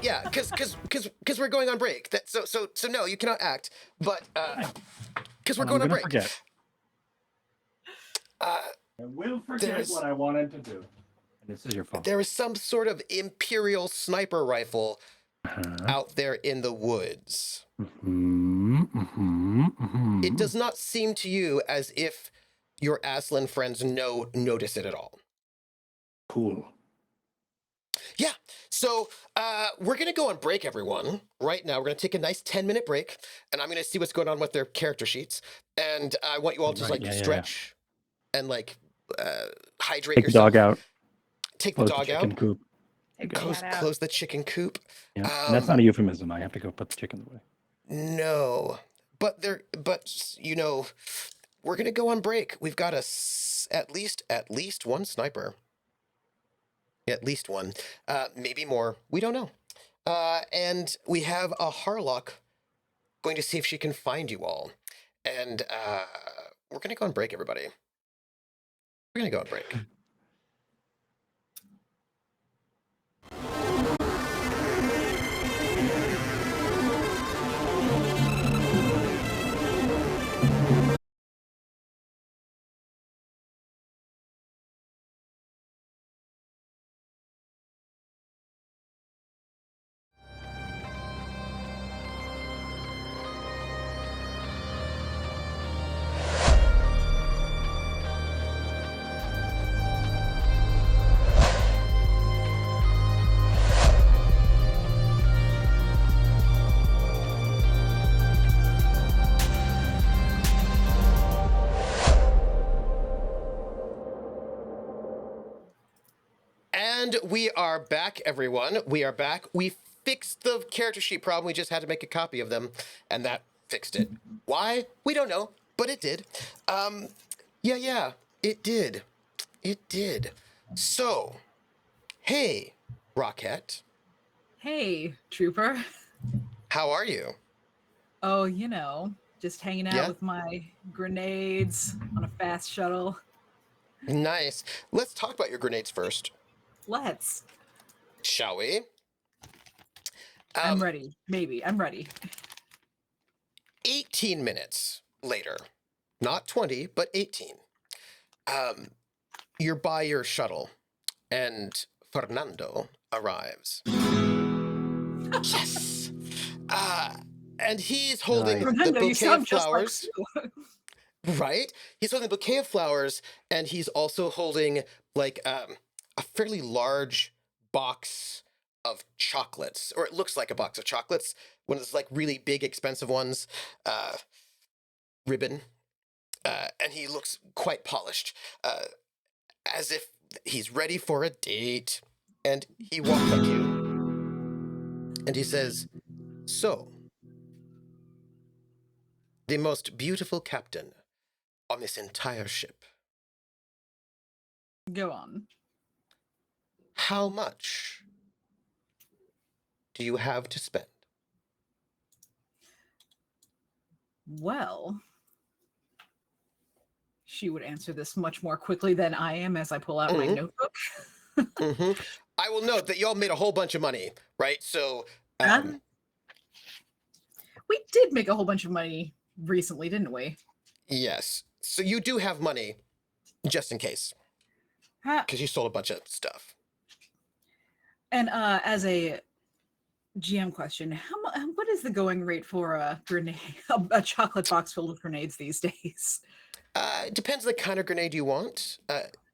Yeah, because we're going on break. So no, you cannot act. But because we're going on break. Forget. I will forget what I wanted to do. And this is your fault. There is some sort of Imperial sniper rifle out there in the woods. It does not seem to you as if your Aslan friends notice it at all. Cool. Yeah, so we're going to go on break, everyone. Right now, we're going to take a nice 10-minute break, and I'm going to see what's going on with their character sheets. And I want you all to stretch and hydrate Take yourself. the dog out. Take Close the dog chicken out. coop. Close the chicken coop. Yeah, and that's not a euphemism. I have to go put the chicken away. No, but you know, we're going to go on break. We've got at least one sniper. At least one, maybe more. We don't know. And we have a Harlock going to see if she can find you all. And we're going to go on break, everybody. We're going to go on break. And we are back, everyone. We are back. We fixed the character sheet problem. We just had to make a copy of them, and that fixed it. Why? We don't know, but it did. Yeah, it did. It did. So, hey, Rocket. Hey, Trooper. How are you? Oh, you know, just hanging out with my grenades on a fast shuttle. Nice. Let's talk about your grenades first. Let's. Shall we? I'm ready. Maybe. I'm ready. 18 minutes later. Not 20, but 18. You're by your shuttle, and Fernando arrives. Yes! And he's holding Fernando, the you bouquet of sound just like flowers. Sue. Right? He's holding a bouquet of flowers, and he's also holding like a fairly large box of chocolates, or it looks like a box of chocolates. One of those like really big, expensive ones, ribbon, and he looks quite polished, as if he's ready for a date. And he walks up to you, and he says, "So, the most beautiful captain on this entire ship. Go on. How much do you have to spend?" Well, she would answer this much more quickly than I am as I pull out my Mhm. notebook. I will note that y'all made a whole bunch of money, right? So, We did make a whole bunch of money recently, didn't we? yes. So you do have money, just in case, Ha- because you sold a bunch of stuff. And as a GM question, what is the going rate for a grenade, a chocolate box filled with grenades these days? It depends on the kind of grenade you want,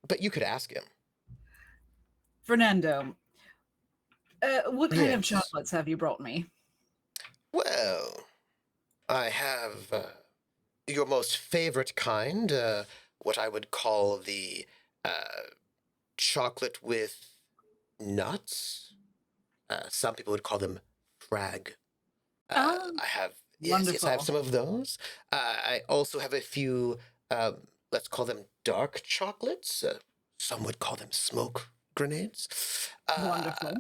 but you could ask him. Fernando, what kind of Yes. chocolates have you brought me? Well, I have your most favorite kind, what I would call the chocolate with nuts. Some people would call them frag. Oh, I have yes, I have wonderful. some of those. I also have a few. Let's call them dark chocolates. Some would call them smoke grenades. Wonderful.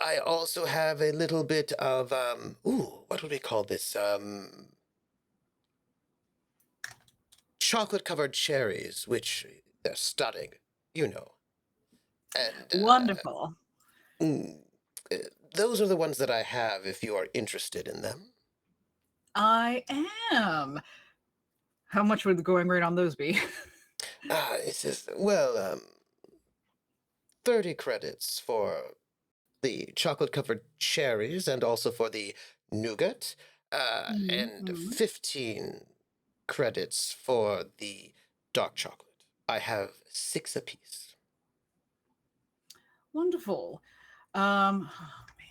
I also have a little bit of what would we call this? Chocolate covered cherries, which they're stunning, you know. And Wonderful. mm, uh, those are the ones that I have. If you are interested in them. I am. How much would the going rate on those be? It says, well, 30 credits for the chocolate covered cherries and also for the nougat, and Mhm. 15 credits for the dark chocolate. I have 6 apiece. Wonderful. Oh man,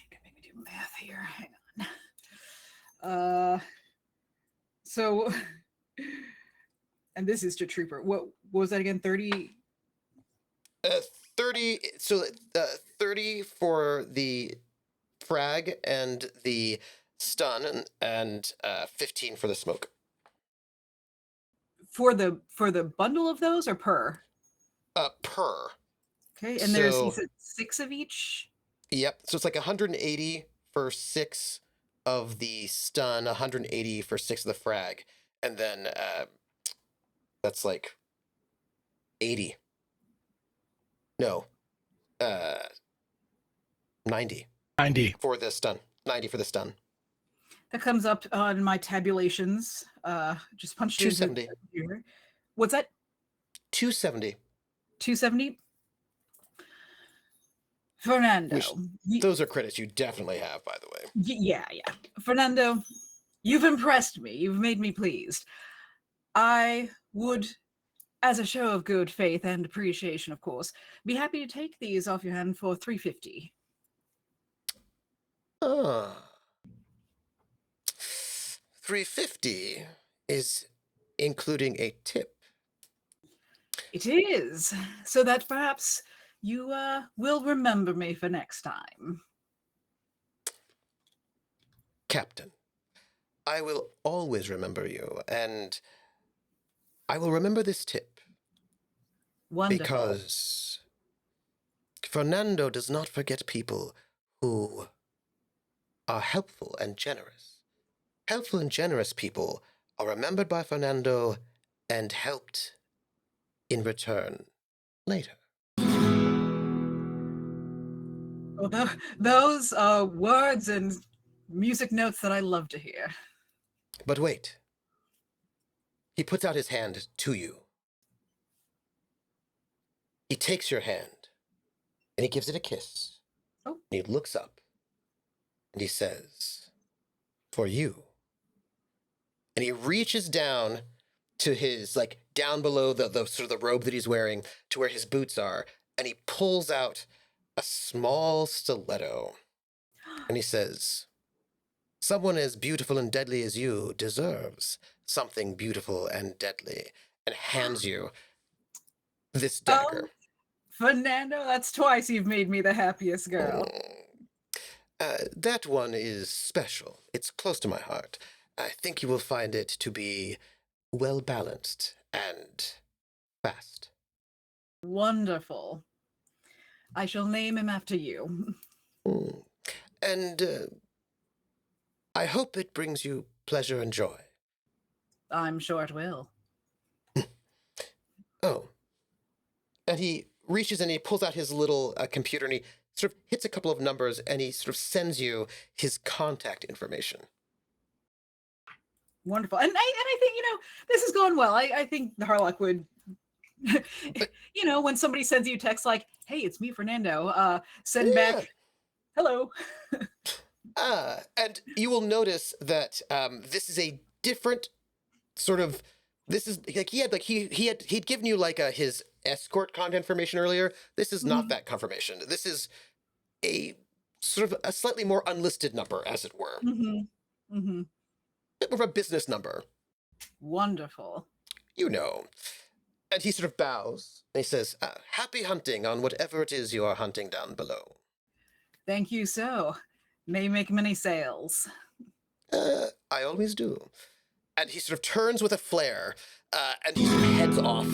can make me do math here. Hang on. So and this is to Trooper. What was that again? 30. 30, so 30 for the frag and the stun, and 15 for the smoke. For the bundle of those or per? Per. Okay, and there's you So, said 6 of each. yep. So it's like 180 for 6 of the stun, 180 for 6 of the frag, and then that's like 80. No, uh, 90 90. for the stun. 90 for the stun. That comes up on my tabulations. Just punched it into 270. the computer. What's that? 270. 270. Fernando. Which those are credits you definitely have, by the way. Yeah. Fernando, you've impressed me. You've made me pleased. I would, as a show of good faith and appreciation, of course, be happy to take these off your hand for 350. Ah. 350 is including a tip. It is, so that perhaps you will remember me for next time. Captain, I will always remember you, and I will remember this tip Wonderful. because Fernando does not forget people who are helpful and generous. Helpful and generous people are remembered by Fernando and helped in return later. Well, those are words and music notes that I love to hear. But wait. He puts out his hand to you. He takes your hand and he gives it a kiss. Oh. And he looks up and he says, "For you." And he reaches down to his, like, down below the sort of the robe that he's wearing to where his boots are, and he pulls out a small stiletto, and he says, "Someone as beautiful and deadly as you deserves something beautiful and deadly," and hands you this dagger. Fernando, that's twice you've made me the happiest girl. That one is special. It's close to my heart. I think you will find it to be well balanced and fast. Wonderful. I shall name him after you. And I hope it brings you pleasure and joy. I'm sure it will. Oh. And he reaches and he pulls out his little computer and he sort of hits a couple of numbers and he sort of sends you his contact information. Wonderful. And I think, this has gone well. I think the Harlock would, when somebody sends you a text like, "Hey, it's me, Fernando," send back, "Hello." And you will notice that this is a different sort of. This is like he'd given you like his escort contact information earlier. This is not that confirmation. This is a sort of a slightly more unlisted number, as it were. Bit more of a business number. Wonderful. And he sort of bows and he says, "Happy hunting on whatever it is you are hunting down below." Thank you so. May make many sales. I always do. And he sort of turns with a flare, and he sort of heads off.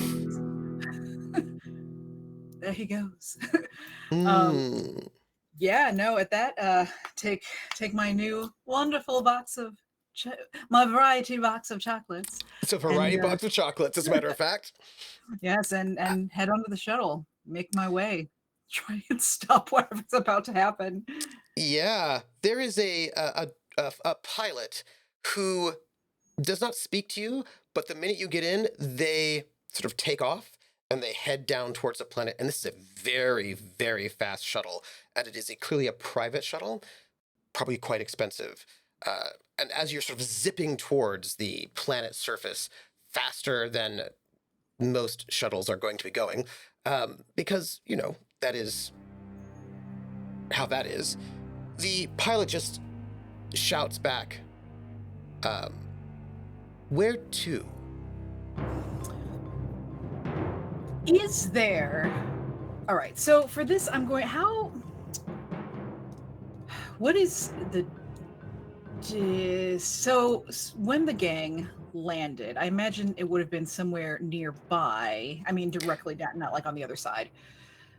There he goes. Mm. At that, take my new wonderful box of my variety box of chocolates. It's a variety box of chocolates, as a matter of fact. Yes, and head onto the shuttle. Make my way. Try and stop whatever's about to happen. Yeah, there is a pilot who does not speak to you, but the minute you get in, they sort of take off and they head down towards the planet. And this is a very, very fast shuttle, and it is clearly a private shuttle, probably quite expensive. And as you're sort of zipping towards the planet's surface, faster than most shuttles are going to be going, because, that is how that is, the pilot just shouts back, "Where to?" Is there... All right, so for this, I'm going... What is the... So when the gang landed, I imagine it would have been somewhere nearby. I mean, directly down, not like on the other side.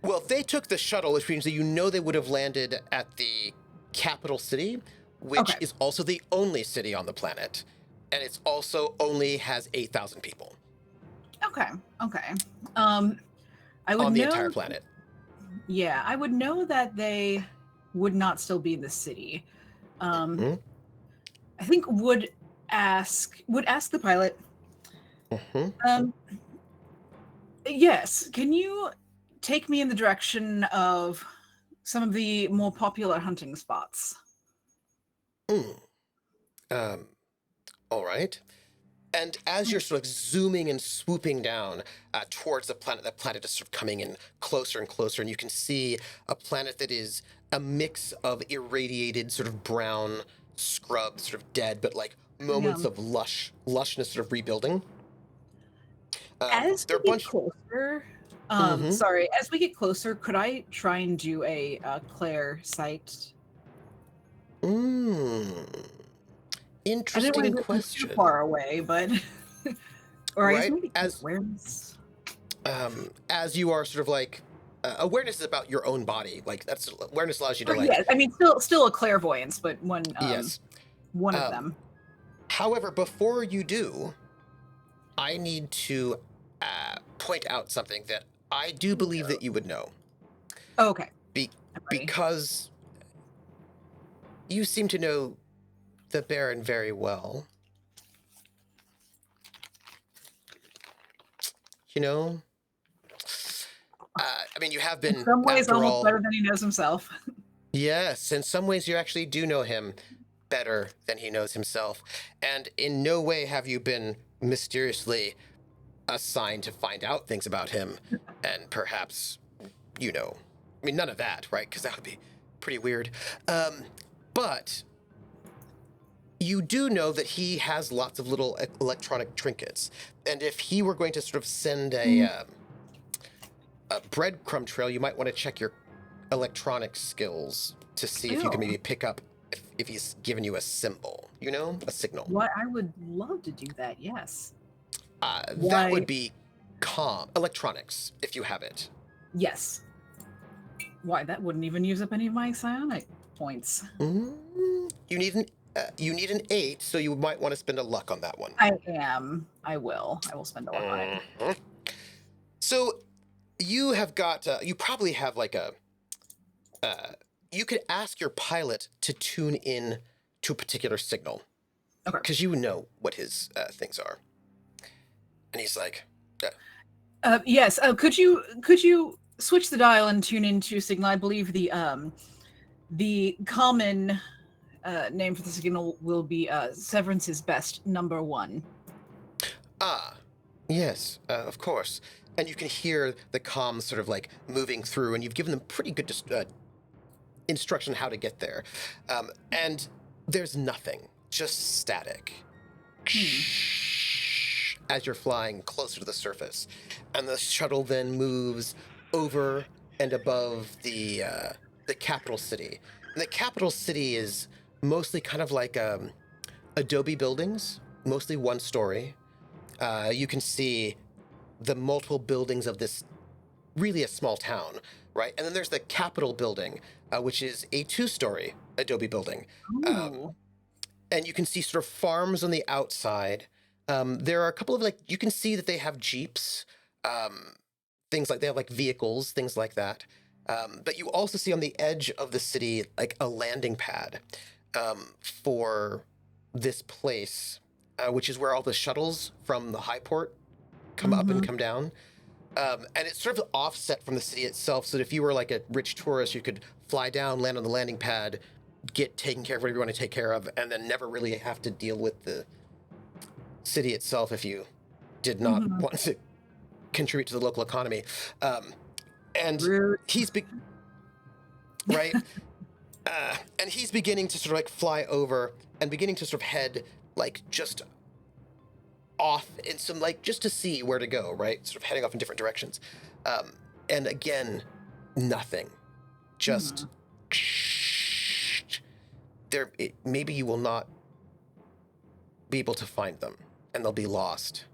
Well, they took the shuttle, which means that they would have landed at the capital city, which is also the only city on the planet. And it's also only has 8,000 people. Okay. I would on the know, entire planet. Yeah, I would know that they would not still be in the city. I think would ask the pilot. Yes, can you take me in the direction of some of the more popular hunting spots? All right. And as you're sort of zooming and swooping down towards the planet is sort of coming in closer and closer, and you can see a planet that is a mix of irradiated sort of brown scrub, sort of dead, but like moments of lushness sort of rebuilding. As we get closer, as we get closer, could I try and do a Claire sight? Interesting question. Too far away, but or I guess maybe as awareness. As you are sort of like awareness is about your own body. Like that's awareness allows you to like. Yeah, I mean, still a clairvoyance, but one one of them. However, before you do, I need to point out something that I do believe that you would know. Oh, okay. Because you seem to know the Baron very well. I mean, you have been... In some ways, almost better than he knows himself. Yes, in some ways, you actually do know him better than he knows himself. And in no way have you been mysteriously assigned to find out things about him, and perhaps, I mean, none of that, right? Because that would be pretty weird. But you do know that he has lots of little electronic trinkets, and if he were going to sort of send a breadcrumb trail, you might want to check your electronic skills to see if you can maybe pick up if he's given you a symbol, a signal. What I would love to do that, yes. That would be electronics, if you have it. Yes. Why, that wouldn't even use up any of my psionic points. You need an 8, so you might want to spend a luck on that one. I will spend a luck on it. So you have got, you probably have like you could ask your pilot to tune in to a particular signal. Okay. Because you know what his things are. And he's like, yes. Could you switch the dial and tune into signal? I believe the common name for the signal will be Severance's best, number 1. Ah, yes, of course. And you can hear the comms sort of like moving through, and you've given them pretty good instruction how to get there. And there's nothing, just static. As you're flying closer to the surface. And the shuttle then moves over and above the capital city. And the capital city is mostly kind of like adobe buildings, mostly one story. You can see the multiple buildings of this, really a small town, right? And then there's the Capitol building, which is a 2-story adobe building. And you can see sort of farms on the outside. There are a couple of you can see that they have Jeeps, things like they have like vehicles, things like that. But you also see on the edge of the city, like a landing pad for this place, which is where all the shuttles from the high port come up and come down. And it's sort of offset from the city itself, so that if you were like a rich tourist, you could fly down, land on the landing pad, get taken care of whatever you want to take care of, and then never really have to deal with the city itself if you did not want to contribute to the local economy. And he's right? And he's beginning to sort of like fly over and beginning to sort of head like just off in some like just to see where to go, right? Sort of heading off in different directions. And again, nothing. Just maybe you will not be able to find them and they'll be lost.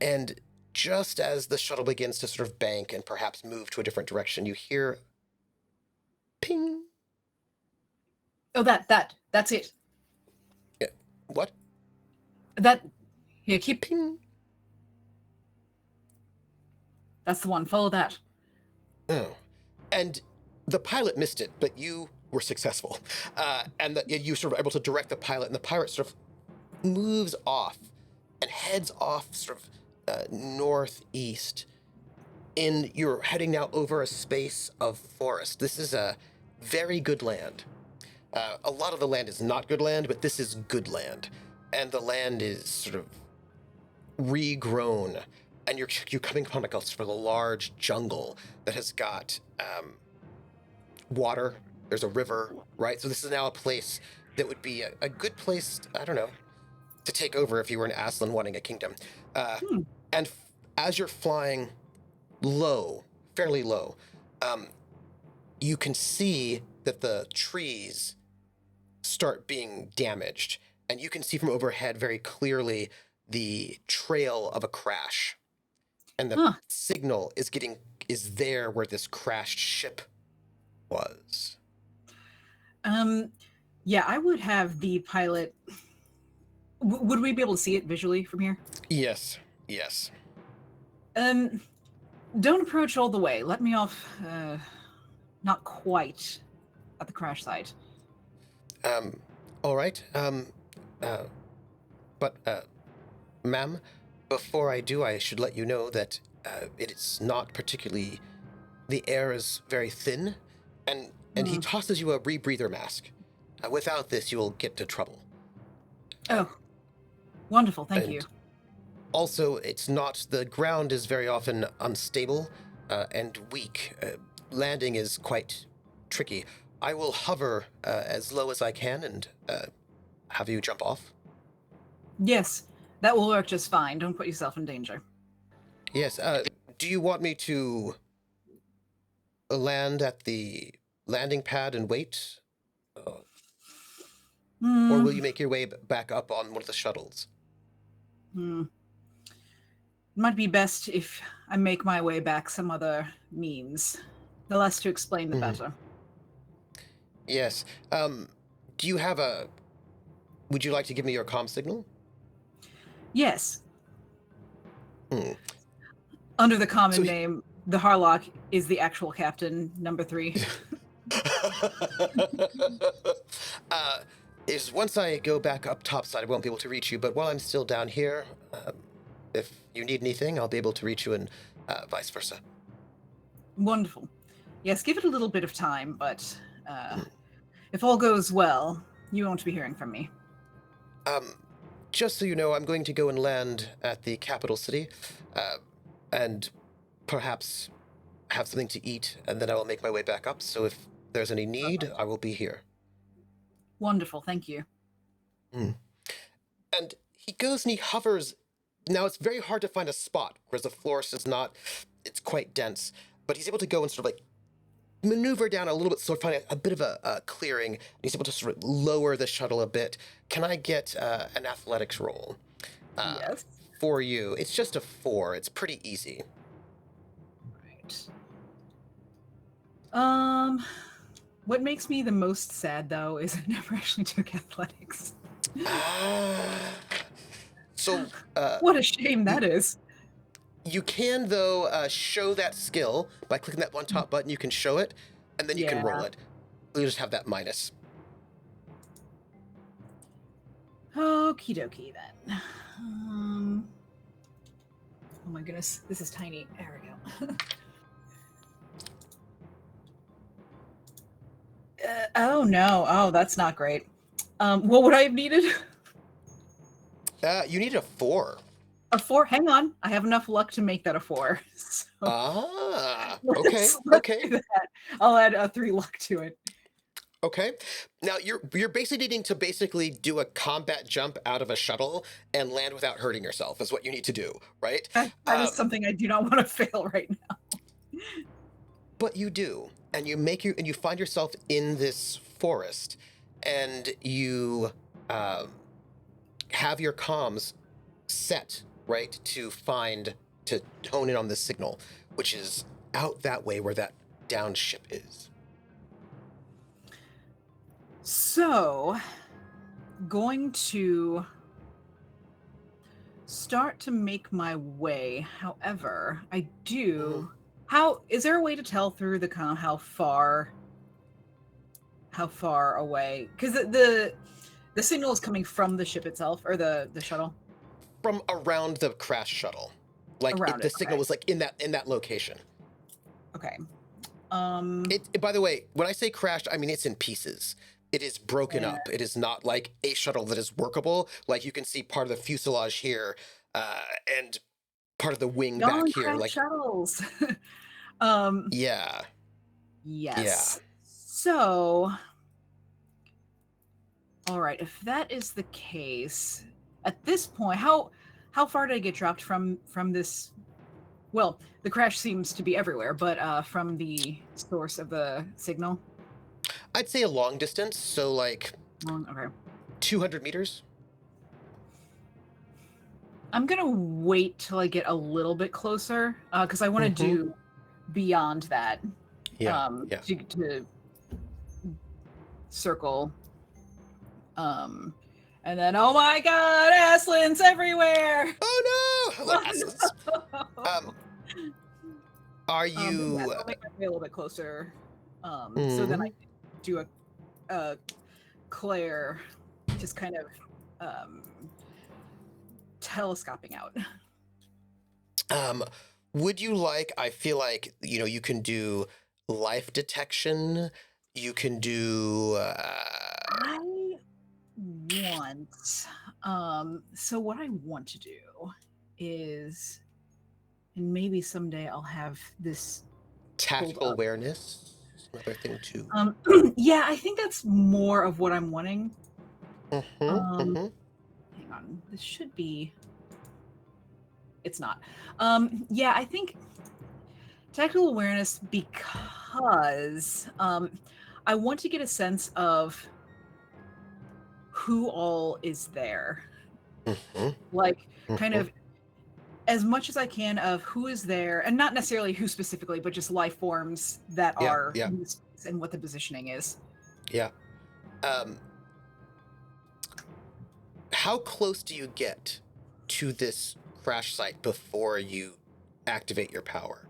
And just as the shuttle begins to sort of bank and perhaps move to a different direction, you hear ping. Oh, that's it. Yeah. What? Here, keep Ping. That's the one. Follow that. Oh. And the pilot missed it, but you were successful. And you sort of able to direct the pilot, and the pilot sort of moves off and heads off sort of northeast. You're heading now over a space of forest. This is a very good land. A lot of the land is not good land, but this is good land. And the land is sort of regrown. And you're coming upon like a sort of a large jungle that has got water. There's a river, right? So this is now a place that would be a good place, I don't know, to take over if you were an Aslan wanting a kingdom. And as you're flying low, fairly low, you can see that the trees start being damaged. And you can see from overhead very clearly the trail of a crash. And the signal is there where this crashed ship was. Yeah, I would have the pilot. Would we be able to see it visually from here? Yes. Don't approach all the way. Let me off, not quite at the crash site. All right. But, ma'am, before I do, I should let you know that it's not particularly. The air is very thin, and he tosses you a rebreather mask. Without this, you will get into trouble. Oh, Wonderful, thank you. And also, the ground is very often unstable and weak. Landing is quite tricky. I will hover as low as I can and have you jump off. Yes, that will work just fine. Don't put yourself in danger. Yes. Do you want me to land at the landing pad and wait? Or will you make your way back up on one of the shuttles? It might be best if I make my way back some other means. The less to explain, the better. Yes. Do you have a... Would you like to give me your comm signal? Yes. Under the common name, the Harlock is the actual captain, number 3. Is once I go back up topside, I won't be able to reach you, but while I'm still down here, if you need anything, I'll be able to reach you, and vice versa. Wonderful. Yes, give it a little bit of time, but if all goes well, you won't be hearing from me. Just so you know, I'm going to go and land at the capital city, and perhaps have something to eat, and then I will make my way back up. So if there's any need, I will be here. Wonderful, thank you. And he goes and he hovers. Now, it's very hard to find a spot, whereas the forest is not, it's quite dense. But he's able to go and sort of like maneuver down a little bit, sort of find a bit of a clearing. And he's able to sort of lower the shuttle a bit. Can I get an athletics roll? Yes. For you. It's just a 4. It's pretty easy. Right. What makes me the most sad, though, is I never actually took athletics. So, what a shame that is. You can, though, show that skill by clicking that one top button. You can show it, and then you can roll it. You'll just have that minus. Okie dokie, then. Oh my goodness, this is tiny. There we go. Oh no, oh, that's not great. What would I have needed? You need a 4. A 4? Hang on, I have enough luck to make that a 4. So okay, let's do that. I'll add a 3 luck to it. Okay. Now you're basically needing to do a combat jump out of a shuttle and land without hurting yourself is what you need to do, right? That is something I do not want to fail right now. But you do, and you find yourself in this forest, and you have your comms set, right, to hone in on this signal, which is out that way where that downed ship is. So, going to start to make my way. However, I do. How is there a way to tell through the comm how far away? Because the signal is coming from the ship itself, or the shuttle. From around the crash shuttle, like the signal was like in that location. Okay. By the way, when I say crashed, I mean it's in pieces. It is broken up. It is not like a shuttle that is workable. Like you can see part of the fuselage here, and part of the wing back here. Like shuttles. Yeah. Yes. Yeah. So, all right. If that is the case, at this point, how far did I get dropped from this? Well, the crash seems to be everywhere, but from the source of the signal. I'd say a long distance, so like 200 meters. I'm gonna wait till I get a little bit closer, because I want to do beyond that. To circle. And then, oh my God, Aslan's everywhere! Oh no! Aslan's. Are you? I'll make my way a little bit closer, so then I can do a Claire, just kind of telescoping out. Would you like? I feel like you can do life detection. You can do. I want So what I want to do is, and maybe someday I'll have this Tactical up. awareness, another thing too. Yeah, I think that's more of what I'm wanting. Mm-hmm, Hang on, this should be. It's not. Yeah, I think tactical awareness because I want to get a sense of who all is there. Like, kind of as much as I can of who is there, and not necessarily who specifically, but just life forms that are in this space and what the positioning is. Yeah. How close do you get to this crash site before you activate your power?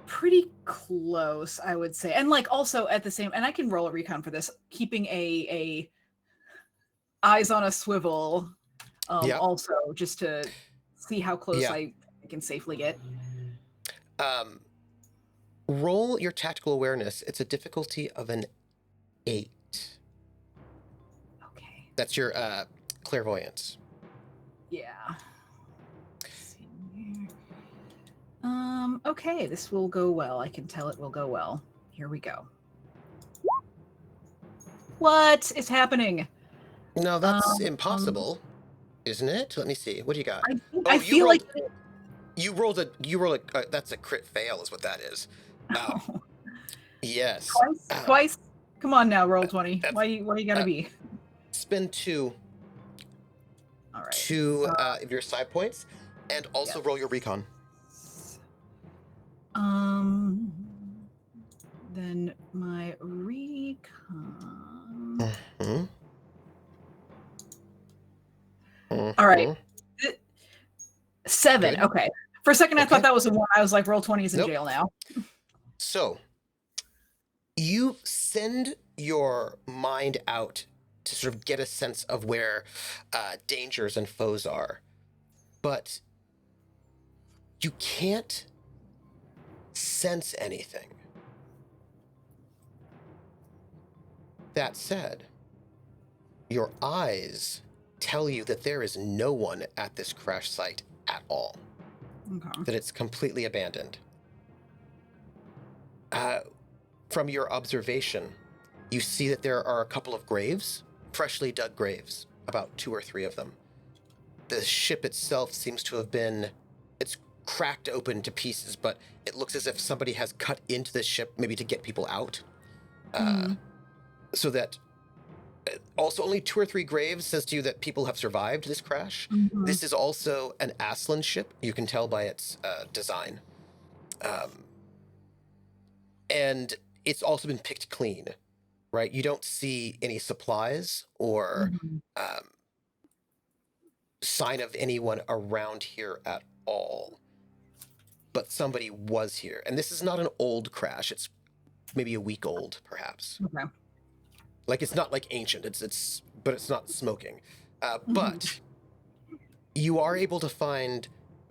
Pretty close, I would say. And like also at the same, and I can roll a recon for this, keeping a eyes on a swivel, also just to see how close I can safely get. Roll your tactical awareness. It's a difficulty of an 8. Okay. That's your clairvoyance. Yeah. Let's see here. Okay, this will go well. I can tell it will go well. Here we go. What is happening? No, that's impossible, isn't it? Let me see. What do you got? I feel like you rolled a that's a crit fail is what that is. Yes. Twice. Come on now, roll 20. Why you gotta be? Spend 2. All right. 2 of your side points, and also roll your recon. Then my recon. All right. 7. Good. Okay. For a second, I thought that was a 1. I was like, roll 20 is in jail now. So you send your mind out to sort of get a sense of where dangers and foes are, but you can't sense anything. That said, your eyes tell you that there is no one at this crash site at all. Okay. That it's completely abandoned. From your observation, you see that there are a couple of graves, freshly dug graves, about 2 or 3 of them. The ship itself seems to have been, it's cracked open to pieces, but it looks as if somebody has cut into the ship, maybe to get people out. So that also only 2 or 3 graves says to you that people have survived this crash. This is also an Aslan ship. You can tell by its design. And it's also been picked clean, right? You don't see any supplies or sign of anyone around here at all. But somebody was here. And this is not an old crash. It's maybe a week old, perhaps. Okay. Like, it's not like ancient. But it's not smoking. But you are able to find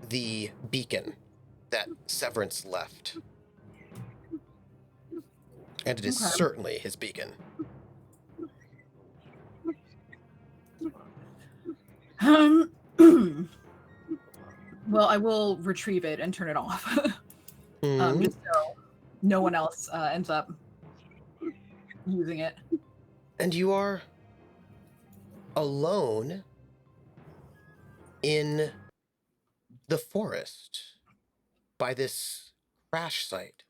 the beacon that Severance left. And it is certainly his beacon. Well, I will retrieve it and turn it off. Just so no one else ends up using it. And you are alone in the forest by this crash site.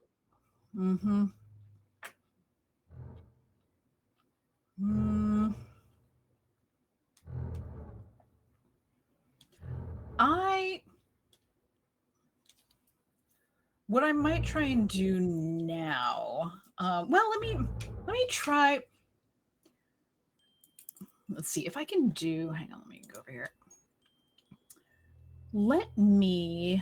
What I might try and do now, well, let me try. Let's see if I can do, hang on, let me go over here. Let me,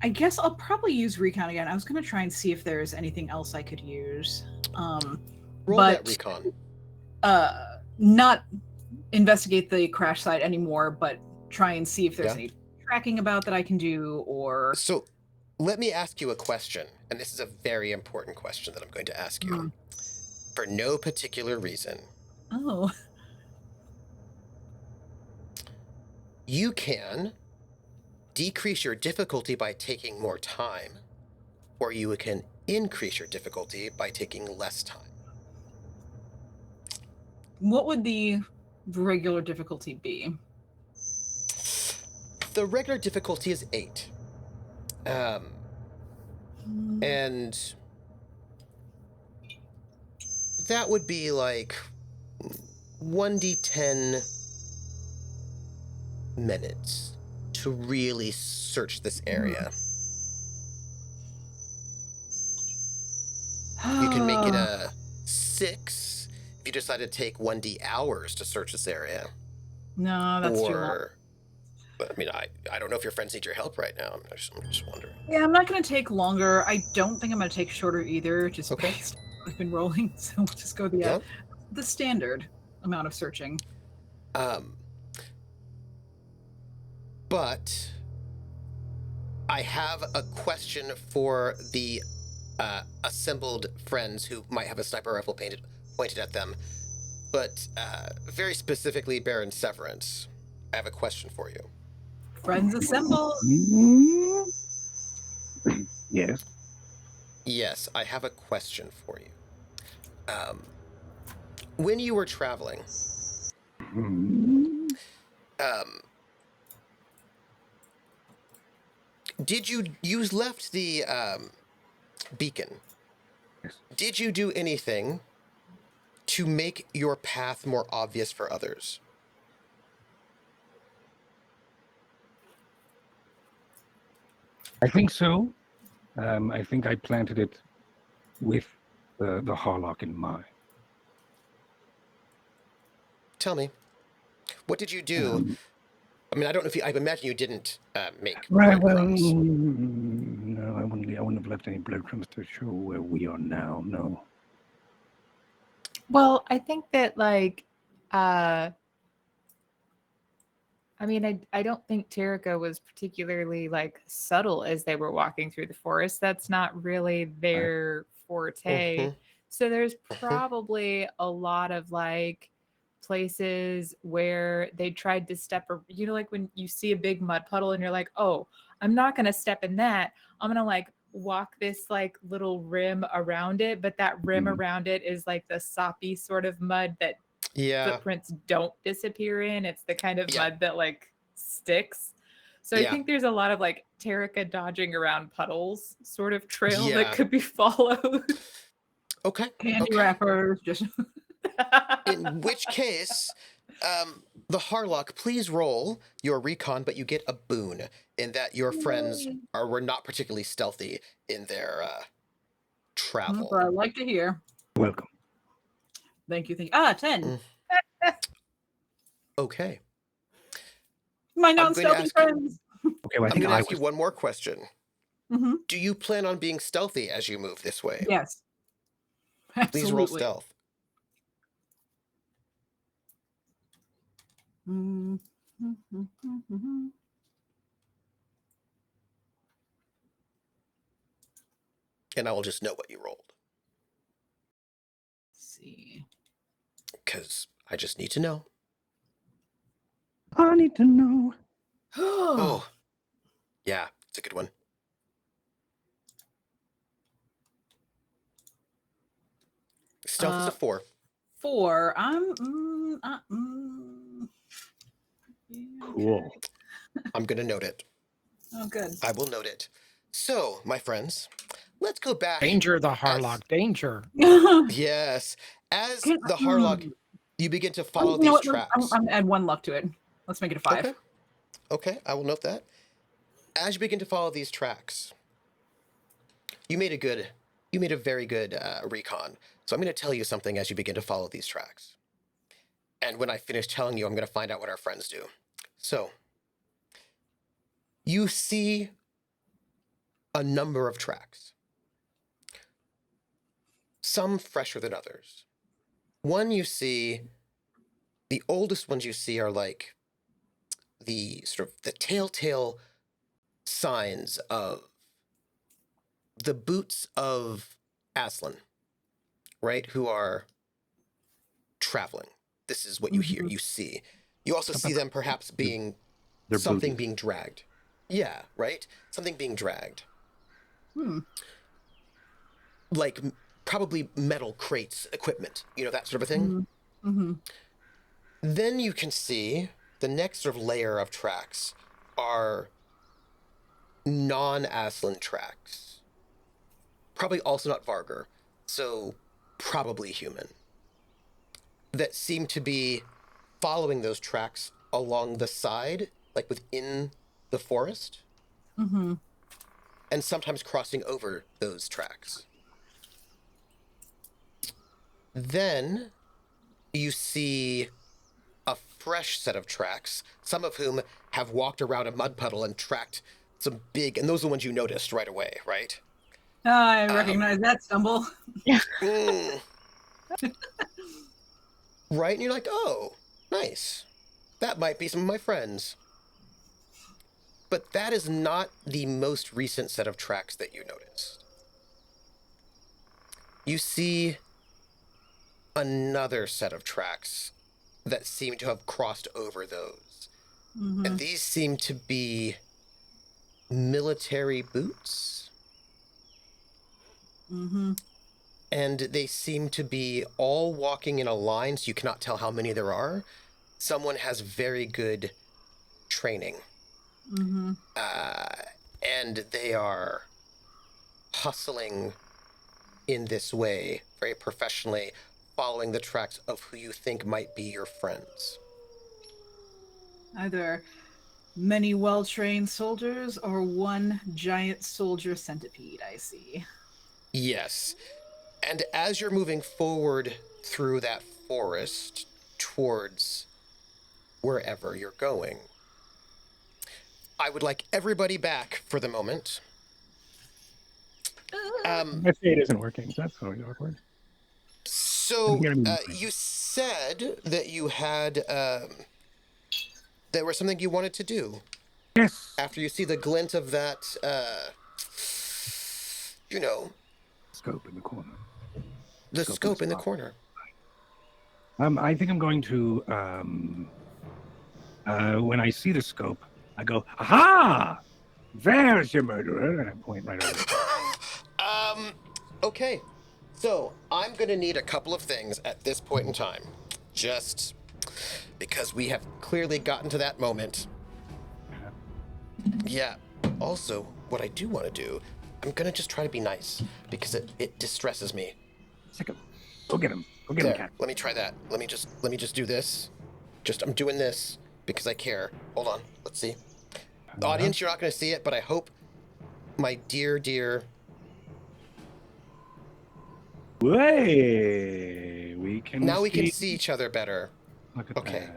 I guess I'll probably use recon again. I was going to try and see if there's anything else I could use. Roll that recon. Not investigate the crash site anymore, but try and see if there's any tracking about that I can do, or... So let me ask you a question, and this is a very important question that I'm going to ask you. Hmm. For no particular reason, Oh. you can decrease your difficulty by taking more time, or you can increase your difficulty by taking less time. What would the regular difficulty be? The regular difficulty is 8. And that would be like 1d10 minutes to really search this area. You can make it a 6 if you decide to take 1d hours to search this area. No, that's too long. Or, I mean, I don't know if your friends need your help right now. I'm just wondering. Yeah, I'm not going to take longer. I don't think I'm going to take shorter either, just Okay. based on what I've been rolling. So we'll just go Yeah. the standard amount of searching. But I have a question for the assembled friends who might have a sniper rifle pointed at them. But very specifically, Baron Severance, I have a question for you. Friends assemble. Yes. Yes, I have a question for you. When you were traveling, did you left the beacon? Yes. Did you do anything to make your path more obvious for others? I think so. I think I planted it with the Harlock in mind. Tell me, what did you do? I mean, I don't know if I imagine you didn't make Right. Well, breadcrumbs. no, I wouldn't have left any breadcrumbs to show where we are now. No. Well, I think that I mean, I don't think Terrica was particularly subtle as they were walking through the forest. That's not really their forte. So there's probably a lot of places where they tried to step, like when you see a big mud puddle and you're like, oh, I'm not going to step in that. I'm going to walk this little rim around it. But that rim around it is the soppy sort of mud that footprints don't disappear in. It's the kind of mud that sticks. So I think there's a lot of Terrica dodging around puddles sort of trail that could be followed. Okay. Candy wrappers, just. In which case, the Harlock, please roll your recon, but you get a boon in that your friends were not particularly stealthy in their travel. I like to hear. Welcome. Thank you. 10. Okay. My non-stealthy friends. Okay, well, I'm going to ask you one more question. Mm-hmm. Do you plan on being stealthy as you move this way? Yes. Absolutely. Please roll stealth. And I will just know what you rolled. Let's see. Because I just need to know. I need to know. Oh. Yeah, it's a good one. Stealth is a 4. 4. Cool. I'm going to note it. Oh, good. I will note it. So, my friends, let's go back. Danger, the Harlock, danger. Yes. As the Harlock, you begin to follow these tracks. I'm going to add 1 luck to it. Let's make it a 5. Okay, I will note that. As you begin to follow these tracks, you made a very good recon. So I'm going to tell you something as you begin to follow these tracks. And when I finish telling you, I'm going to find out what our friends do. So, you see a number of tracks. Some fresher than others. The oldest ones you see are the sort of the telltale signs of the boots of Aslan, right? Who are traveling. This is what you hear, you see. You also see them perhaps being They're something booties. being dragged. Yeah, right? Something being dragged. Like probably metal crates, equipment, that sort of a thing. Then you can see the next sort of layer of tracks are non-Aslan tracks. Probably also not Vargar, so probably human. That seem to be following those tracks along the side, like within the forest, and sometimes crossing over those tracks. Then you see a fresh set of tracks, some of whom have walked around a mud puddle and tracked some big, and those are the ones you noticed right away, right? I recognize that stumble. Right? And you're like, oh, nice. That might be some of my friends. But that is not the most recent set of tracks that you noticed. You see another set of tracks that seem to have crossed over those. And these seem to be military boots. And they seem to be all walking in a line, so you cannot tell how many there are. Someone has very good training. And they are hustling in this way, very professionally, following the tracks of who you think might be your friends. Either many well-trained soldiers or one giant soldier centipede, I see. Yes. And as you're moving forward through that forest towards wherever you're going, I would like everybody back for the moment. My fate isn't working. That's always awkward. So, you said that you had, there was something you wanted to do. Yes. After you see the glint of that, Scope in the corner. the scope in the corner. I think I'm going to, when I see the scope, I go, aha! There's your murderer, and I point right over. Okay. So, I'm gonna need a couple of things at this point in time. Just because we have clearly gotten to that moment. Yeah. Also, what I do want to do, I'm gonna just try to be nice, because it distresses me. Sick him. Go get him. Go get him, There, cat. let me try that. Let me just do this. I'm doing this because I care. Hold on. Let's see. The audience, you're not going to see it, but I hope my dear. Way we can. Now we can see each other better. Look at Okay.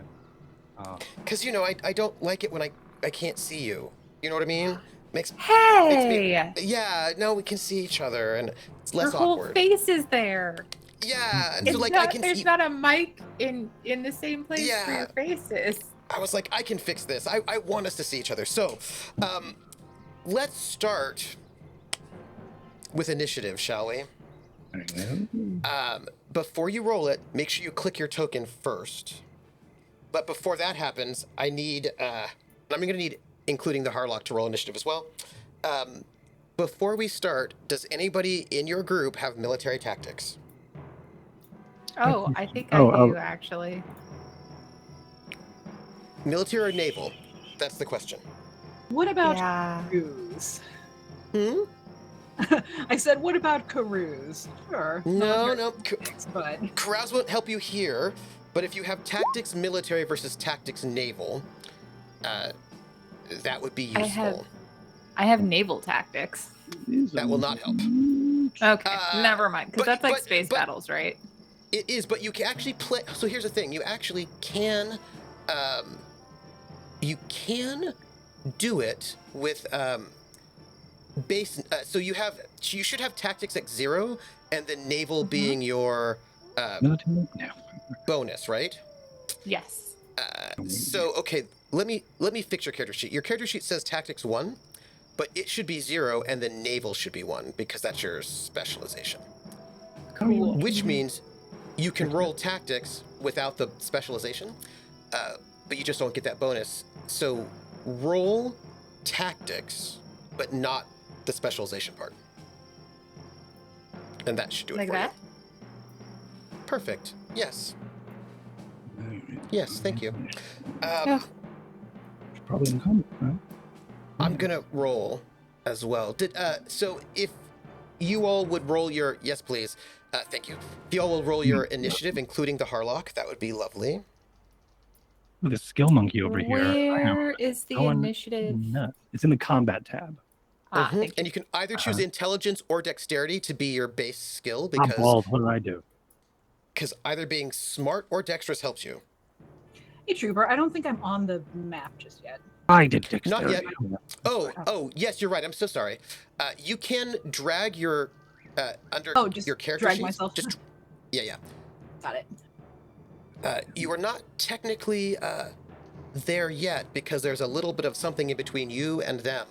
that. Because I don't like it when I can't see you. You know what I mean? Makes Hey, me, yeah. Now we can see each other, and it's less your whole awkward. face is there. Yeah, and It's so like not, I can there's see. not a mic in the same place for Yeah. your faces. I was like, I can fix this. I want us to see each other. So, let's start with initiative, shall we? Before you roll it, make sure you click your token first. But before that happens, I need, I'm going to need, including the Harlock, to roll initiative as well. Before we start, does anybody in your group have military tactics? Oh, I think I Oh, do actually. Military or naval? That's the question. What about Yeah. Carouse? Hmm? I said, what about Carouse? Sure. No. But Carouse won't help you here, but if you have tactics military versus tactics naval, that would be useful. I have naval tactics. That will not help. Okay, never mind. Because but- that's like but- space but- battles, right? It is, but you can actually play. So here's the thing: you actually can, you can do it with base. So you should have tactics at 0, and then naval being your Military? No. bonus, right? Yes. So okay, let me fix your character sheet. Your character sheet says tactics 1, but it should be 0, and then naval should be 1 because that's your specialization. Cool. Which means you can roll tactics without the specialization, but you just don't get that bonus. So roll tactics, but not the specialization part. And that should do it Like for that? you. Perfect. Yes. Yes, thank you. It's probably in combat, right? I'm gonna roll as well. So if you all would roll your yes, please. Thank you. If you all will roll your initiative, including the Harlock, that would be lovely. The skill monkey over here. I am Where is the going initiative? nuts. It's in the combat tab. Mhm. Thank And you can either choose intelligence or dexterity to be your base skill I'm because bald. What do I do? either being smart or dexterous helps you. Hey, Trooper, I don't think I'm on the map just yet. I did Not dexterity. yet. Oh, yes, you're right. I'm so sorry. You can drag your under Just your character drag sheet. myself. Yeah. Got it. You are not technically there yet because there's a little bit of something in between you and them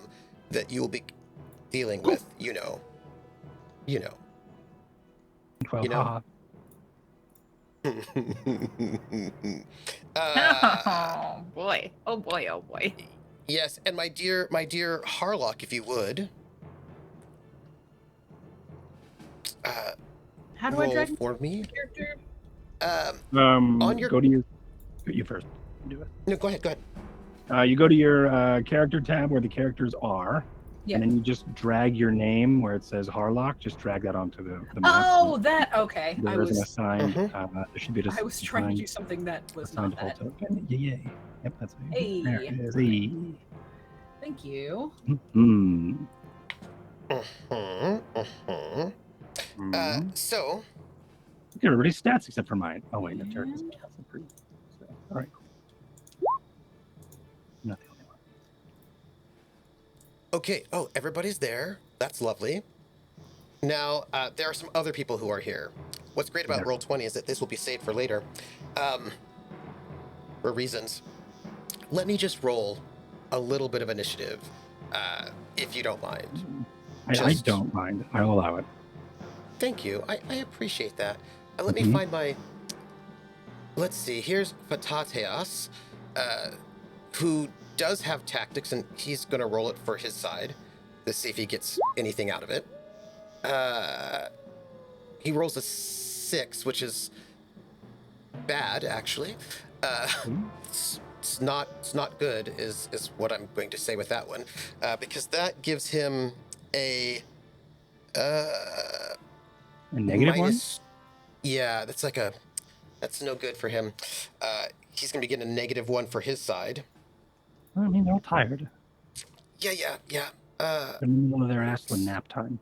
that you will be dealing with. You know. 12. You know? haha. Oh boy. Oh boy. Oh boy. Yes, and my dear Harlock, if you would. How do I roll drag for me? my character? On your- Go to your. You first. Do it. No, go ahead. You go to your character tab where the characters are, Yeah. and then you just drag your name where it says Harlock. Just drag that onto the map. Oh, that okay. I There is an was assigned. Mhm. There should be a I was trying to assigned- do something that was assigned not that. default token. Yeah. Yep, that's it. Hey. There it is. Hey. Thank you. Hmm. So Look at everybody's stats except for mine. Oh wait, no, Terrica's stats improved. So, all right, cool. Not the only one. okay. Oh, everybody's there. That's lovely. Now there are some other people who are here. What's great about Yeah. Roll20 is that this will be saved for later, for reasons. Let me just roll a little bit of initiative, if you don't mind. I Just- don't mind. I'll allow it. Thank you. I appreciate that. Let me Mhm. find my. Let's see. Here's Fatateas, who does have tactics, and he's going to roll it for his side to see if he gets anything out of it. He rolls a 6, which is bad, actually. It's not good, is what I'm going to say with that one, because that gives him a. A negative minus, yeah, that's no good for him. He's gonna be getting a -1 for his side. one? I mean, they're all tired. Yeah. They're in the middle of their ass when nap time.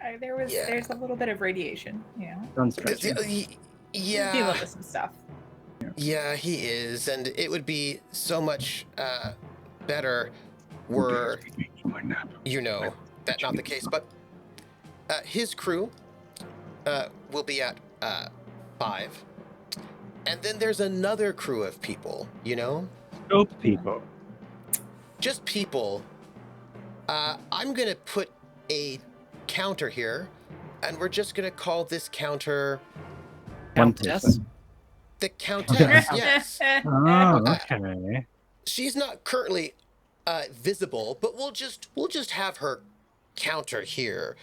Yeah. There's a little bit of radiation. Yeah. Done stretching. Dealing Yeah, with some stuff. yeah, he is, and it would be so much better were My nap. that not the case. But his crew will be at 5, and then there's another crew of people. Scope people. Just people. I'm gonna put a counter here, and we're just gonna call this counter One Countess? person. the Countess. Okay. Yes, Oh, okay. she's not currently visible, but we'll just have her counter here,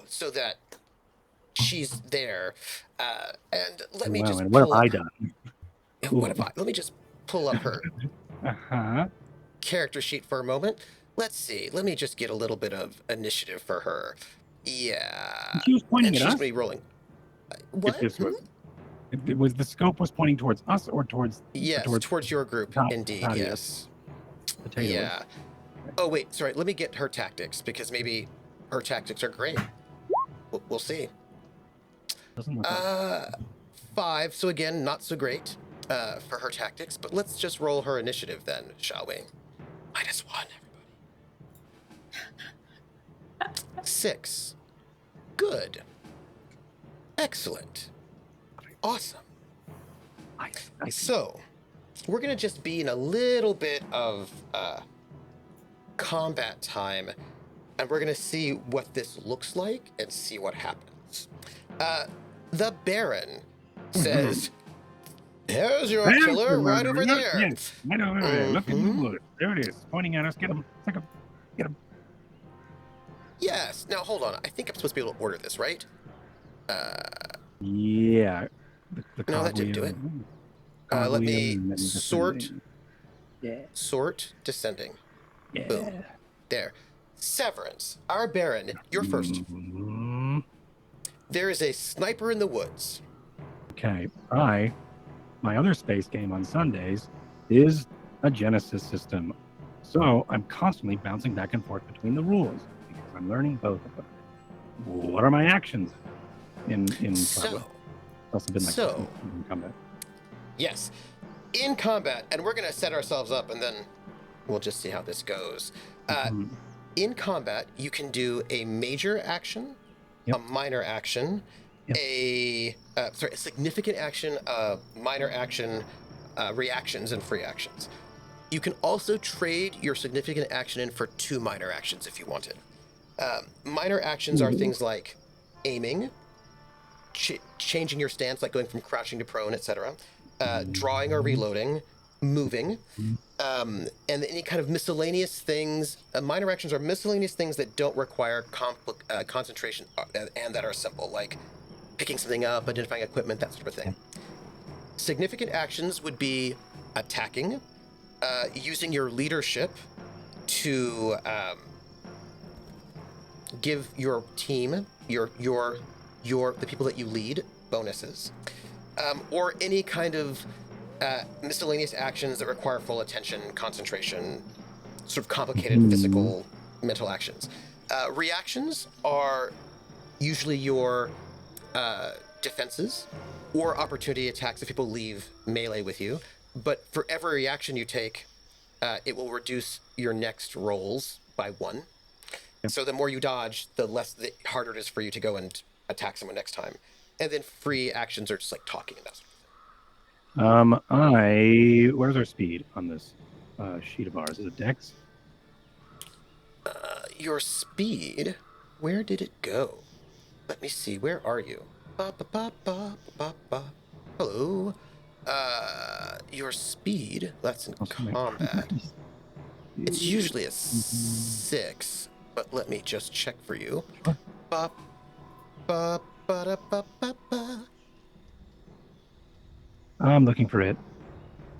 so that she's there. And let me Wow, just and what have pull I up- done? What have I? Let me just pull up her Uh-huh. character sheet for a moment. Let's see. Let me just get a little bit of initiative for her. Yeah. She was pointing And at she's us. gonna be rolling. If What? this was, if it was the scope was pointing towards us or towards Yes, towards your group, Top- indeed. top, Yes. potatoes. Yeah. Oh wait, sorry. Let me get her tactics because maybe her tactics are great. We'll see. Doesn't look like 5. So again, not so great for her tactics. But let's just roll her initiative then, shall we? -1, everybody. 6. Good. Excellent. Awesome. nice. So, we're gonna just be in a little bit of combat time, and we're gonna see what this looks like and see what happens. The Baron says, "There's your There's killer the right murderer. over Look, there." yes, right over there. Look in the Mhm. woods. There it is, pointing at us. Get him. Take him. Yes. Now hold on. I think I'm supposed to be able to order this, right? Yeah. The No, that didn't do cogwheel. it. Let me and then sort, descending. Yeah. descending. Yeah. Boom. There. Severance, our Baron, you're first. Mhm. There is a sniper in the woods. Okay. My other space game on Sundays is a Genesis system. So I'm constantly bouncing back and forth between the rules because I'm learning both of them. What are my actions in So, Cogwheel? It's also been like so- in combat. Yes, in combat, and we're gonna set ourselves up, and then we'll just see how this goes. Mhm. In combat, you can do a major action, Yep. a minor action, Yep. a significant action, a minor action, reactions, and free actions. You can also trade your significant action in for 2 minor actions if you wanted. Minor actions are things like aiming, changing your stance, like going from crouching to prone, etc., drawing or reloading, moving, and any kind of miscellaneous things. Minor actions are miscellaneous things that don't require concentration and that are simple, like picking something up, identifying equipment, that sort of thing. Significant actions would be attacking, using your leadership to give your team, the people that you lead, bonuses, or any kind of miscellaneous actions that require full attention, concentration, sort of complicated physical, mental actions. Reactions are usually your defenses or opportunity attacks if people leave melee with you. But for every reaction you take, it will reduce your next rolls by 1. So the more you dodge, the harder it is for you to go and attack someone next time. And then free actions are just like talking and that sort of thing. Where's our speed on this sheet of ours? Is it Dex? Your speed, where did it go? Let me see, where are you? Ba, ba, ba, ba, ba, ba. Hello. Your speed, that's in combat. It's usually a 6, but let me just check for you. Sure. Ba, ba, ba, da, ba, ba, ba. I'm looking for it.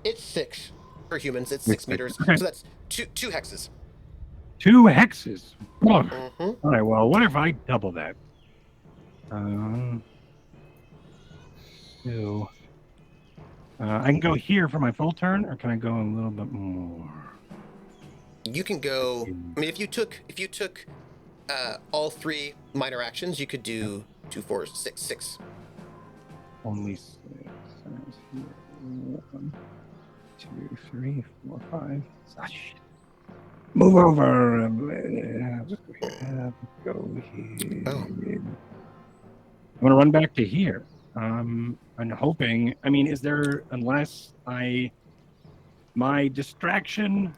It's 6 for humans. It's 6 It's 6. meters. Okay. So that's two hexes. 2 hexes. Oh. Mm-hmm. All right. Well, what if I double that? 2. I can go here for my full turn, or can I go a little bit more? You can go. I mean, if you took all 3 minor actions, you could do 2, 4, 6. Only 6. 1, 2, 3, 4, 5. Ah, shit. Move over. Just go here. Oh. I'm gonna run back to here. I'm hoping. I mean, is there unless my distraction?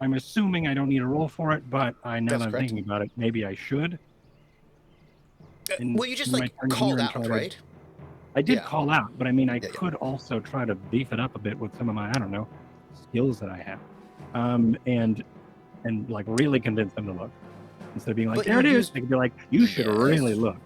I'm assuming I don't need a roll for it, but now That's that I'm correct. thinking about it, maybe I should. Well, you just in my like turn called here and out, try to- right? I did Yeah. call out, but I mean, I Yeah. could also try to beef it up a bit with some of my, I don't know, skills that I have, and like really convince them to look instead of being like, But there it you is. They could be like, you should really Yes. look,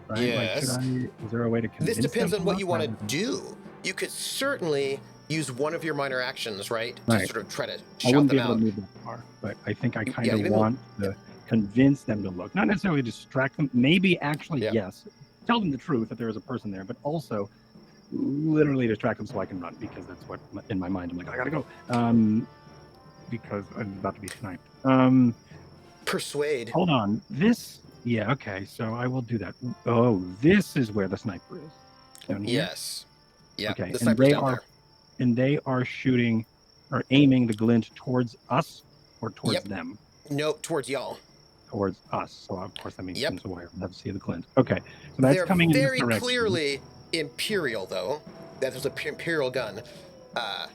right? Yes. Like, is there a way to convince This depends them on what look you want rather to than- do. You could certainly use one of your minor actions, right, to Right. sort of try to I shout wouldn't be them able out. to move that far, but I think I kind Yeah, of you may move- want to convince them to look, not necessarily distract them. Maybe actually, Yeah. yes, tell them the truth that there is a person there, but also literally distract them so I can run, because that's what in my mind I'm like, I gotta go, because I'm about to be sniped. Persuade. Hold on, yeah, okay, so I will do that. Oh, this is where the sniper is. Down here? Yes. Yeah. Okay, The and sniper's down there. they are shooting or aiming the glint towards us or towards Yep. them? Nope, towards y'all. Towards us. So of course that means Yep. things away. I'll have to see the glint. Okay, so that's They're coming in this very direction. clearly Imperial, though. That was a Imperial gun. I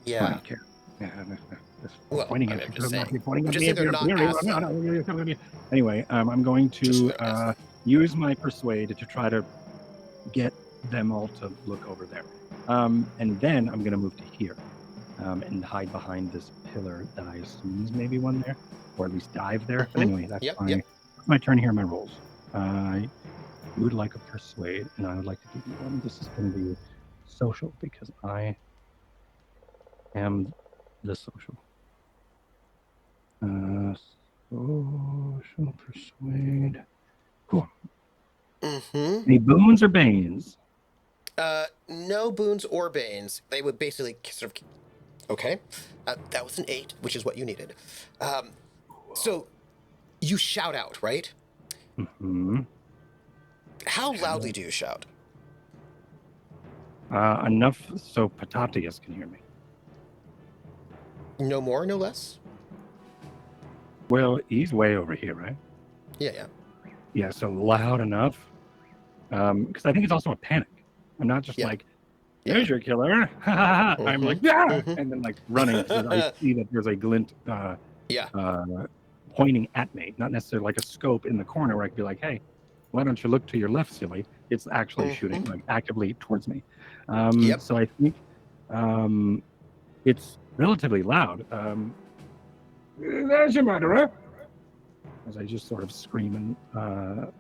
Yeah. don't care. Just Well, pointing I at mean, I'm you. just I'm not saying. pointing I'm at just me saying if they're you're not very. Aslan. Anyway, I'm going Just to like Aslan. use my persuade to try to get them all to look over there. And then I'm going to move to here and hide behind this pillar that I assume is maybe one there, or at least dive there. But anyway, that's Yep. my turn here. My rolls. You would like a persuade, and I would like to give you one. This is going to be social because I am the social. Social persuade. Cool. Any boons or banes? No boons or banes. They would basically sort of. Okay. That was an 8, which is what you needed. So you shout out, right? Mm-hmm. How loudly do you shout? Enough so Potatius can hear me. No more, no less? Well, he's way over here, right? Yeah. Yeah, so loud enough. Because I think it's also a panic. I'm not just like, there's your killer. I'm like, yeah, and then like running because I see that there's a glint pointing at me, not necessarily like a scope in the corner where I could be like, hey, why don't you look to your left, silly? It's actually shooting like actively towards me. So I think it's relatively loud. There's your murderer. As I just sort of scream and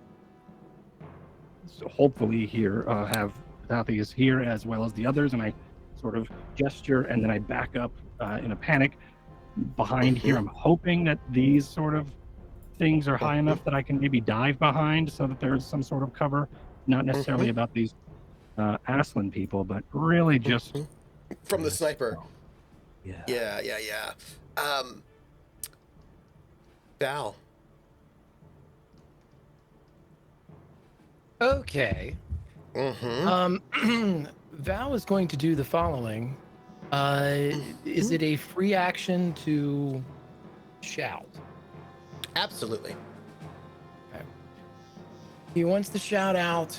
so hopefully here have Potatius here as well as the others, and I sort of gesture and then I back up in a panic behind here. I'm hoping that these sort of things are high enough that I can maybe dive behind so that there's some sort of cover, not necessarily about these Aslan people, but really just from the sniper. Yeah. Yeah. Val. Okay. Val is going to do the following. Is it a free action to shout? Absolutely. Okay. He wants to shout out.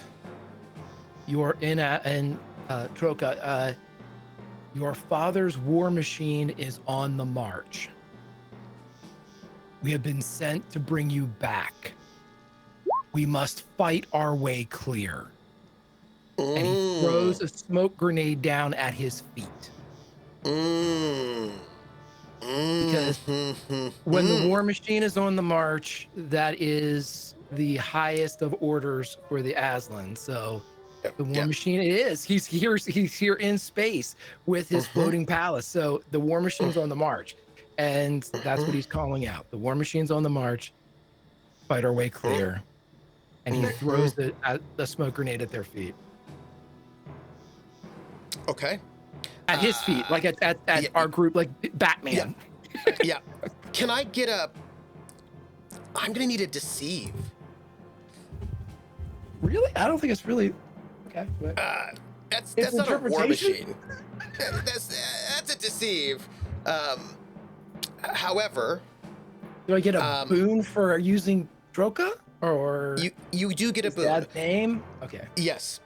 You're in Troca. Your father's war machine is on the march. We have been sent to bring you back. We must fight our way clear. And he throws a smoke grenade down at his feet. Because when the war machine is on the march, that is the highest of orders for the Aslan. So the war machine, it is. He's here in space with his floating palace. So the war machine's on the march. And that's what he's calling out. The war machine's on the march. Fight our way clear. And he throws the smoke grenade at their feet. Okay. At his feet, like at our group, like Batman. Yeah. Can I get a... I'm going to need a deceive. Really? I don't think it's really... Okay. That's not a war machine. That's a deceive. However... Do I get a boon for using Troca? Or you do get a boon. Dad's name? Okay. Yes.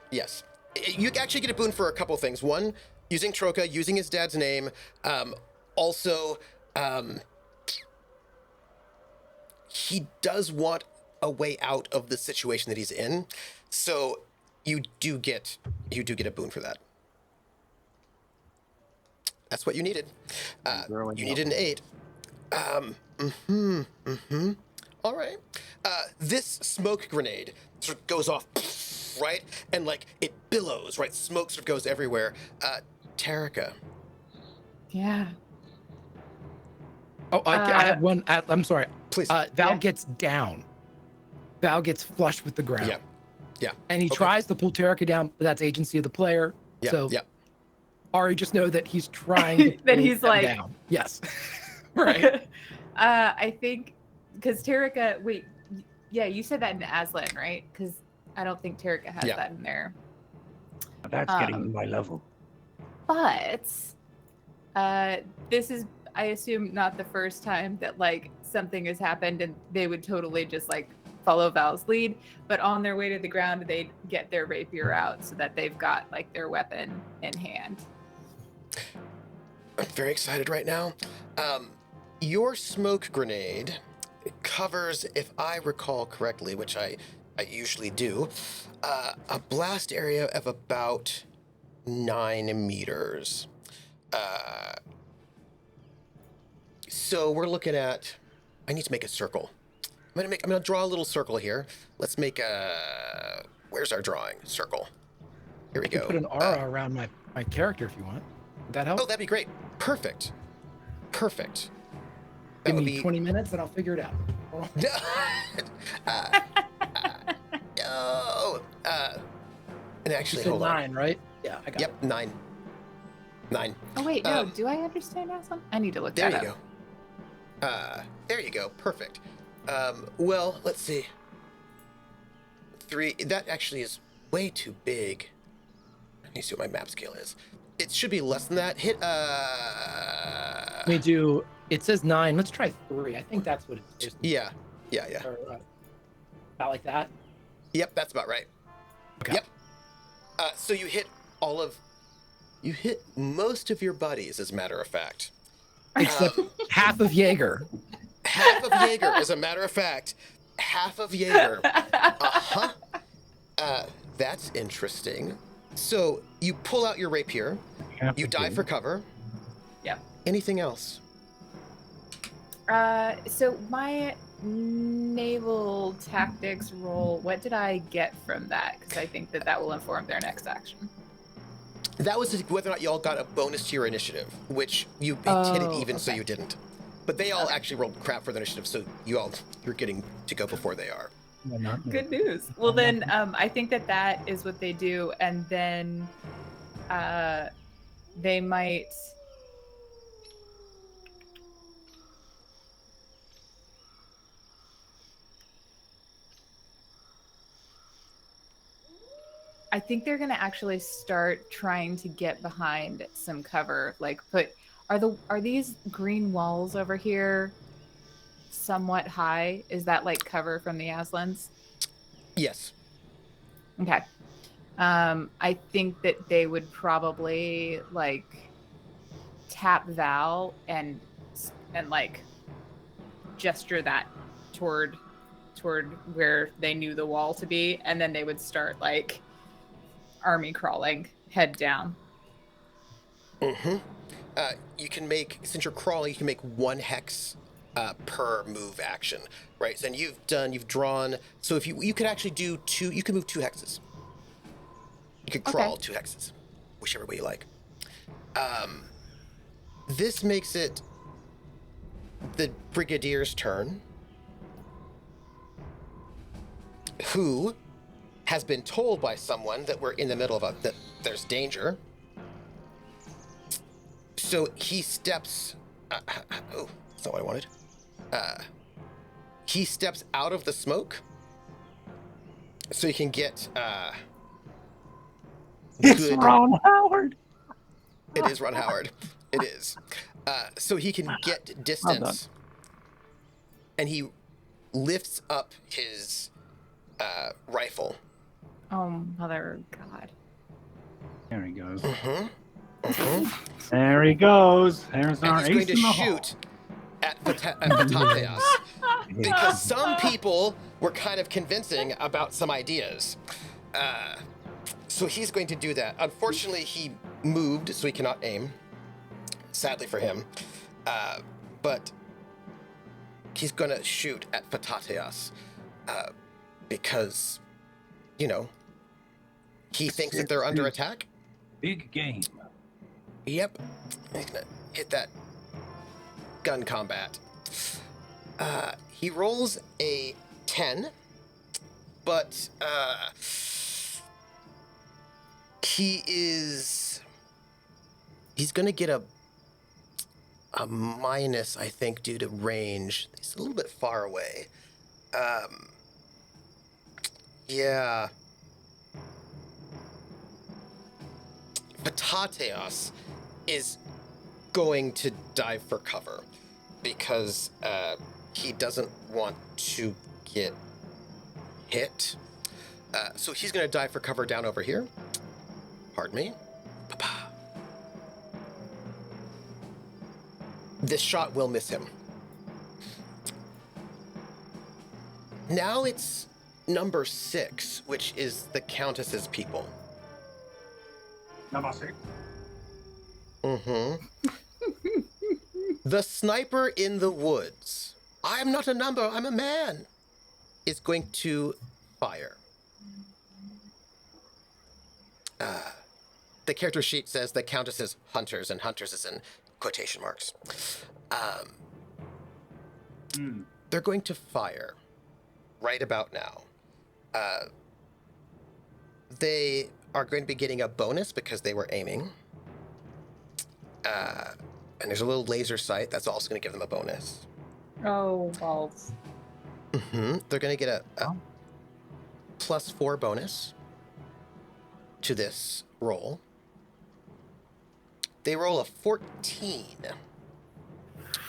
You actually get a boon for a couple things. One, using Troca, using his dad's name. Also, he does want a way out of the situation that he's in. So you do get a boon for that. That's what you needed. You needed an 8. All right. This smoke grenade sort of goes off, right? And like it billows, right? Smoke sort of goes everywhere. Terrica. Yeah. Oh, I have one. I'm sorry. Please. Val gets down. Val gets flushed with the ground. Yeah. And he tries to pull Terrica down, but that's agency of the player. So Ari, just know that he's trying to that pull he's them like down. Yes. Right. I think because Terrica, wait, yeah, you said that in Aslan, right? Because I don't think Terrica has that in there. That's getting to my level. But this is, I assume, not the first time that like something has happened and they would totally just like follow Val's lead. But on their way to the ground, they'd get their rapier out so that they've got like their weapon in hand. I'm very excited right now. Your smoke grenade covers, if I recall correctly, which I usually do, a blast area of about 9 meters. So we're looking at. I need to make a circle. I'm gonna draw a little circle here. Let's make a. Where's our drawing? Circle. Here we I can go. put an aura around my character if you want. Would that help? Oh, that'd be great. Perfect. Perfect. Give That would me be 20 minutes and I'll figure it out. No. And actually, You said hold on. 9, right? Yeah, I got it. Yep, 9. 9. Oh wait, no. Do I understand Aslan? I need to look There that you up. go. There you go. Perfect. Well, let's see. 3. That actually is way too big. I need to see what my map scale is. It should be less than that. Hit. Let me do. It says 9. Let's try 3. I think that's what it's just. Yeah. Or, about like that. Yep, that's about right. Okay. Yep. So you hit you hit most of your buddies, as a matter of fact. Except half of Jaeger. Half of Jaeger, as a matter of fact. Half of Jaeger. Uh-huh. That's interesting. So you pull out your rapier. You dive for cover. Yep. Anything else? So my naval tactics roll, what did I get from that? Because I think that will inform their next action. That was whether or not you all got a bonus to your initiative, which you did it even, so okay. you didn't. But they all actually rolled crap for their initiative, so you're getting to go before they are. Well, not me. Good news. Well, then I think that is what they do, and then they might. I think they're gonna actually start trying to get behind some cover. Like, are these green walls over here somewhat high? Is that like cover from the Aslans? Yes. Okay. I think that they would probably like tap Val and like gesture that toward where they knew the wall to be, and then they would start like army crawling, head down. Mm-hmm. You can make, since you're crawling, you can make 1 hex per move action, right? So then you've drawn. So if you could actually do 2, you can move 2 hexes. You could crawl 2 hexes, whichever way you like. This makes it the Brigadier's turn, who has been told by someone that we're in the middle of that there's danger. So he steps. Oh, that's not what I wanted. He steps out of the smoke, so he can get. It's Ron Howard. It is Ron Howard. It is. So he can get distance, and he lifts up his rifle. Oh, mother God. There he goes. Mm-hmm. Mm-hmm. There he goes. There's our And he's going ace to in the shoot at Vatateas. Because some people were kind of convincing about some ideas. So he's going to do that. Unfortunately, he moved, so he cannot aim. Sadly for him. But he's going to shoot at Vatateas. Because, you know, he thinks that they're under attack. big game. Yep. He's going to hit that gun combat. He rolls a 10, but he's going to get a minus, I think, due to range. He's a little bit far away. Yeah. Vatateas is going to dive for cover because he doesn't want to get hit. So he's going to dive for cover down over here. Pardon me. This shot will miss him. Now it's number 6, which is the Countess's people. Number 6. Mm-hmm. The sniper in the woods. I'm not a number, I'm a man. Is going to fire. The character sheet says the Countess is hunters, and hunters is in quotation marks. They're going to fire right about now. They are going to be getting a bonus because they were aiming. And there's a little laser sight that's also going to give them a bonus. Oh, balls. Mm-hmm. They're going to get a +4 bonus to this roll. They roll a 14,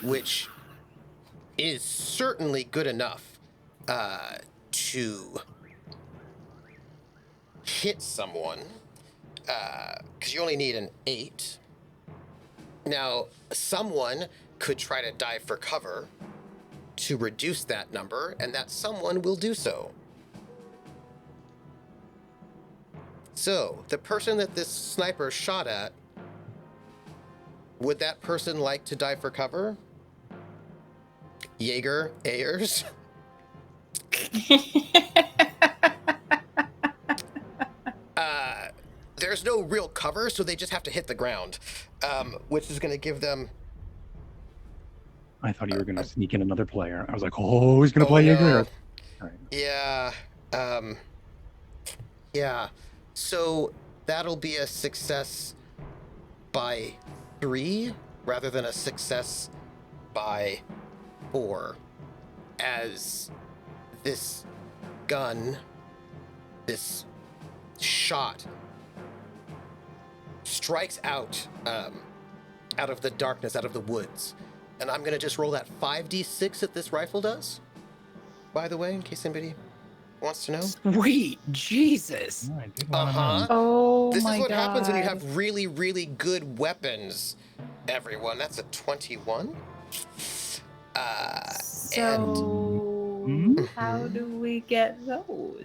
which is certainly good enough to hit someone, because you only need an 8. Now, someone could try to dive for cover to reduce that number, and that someone will do so. So, the person that this sniper shot at, would that person like to dive for cover? Jaeger, Ayers? There's no real cover, so they just have to hit the ground, which is going to give them... I thought you were going to sneak in another player. I was like, oh, he's going to Oh, play no. Jaeger. All right. Yeah. Yeah. So that'll be a success by 3 rather than a success by 4. As this gun, this shot, strikes out of the darkness, out of the woods. And I'm going to just roll that 5d6 that this rifle does, by the way, in case anybody wants to know. Sweet Jesus. Yeah, I did wanna Uh-huh. know. Oh, This my is what happens when you God. have really, really good weapons, everyone. That's a 21. So, and- how do we get those?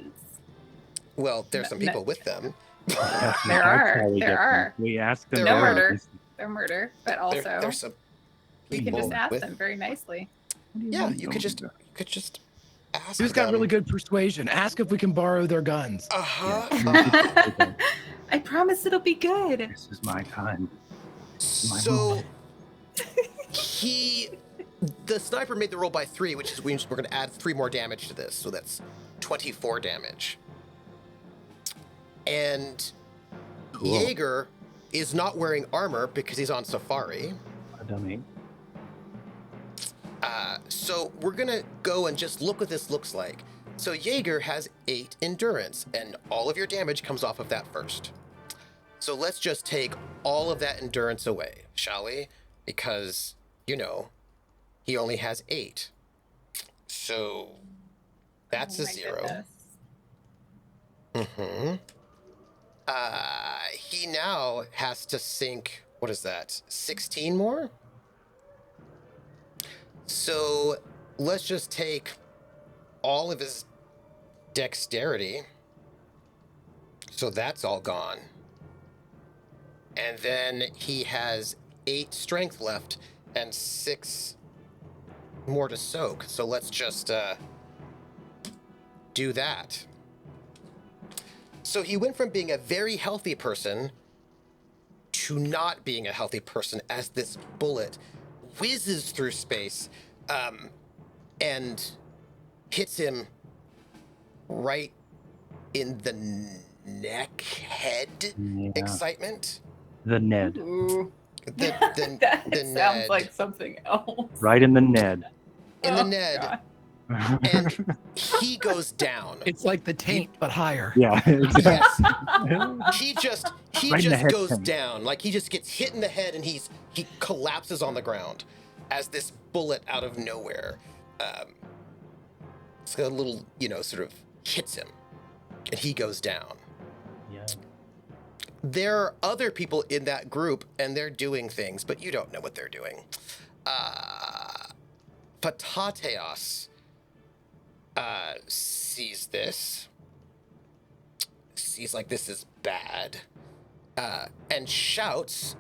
Well, there's some No. people with them. Yes, There that's are, how we there get them. are. We asked them. There No are. murder. They're murder, but also There's some we can people just ask with... them very nicely. Yeah, you could just ask Who's got them. really good persuasion? Ask if we can borrow their guns. Uh-huh. I promise it'll be good. This is my time. So the sniper made the roll by 3, which is we're going to add 3 more damage to this, so that's 24 damage. And Cool. Jaeger is not wearing armor because he's on safari. A dummy. So we're going to go and just look what this looks like. So Jaeger has 8 endurance, and all of your damage comes off of that first. So let's just take all of that endurance away, shall we? Because, you know, he only has 8. So that's Oh a my 0. goodness. Mm-hmm. He now has to sink, what is that, 16 more? So let's just take all of his dexterity. So that's all gone. And then he has 8 strength left and 6 more to soak. So let's just do that. So he went from being a very healthy person to not being a healthy person as this bullet whizzes through space and hits him right in the neck, head Yeah. excitement. The Ned. Ooh. The That the sounds Ned. like something else. Right in the Ned. In the Oh, Ned. God. And he goes down. It's like the taint, but higher. Yeah. Yes. Exactly. He just Right in the head goes tank. down. Like he just gets hit in the head and he collapses on the ground as this bullet out of nowhere. It's a little, sort of hits him and he goes down. Yeah. There are other people in that group and they're doing things, but you don't know what they're doing. Patateos sees this, sees like this is bad, and shouts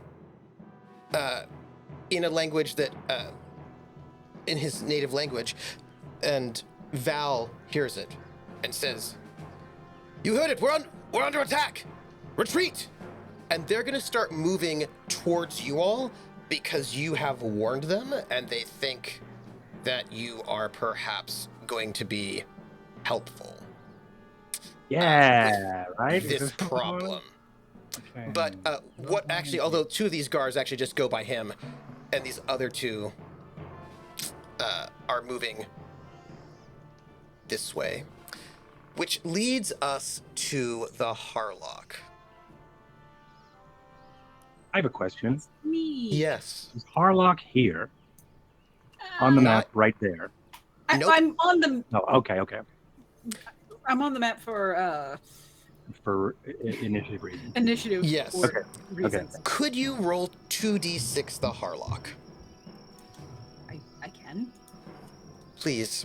in a language that, in his native language, and Val hears it and says, "You heard it. We're under attack. Retreat!" And they're gonna start moving towards you all because you have warned them, and they think that you are perhaps going to be helpful. Yeah, right? Is This this what's going on? problem. Okay. But what actually, although two of these guards actually just go by him, and these other two are moving this way, which leads us to the Harlock. I have a question. Me. Yes. Is Harlock here on the Not- map right there? Nope. I'm on the No, okay. I'm on the map for For initiative reasons. initiative. Yes. or Okay, reasons. Could you roll 2d6 the Harlock? I can. Please.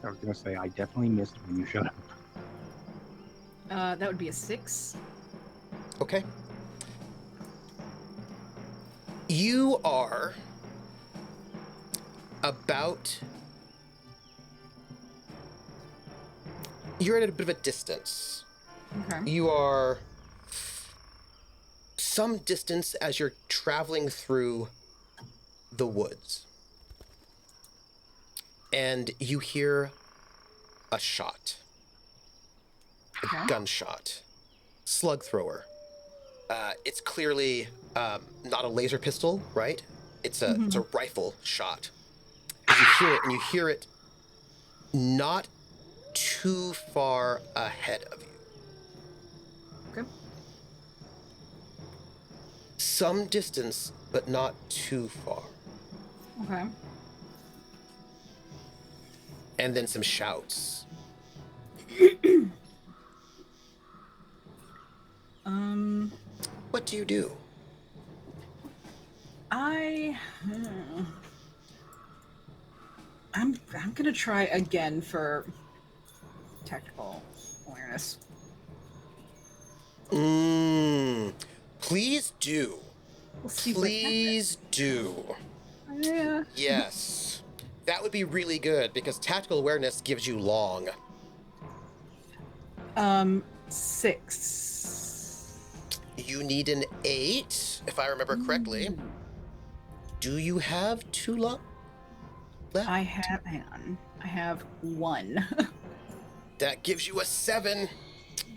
I was gonna say I definitely missed when you showed up. That would be a 6. Okay. You are about... You're at a bit of a distance. Okay. You are some distance as you're traveling through the woods. And you hear a shot. A Okay. gunshot. Slug thrower. It's clearly not a laser pistol, right? It's a rifle shot. As you hear it, and you hear it not too far ahead of you. Okay. Some distance, but not too far. Okay. And then some shouts. What do you do? I'm gonna try again for tactical awareness. Please do. We'll see if I can. Please do. Yeah. Yes. That would be really good because tactical awareness gives you long. 6. You need an 8, if I remember correctly. Do you have 2 long left? I have. Hang on. I have 1. That gives you a 7, which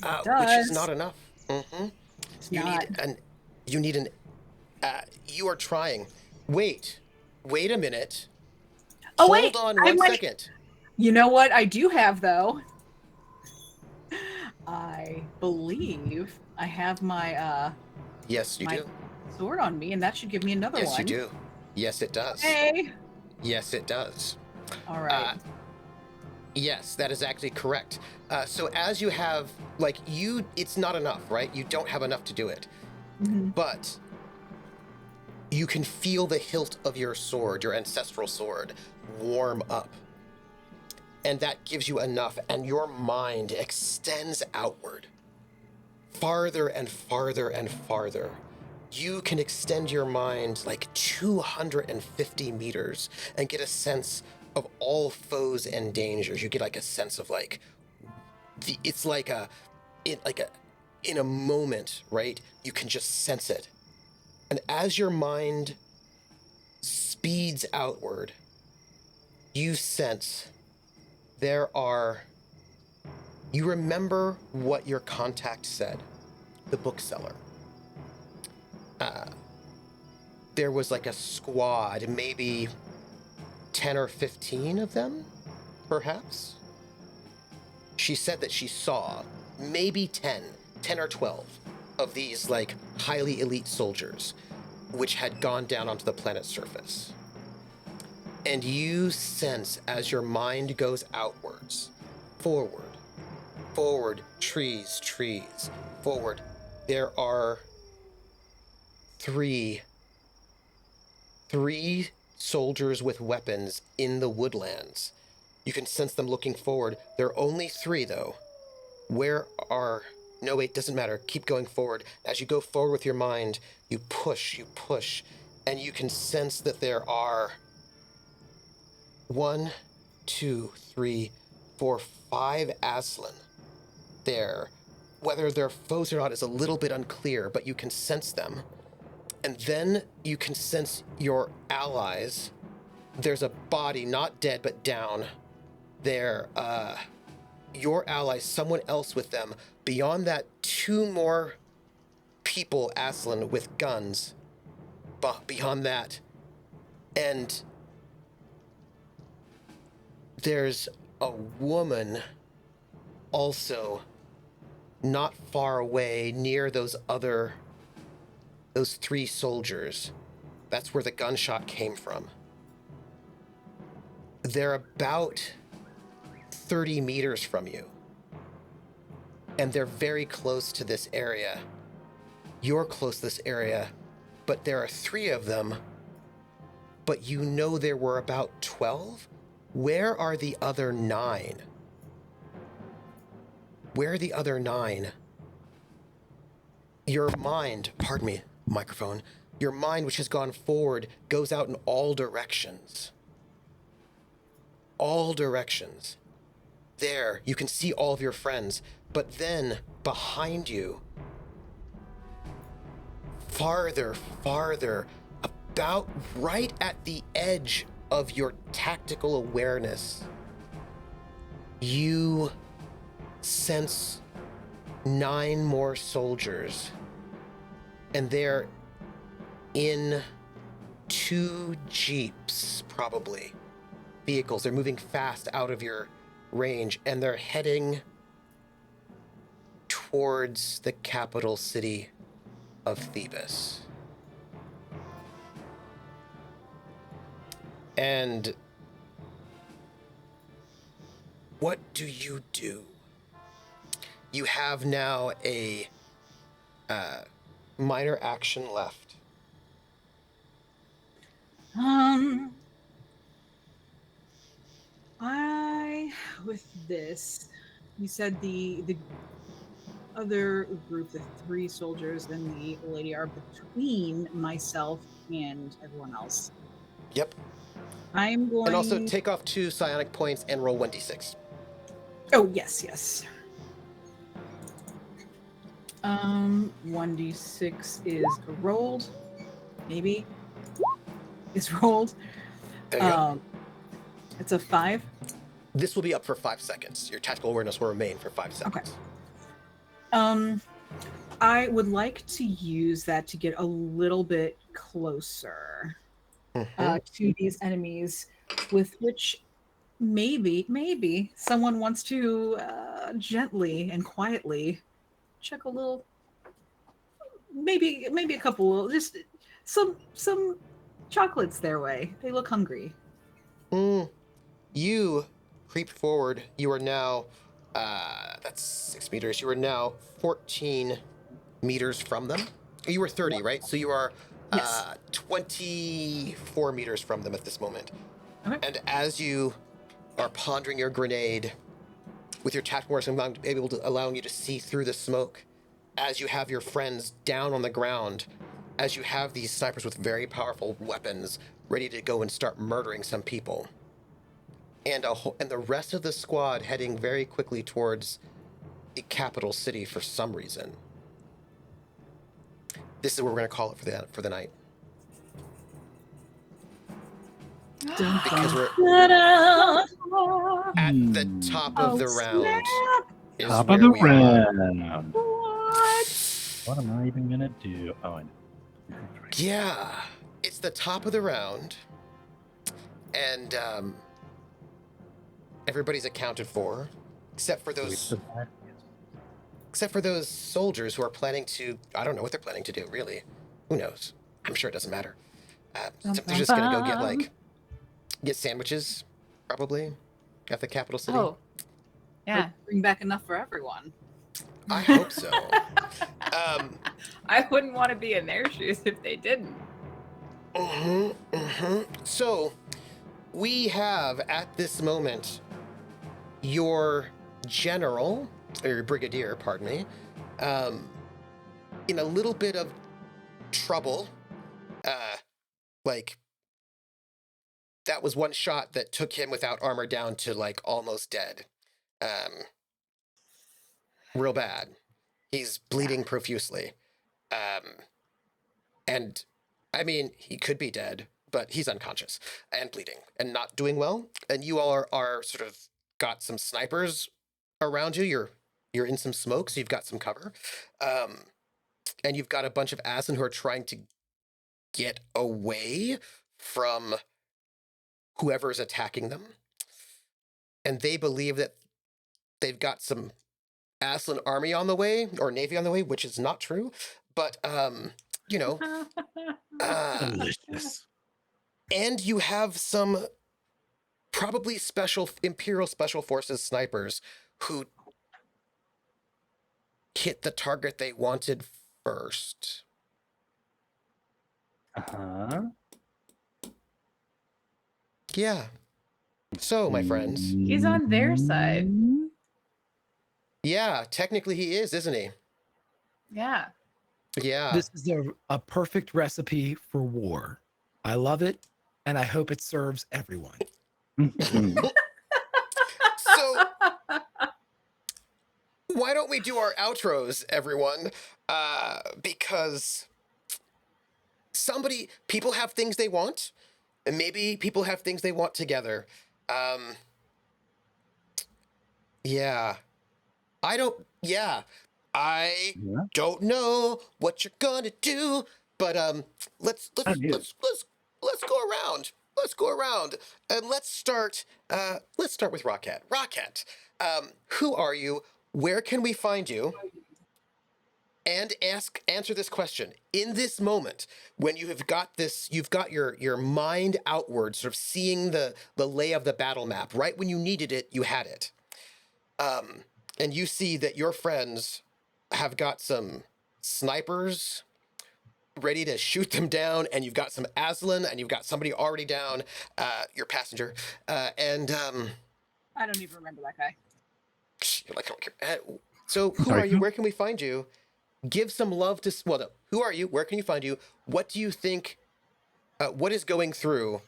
is does. not enough. It's You not. need an. You are trying. Wait a minute. Oh, wait, Hold on I one might- second. You know what I do have though? I believe I have my Yes, you my do. sword on me, and that should give me another Yes, one. you do. Yes, it does. Hey. Yes, it does. All right. Yes, that is actually correct. So as you have, it's not enough, right? You don't have enough to do it. Mhm. But you can feel the hilt of your sword, your ancestral sword, warm up. And that gives you enough, and your mind extends outward. Farther and farther and farther. You can extend your mind like 250 meters and get a sense of all foes and dangers. You get like a sense of in a moment, right? You can just sense it. And as your mind speeds outward, you sense you remember what your contact said, the bookseller. There was like a squad, maybe 10 or 15 of them, perhaps. She said that she saw maybe 10 or 12 of these like highly elite soldiers, which had gone down onto the planet's surface. And you sense as your mind goes outwards, forward, trees, forward, there are three soldiers with weapons in the woodlands. You can sense them looking forward. There are only 3, though. Where are... No, wait, doesn't matter. Keep going forward. As you go forward with your mind, you push, and you can sense that there are 1, 2, 3, 4, 5 Aslan there. Whether they're foes or not is a little bit unclear, but you can sense them. And then you can sense your allies. There's a body, not dead, but down there. Your allies, someone else with them. Beyond that, 2 more people, Aslan, with guns. Beyond that. And there's a woman also not far away near those 3 soldiers. That's where the gunshot came from. They're about 30 meters from you. And they're very close to this area. You're close to this area, but there are 3 of them. But you know there were about 12? Where are the other 9? Where are the other 9? Your mind, pardon me, microphone, your mind, which has gone forward, goes out in all directions. All directions. There, you can see all of your friends, but then behind you, farther, about right at the edge of your tactical awareness, you sense 9 more soldiers, and they're in 2 jeeps, probably. Vehicles. They're moving fast out of your range, and they're heading towards the capital city of Thebes. And what do you do? You have now a minor action left. With this, you said the other group, the 3 soldiers and the lady, are between myself and everyone else. Yep. I'm going... And also take off 2 psionic points and roll 1d6. Oh, yes. 1d6 is rolled. Maybe. Is rolled. There you go. It's a 5. This will be up for 5 seconds. Your tactical awareness will remain for 5 seconds. Okay. I would like to use that to get a little bit closer to these enemies, with which maybe someone wants to gently and quietly check a little, maybe a couple, just some chocolates their way. They look hungry. You creep forward. You are now, that's 6 meters. You are now 14 meters from them. You were 30, right? So you are 24 meters from them at this moment. Okay. And as you are pondering your grenade with your tactical awareness, allowing you to see through the smoke, as you have your friends down on the ground, as you have these snipers with very powerful weapons ready to go and start murdering some people, and the rest of the squad heading very quickly towards the capital city for some reason. This is what we're going to call it for the night. Because we're at the top of the round. Top of the round. What am I even gonna do? Oh, I know. Yeah, it's the top of the round, and everybody's accounted for, except for those soldiers who are planning to. I don't know what they're planning to do. Really, who knows? I'm sure it doesn't matter. They're just gonna go get sandwiches, probably, at the capital city. Oh, yeah. Bring back enough for everyone. I hope so. I wouldn't want to be in their shoes if they didn't. So, we have at this moment your general, or your brigadier, pardon me, in a little bit of trouble. Like, that was one shot that took him without armor down to like almost dead. Real bad. He's bleeding profusely. And I mean, he could be dead, but he's unconscious and bleeding and not doing well. And you all are sort of got some snipers around you. You're in some smoke, so you've got some cover. And you've got a bunch of Aslan who are trying to get away from whoever's attacking them. And they believe that they've got some Aslan army on the way, or navy on the way, which is not true. But, you know, Delicious. and you have some probably Imperial Special Forces snipers who hit the target they wanted first. Uh-huh. Yeah. So, my friends. He's on their side. Yeah, technically he is, isn't he? Yeah. Yeah. This is a perfect recipe for war. I love it, and I hope it serves everyone. So, why don't we do our outros, everyone? Because people have things they want, and maybe people have things they want together. Yeah. I don't know what you're gonna do, but let's go around. Let's go around, and let's start with Rocket. Rocket, who are you? Where can we find you? And answer this question in this moment when you've got your mind outward, sort of seeing the lay of the battle map. Right when you needed it, you had it. And you see that your friends have got some snipers ready to shoot them down, and you've got some Aslan, and you've got somebody already down, your passenger, and I don't even remember that guy. you're like, I don't care. So who are you? Where can we find you? Give some love to. Well, no. Who are you? Where can you find you? What do you think? What is going through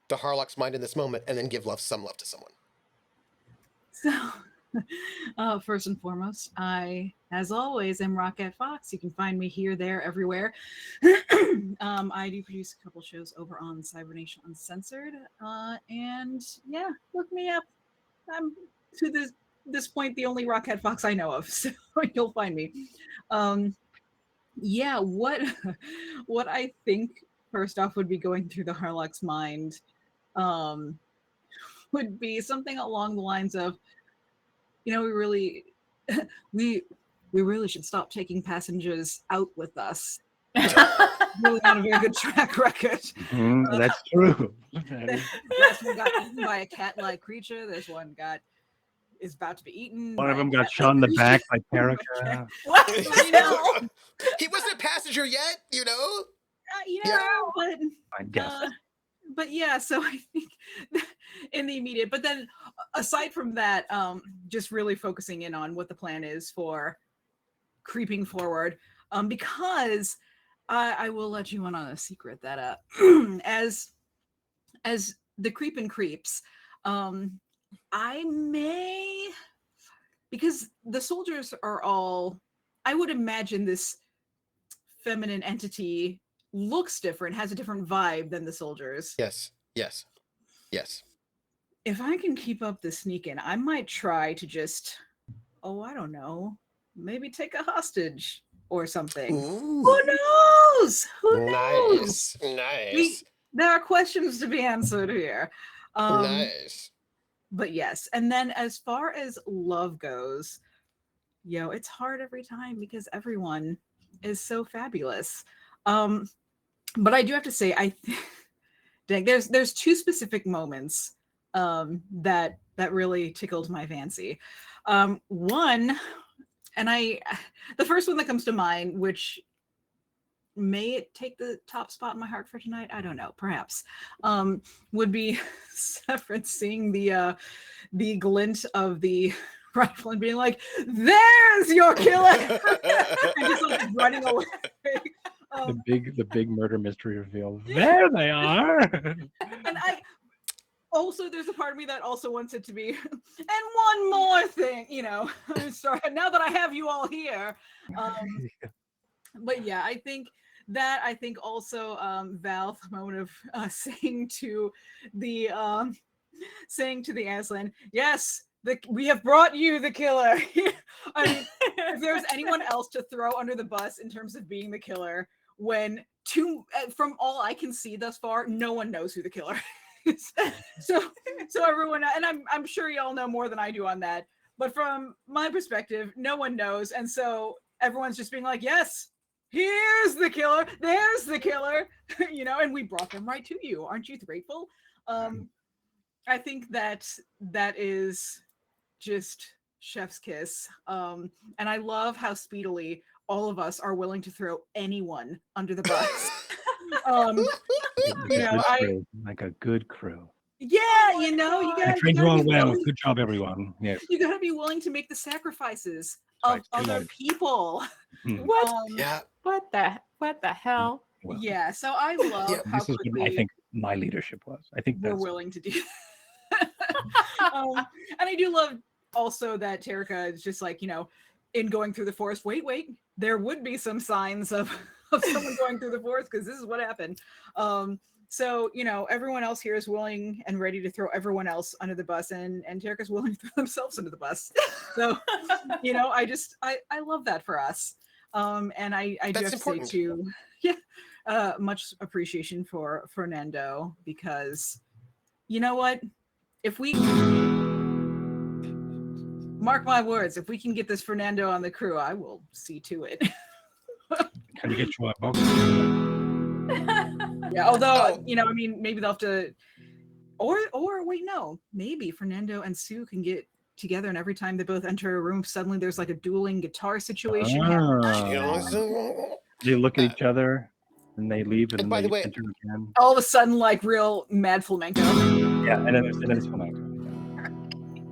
the Harlock's mind in this moment? And then give some love to someone. So, first and foremost, I, as always, am Rocket Fox. You can find me here, there, everywhere. I do produce a couple shows over on Cybernation Uncensored, and yeah, look me up. I'm to this point the only Rocket Fox I know of, so you'll find me. Yeah, what I think first off would be going through the Harlock's mind would be something along the lines of, we really we really should stop taking passengers out with us. Really not a very good track record. That's true. There's one got eaten by a cat-like creature. There's one is about to be eaten. One of them got shot in the back by Terrica. What? I know. He wasn't a passenger yet, But I guess. but yeah, so I think in the immediate, but then aside from that, just really focusing in on what the plan is for creeping forward, because I will let you in on a secret that as the creeping creeps, I may, because the soldiers are all, I would imagine this feminine entity looks different, has a different vibe than the soldiers. Yes. If I can keep up the sneaking, I might try to just, I don't know, maybe take a hostage or something. Ooh. Who knows? Who knows? Nice. There are questions to be answered here. Nice. But yes, and then as far as love goes, it's hard every time because everyone is so fabulous. But I do have to say, dang, there's two specific moments that really tickled my fancy. One, and the first one that comes to mind, which may it take the top spot in my heart for tonight? I don't know, perhaps, would be Severance seeing the glint of the rifle and being like, "There's your killer!" and just like running away. The big murder mystery reveal. There they are. And also, there's a part of me that also wants it to be, and one more thing, sorry, now that I have you all here. But yeah, I think also Val, the moment of saying to the Aslan, yes, we have brought you the killer. I mean, if there's anyone else to throw under the bus in terms of being the killer, when from all I can see thus far, no one knows who the killer is. so everyone, and I'm sure y'all know more than I do on that, but from my perspective, no one knows, and so everyone's just being like, yes, here's the killer, there's the killer, and we brought them right to you. Aren't you grateful? I think that is just chef's kiss. And I love how speedily all of us are willing to throw anyone under the bus. Like a good crew. Yeah, you gotta trained you all well. Good job, everyone. Yes. You gotta be willing to make the sacrifices of other people. What? Yeah. What the hell? Well, Yeah, so I love how this is quickly what I think my leadership was. I think we're that's willing to do that. And I do love also that Terrica is just like, in going through the forest, wait, there would be some signs of someone going through the forest because this is what happened. So, everyone else here is willing and ready to throw everyone else under the bus, and Terrica's willing to throw themselves under the bus. So, I love that for us. And I do have to say too, much appreciation for Fernando, because you know what? If we mark my words, if we can get this Fernando on the crew, I will see to it. Can you get you a box? Yeah, although, maybe they'll have to, or wait, no, maybe Fernando and Sue can get together, and every time they both enter a room, suddenly there's like a dueling guitar situation. They look at each other and they leave, and then by they the way, enter again. All of a sudden, like real mad flamenco. Yeah, and then it's flamenco.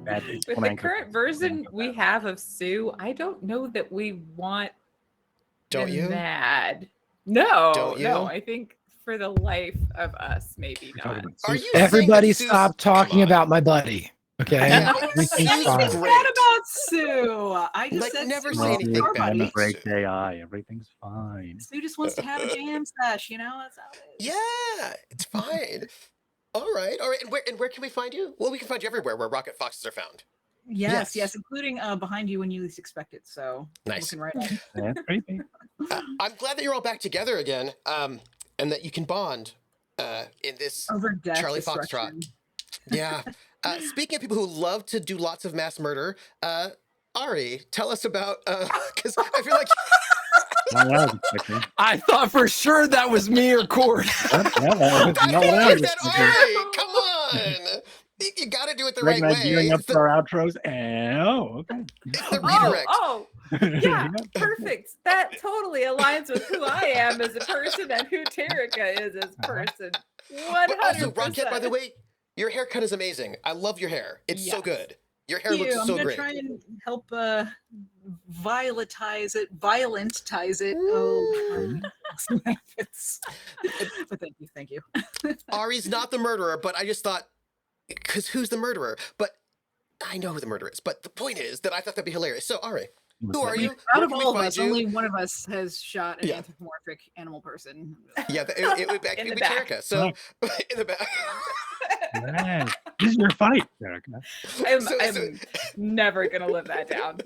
With the current version we have of Sue, I don't know that we want Don't you? mad. No, Don't you? no, I think for the life of us, maybe not. Are you Everybody saying that stop talking about my buddy. Okay. Yeah, Everything's Sue's fine. great. Bad about Sue. I just Like, said never Sue say is anything our bad buddy. about break Sue. AI. Everything's fine. Sue just wants to have a jam sesh, that's how it is. Yeah, it's fine. All right. And where can we find you? Well, we can find you everywhere where rocket foxes are found. Yes, including behind you when you least expect it. So Nice. looking right at you. That's creepy. I'm glad that you're all back together again, and that you can bond in this Over death Charlie destruction. Foxtrot. Yeah. Speaking of people who love to do lots of mass murder, Ari, tell us about, because I feel like... I thought for sure that was me or Cord. Ari, come on! You got to do it the right way. Gearing up for our outros. Okay. It's the redirect. Yeah, perfect. That totally aligns with who I am as a person and who Terrica is as a person. 100%. But also, Rocket, by the way, your haircut is amazing. I love your hair. It's so good. Your hair looks so great. I'm gonna try and help violentize it. Oh, but thank you. Ari's not the murderer, but I just thought, because who's the murderer? But I know who the murderer is. But the point is that I thought that'd be hilarious. So, Ari, who are you? Out of all of us, only one of us has shot an anthropomorphic animal person. Yeah, it would be Terrica. So, in the back. Man, this is your fight, Terrica. I'm never gonna live that down,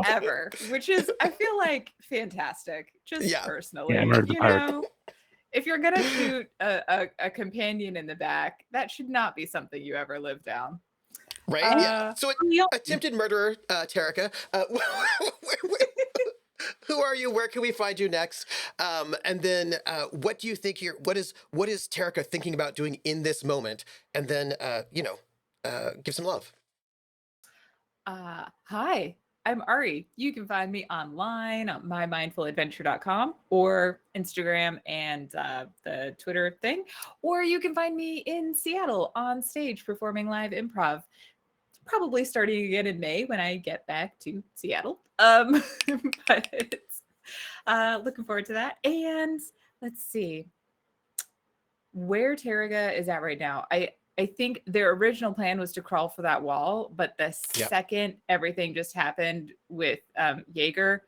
ever. Which is, I feel like, fantastic. Just personally, if you're gonna shoot a companion in the back, that should not be something you ever live down. Right? Yeah. So, attempted murderer, Terrica. Who are you? Where can we find you next? And then, what do you think what is Terrica thinking about doing in this moment? And then, give some love. Hi, I'm Ari. You can find me online on mymindfuladventure.com or Instagram and the Twitter thing. Or you can find me in Seattle on stage performing live improv. Probably starting again in May when I get back to Seattle. But looking forward to that. And let's see where Terrica is at right now. I think their original plan was to crawl for that wall, but the second everything just happened with Jaeger,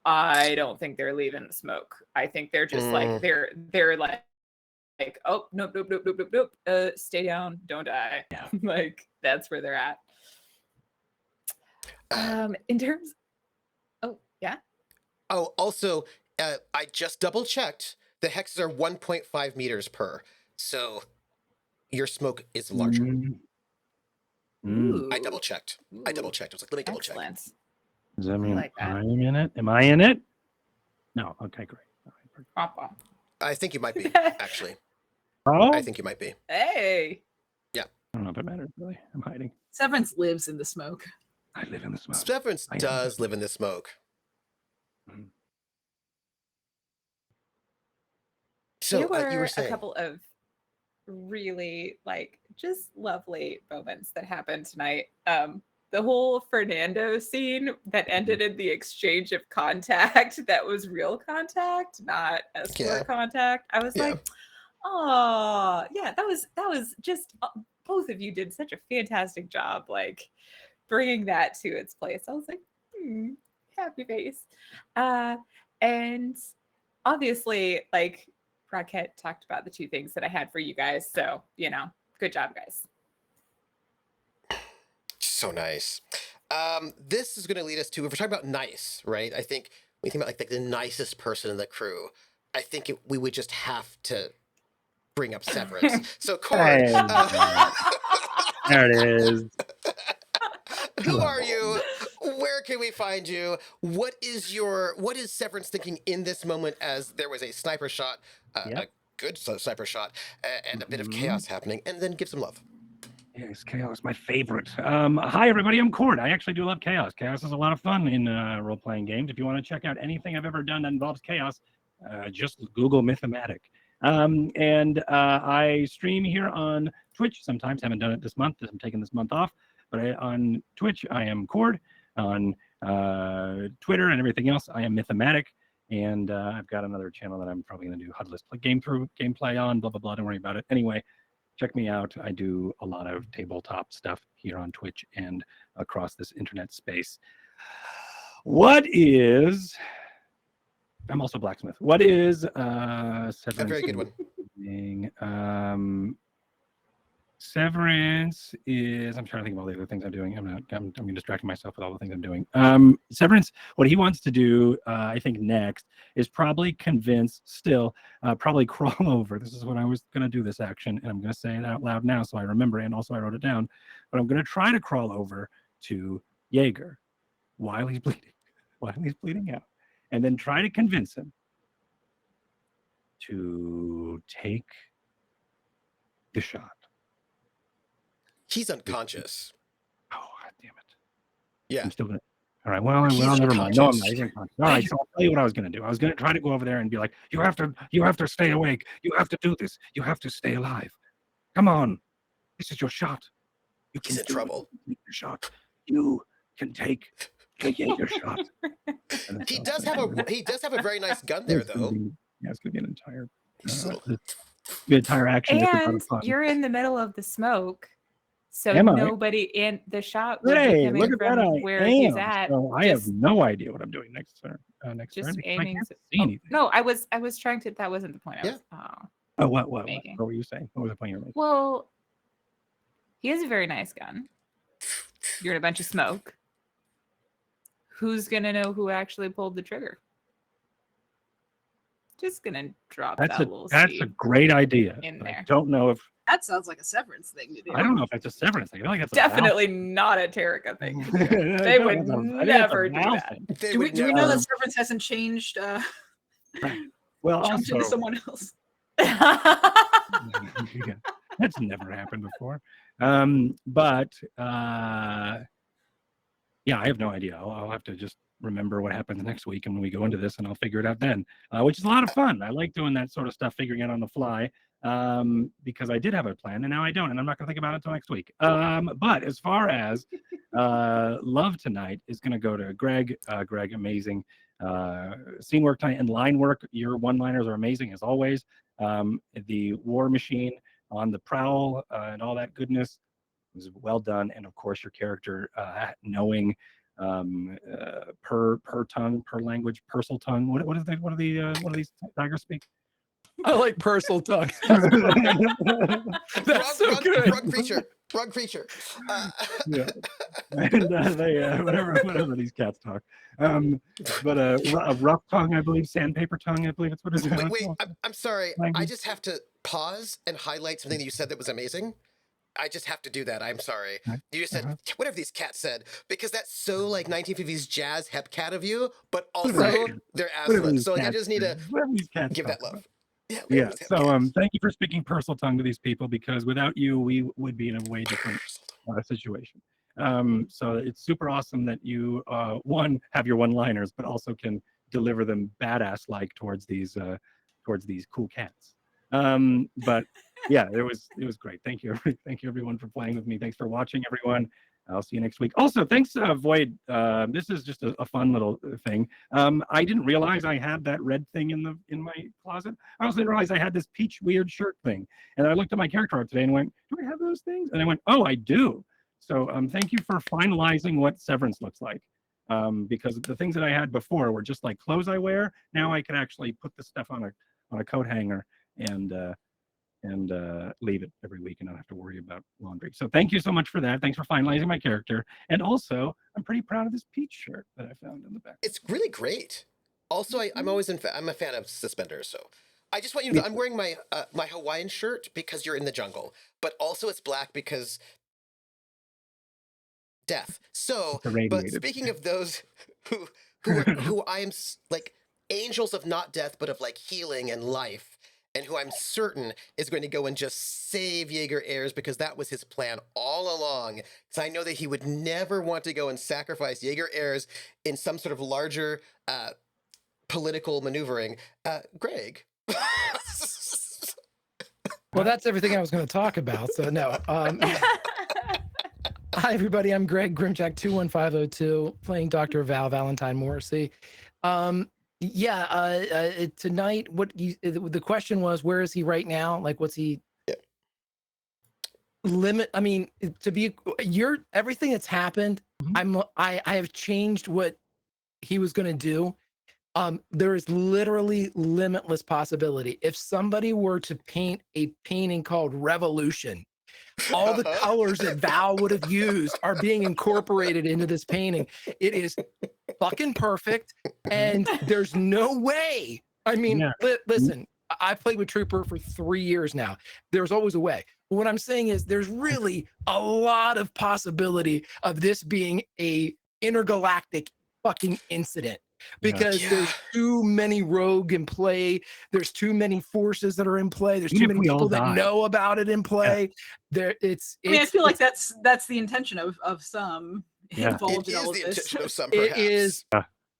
I don't think they're leaving the smoke. I think they're just like they're like oh nope, stay down, don't die. Yeah. Like that's where they're at. In terms, Also, I just double checked. The hexes are 1.5 meters per. So your smoke is larger. Ooh. I double checked. I was like, let me double check. Excellent. Does that mean like that. I'm in it? Am I in it? No. Okay, great. All right. I think you might be, actually. Oh, I think you might be. Hey. I don't know if it matters really. I'm hiding. Severance lives in the smoke. I live in the smoke. Severance does live in the smoke. Mhm. So there were you were saying a couple of really just lovely moments that happened tonight. The whole Fernando scene that ended in the exchange of contact that was real contact, not escort contact. I was like, oh yeah, that was just both of you did such a fantastic job bringing that to its place. I was like, happy face. And obviously Rocket talked about the two things that I had for you guys. So, good job, guys. so nice. This is going to lead us to, if we're talking about nice, right? I think when you think about the nicest person in the crew, I think we would just have to bring up Severance. So, Cord, there it is. Who are you? Where can we find you? What is Severance thinking in this moment as there was a sniper shot, a good sniper shot, and a bit of chaos happening, and then give some love. Yes, chaos, my favorite. Hi, everybody. I'm Cord. I actually do love chaos. Chaos is a lot of fun in role-playing games. If you want to check out anything I've ever done that involves chaos, just Google Mythomatic. And I stream here on Twitch sometimes. Haven't done it this month. I'm taking this month off. But on Twitch, I am Cord. On Twitter and everything else, I am Mythomatic. And I've got another channel that I'm probably going to do Huddlist gameplay on, blah, blah, blah. Don't worry about it. Anyway, check me out. I do a lot of tabletop stuff here on Twitch and across this internet space. I'm also Blacksmith. What is Severance? A very good one. Severance is, I'm trying to think of all the other things I'm doing. I'm distracting myself with all the things I'm doing. Severance, what he wants to do, I think next, is probably probably crawl over. This is what I was going to do this action, and I'm going to say it out loud now so I remember, and also I wrote it down. But I'm going to try to crawl over to Jaeger while he's bleeding out, and then try to convince him to take the shot. He's unconscious. Oh, God damn it. Yeah. I'm still going to. All right. Well, never mind. No, I'm not. He's unconscious. All right. So I'll tell you what I was going to do. I was going to try to go over there and be like, you have to stay awake. You have to do this. You have to stay alive. Come on. This is your shot. He's in trouble. Your shot. You can take the Jaeger shot. He does have a very nice gun there, though. Yeah, it's going to be an entire action. And you're in the middle of the smoke. So Am I? Nobody in the shot would be Hey, coming look at from that! where he's at. So I have no idea what I'm doing next turn. Just turn. aiming. I can't see anything. No, I was trying to. That wasn't the point. What making. What were you saying? What was the point you were making? Well, he has a very nice gun. You're in a bunch of smoke. Who's gonna know who actually pulled the trigger? Just gonna drop that little That's seed a great idea. in there. I don't know if That sounds like a Severance thing to do. I don't know if that's a Severance thing. I feel like that's Definitely not a Terrica thing. They They would never do that. Do we know that Severance hasn't changed? Well, Jumped also, into someone else. that's never happened before. But Yeah, I have no idea. I'll have to just remember what happens next week, and when we go into this, and I'll figure it out then, which is a lot of fun. I like doing that sort of stuff, figuring it on the fly, because I did have a plan, and now I don't, and I'm not going to think about it until next week. But as far as love tonight is going to go to Greg. Greg, amazing scene work tonight and line work. Your one-liners are amazing as always. The War Machine on the prowl and all that goodness was well done, and of course your character knowing per tongue, per language, Persel tongue. What are these tigers speak? I like Persel tongue. That's so Rug good. creature. Yeah, and they whatever these cats talk. But a rough tongue, I believe, sandpaper tongue, I believe it's what it is. Wait, I'm sorry. I Language. just have to pause and highlight something that you said that was amazing. I just have to do that. I'm sorry. You just said whatever these cats said, because that's so like 1950s jazz hep cat of you, but also Right. they're Whatever assless. these So like, I cats just need to do. Whatever these cats give talk that love. about. Yeah. Yeah. So thank you for speaking Persel tongue to these people, because without you, we would be in a way different situation. So it's super awesome that you one, have your one-liners, but also can deliver them badass like towards these cool cats. But yeah, it was great. Thank you everyone for playing with me. Thanks for watching, everyone. I'll see you next week. Also, thanks, Void. This is just a fun little thing. I didn't realize I had that red thing in my closet. I also didn't realize I had this peach weird shirt thing. And I looked at my character art today and went, "Do I have those things?" And I went, "Oh, I do." So thank you for finalizing what Severance looks like. Because the things that I had before were just like clothes I wear. Now I can actually put this stuff on a coat hanger and leave it every week and not have to worry about laundry. So thank you so much for that. Thanks for finalizing my character. And also, I'm pretty proud of this peach shirt that I found in the back. It's really great. Also, I'm always I'm a fan of suspenders, so I just want you to know I'm wearing my my Hawaiian shirt because you're in the jungle, but also it's black because death. So, but speaking of those who I am like angels of not death, but of like healing and life, and who I'm certain is going to go and just save Jaeger heirs, because that was his plan all along. Because I know that he would never want to go and sacrifice Jaeger heirs in some sort of larger political maneuvering. Greg. Well, that's everything I was going to talk about. So no. Hi, everybody. I'm Greg Grimjack21502, playing Dr. Valentine Morrissey. Tonight, the question was, where is he right now? Like, what's he limit? I mean, to be everything that's happened, I have changed what he was going to do. There is literally limitless possibility. If somebody were to paint a painting called Revolution, all the colors that Val would have used are being incorporated into this painting. It is fucking perfect, and there's no way. I mean, listen, I played with Trooper for 3 years now. There's always a way. But what I'm saying is there's really a lot of possibility of this being a intergalactic fucking incident, because there's too many rogue in play. There's too many forces that are in play. There's too many people that know about it in play. I mean, I feel like that's the intention of some involved in all of this. It is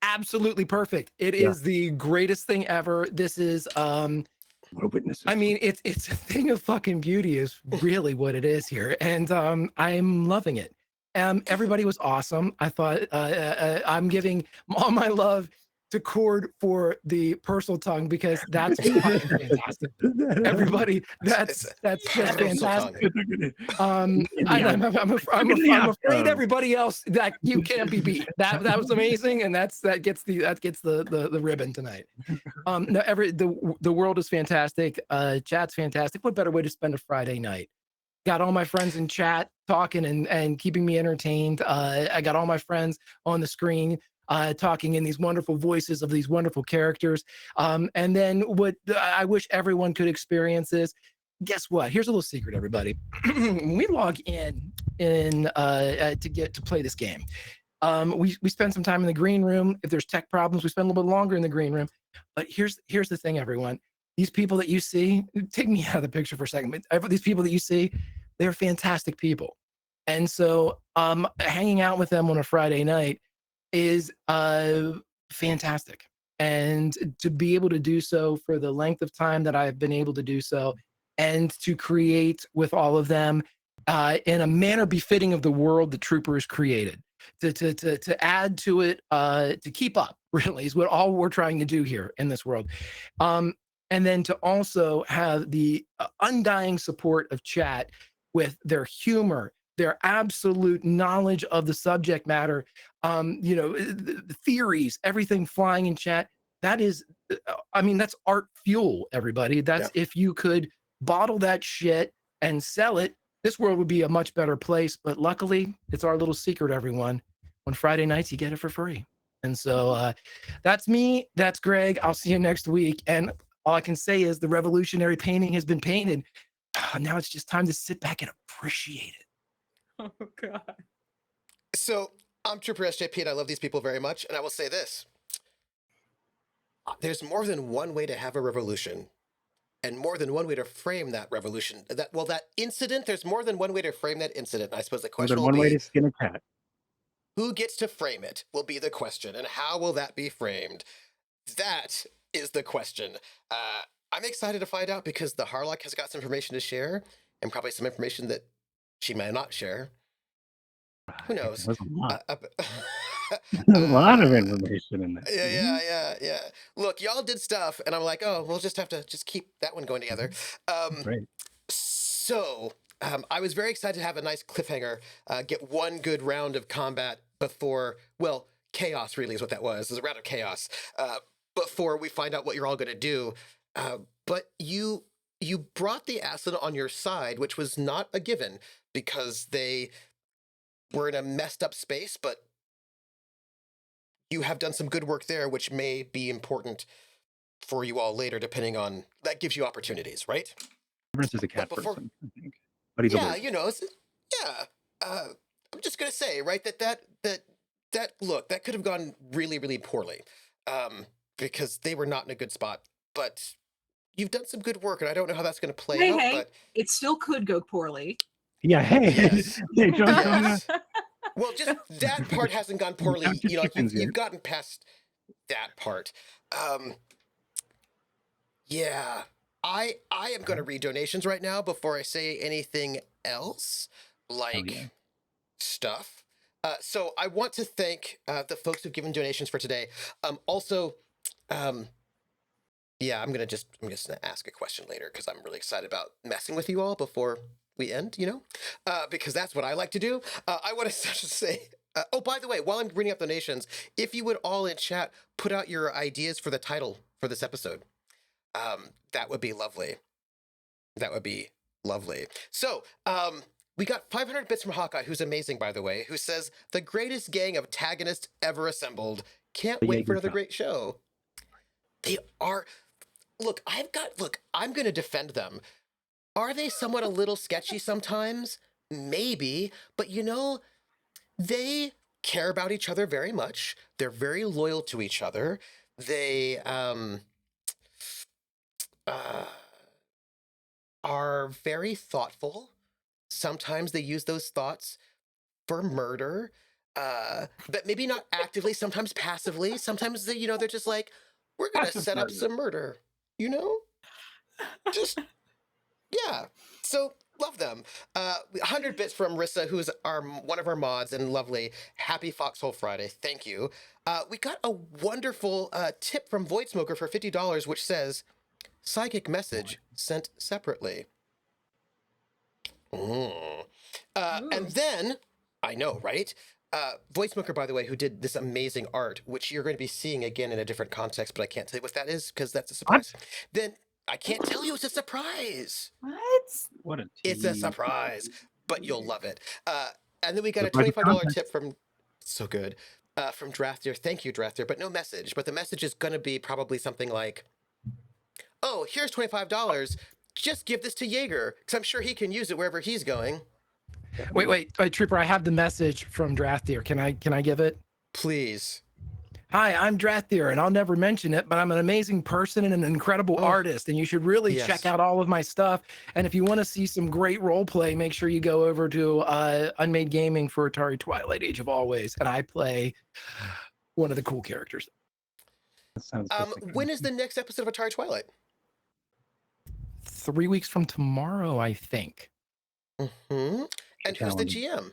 absolutely perfect. It is the greatest thing ever. This is I mean, it's a thing of fucking beauty is really what it is here, and I'm loving it. Everybody was awesome. I thought I'm giving all my love to Cord for the Persel tongue, because that's fantastic. Everybody, that's just fantastic. I'm afraid everybody else that you can't be beat. That was amazing, and that gets the ribbon tonight. No, the world is fantastic. Chat's fantastic. What better way to spend a Friday night? Got all my friends in chat talking and keeping me entertained. I got all my friends on the screen talking in these wonderful voices of these wonderful characters. And then what I wish everyone could experience is, guess what? Here's a little secret, everybody. When we log in to play this game, we spend some time in the green room. If there's tech problems, we spend a little bit longer in the green room. But here's the thing, everyone. These people that you see, take me out of the picture for a second, but these people that you see, they're fantastic people. And so hanging out with them on a Friday night is fantastic. And to be able to do so for the length of time that I've been able to do so, and to create with all of them in a manner befitting of the world the Troopers created, to add to it, to keep up, really, is what all we're trying to do here in this world. And then to also have the undying support of chat with their humor, their absolute knowledge of the subject matter, the theories, everything flying in chat. That is, I mean, that's art fuel, everybody. That's if you could bottle that shit and sell it, this world would be a much better place. But luckily, it's our little secret, everyone. On Friday nights, you get it for free. And so that's me. That's Greg. I'll see you next week. And all I can say is the revolutionary painting has been painted. Now it's just time to sit back and appreciate it. Oh, God. So I'm troopersjp, and I love these people very much. And I will say this. There's more than one way to have a revolution, and more than one way to frame that revolution. That incident, there's more than one way to frame that incident. And I suppose the question will one way be, to skin a cat. who gets to frame it will be the question, and how will that be framed? That is the question. I'm excited to find out, because the Harlock has got some information to share, and probably some information that she may not share. Who knows? There's a lot. A a lot of information in there. Yeah. Look, y'all did stuff, and I'm like, oh, we'll just have to keep that one going together. Great. So I was very excited to have a nice cliffhanger, get one good round of combat before, well, chaos really is what that was. It was a round of chaos before we find out what you're all going to do. But you brought the acid on your side, which was not a given, because they were in a messed up space, but you have done some good work there, which may be important for you all later, depending on, that gives you opportunities, right? Severance is a cat before- person, I think. But he's a wizard. I'm just gonna say, right, that look, that could have gone really, really poorly, because they were not in a good spot. But you've done some good work, and I don't know how that's gonna play out. But it still could go poorly. Yeah, hey. Yes. Hey, John, Yes. Well, just that part hasn't gone poorly. Count your You know, chickens you've yet. gotten past that part. Yeah, I am going to read donations right now before I say anything else, like yeah. stuff. So I want to thank the folks who've given donations for today. Also, yeah, I'm just gonna ask a question later, because I'm really excited about messing with you all before we end, because that's what I like to do. I want to just say, oh, by the way, while I'm bringing up donations, if you would all in chat put out your ideas for the title for this episode, that would be lovely. That would be lovely. So, we got 500 bits from Hawkeye, who's amazing, by the way, who says, the greatest gang of antagonists ever assembled. Can't The wait Jaeger for another shot. great show. They are. Look, I'm going to defend them. Are they somewhat a little sketchy sometimes? Maybe. But they care about each other very much. They're very loyal to each other. They are very thoughtful. Sometimes they use those thoughts for murder, but maybe not actively, sometimes passively. Sometimes they're just like, we're going to Passive set up murder. some murder, Just, yeah. So, love them. 100 bits from Rissa, who's one of our mods, and lovely. Happy Foxhole Friday. Thank you. We got a wonderful tip from Void Smoker for $50, which says, psychic message sent separately. And then, I know, right? Void Smoker, by the way, who did this amazing art, which you're going to be seeing again in a different context, but I can't tell you what that is, because that's a surprise. Then I can't tell you, it's a surprise. What? What a It's a tease. surprise, but you'll love it. And then we got a Surprise $25 context. tip from, so good, from Drafter. Thank you, Drafter, but no message. But the message is going to be probably something like, oh, here's $25. Just give this to Jaeger, because I'm sure he can use it wherever he's going. Wait, Trooper, I have the message from Draft here. Can I give it? Please. hi, I'm Drathier, and I'll never mention it, but I'm an amazing person and an incredible artist, and you should really check out all of my stuff. And if you want to see some great role play, make sure you go over to Unmade Gaming for Atari Twilight Age of Always, and I play one of the cool characters. That sounds When is the next episode of Atari Twilight? 3 weeks from tomorrow, I think. Mm-hmm. And who's the GM?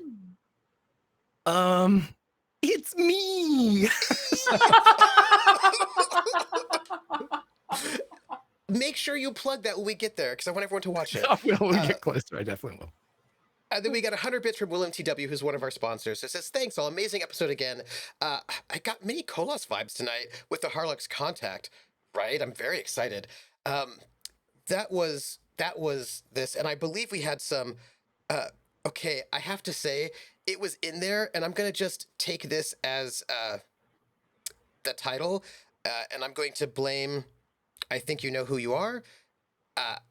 It's me. Make sure you plug that when we get there, because I want everyone to watch it. I will. When we get closer, I definitely will. And then we got 100 bits from William TW, who's one of our sponsors. It says, thanks, all. Amazing episode again. I got mini Kolos vibes tonight with the Harlock's contact, right? I'm very excited. That was this. And I believe we had some, okay, I have to say, it was in there, and I'm going to just take this as the title, and I'm going to blame, I think you know who you are.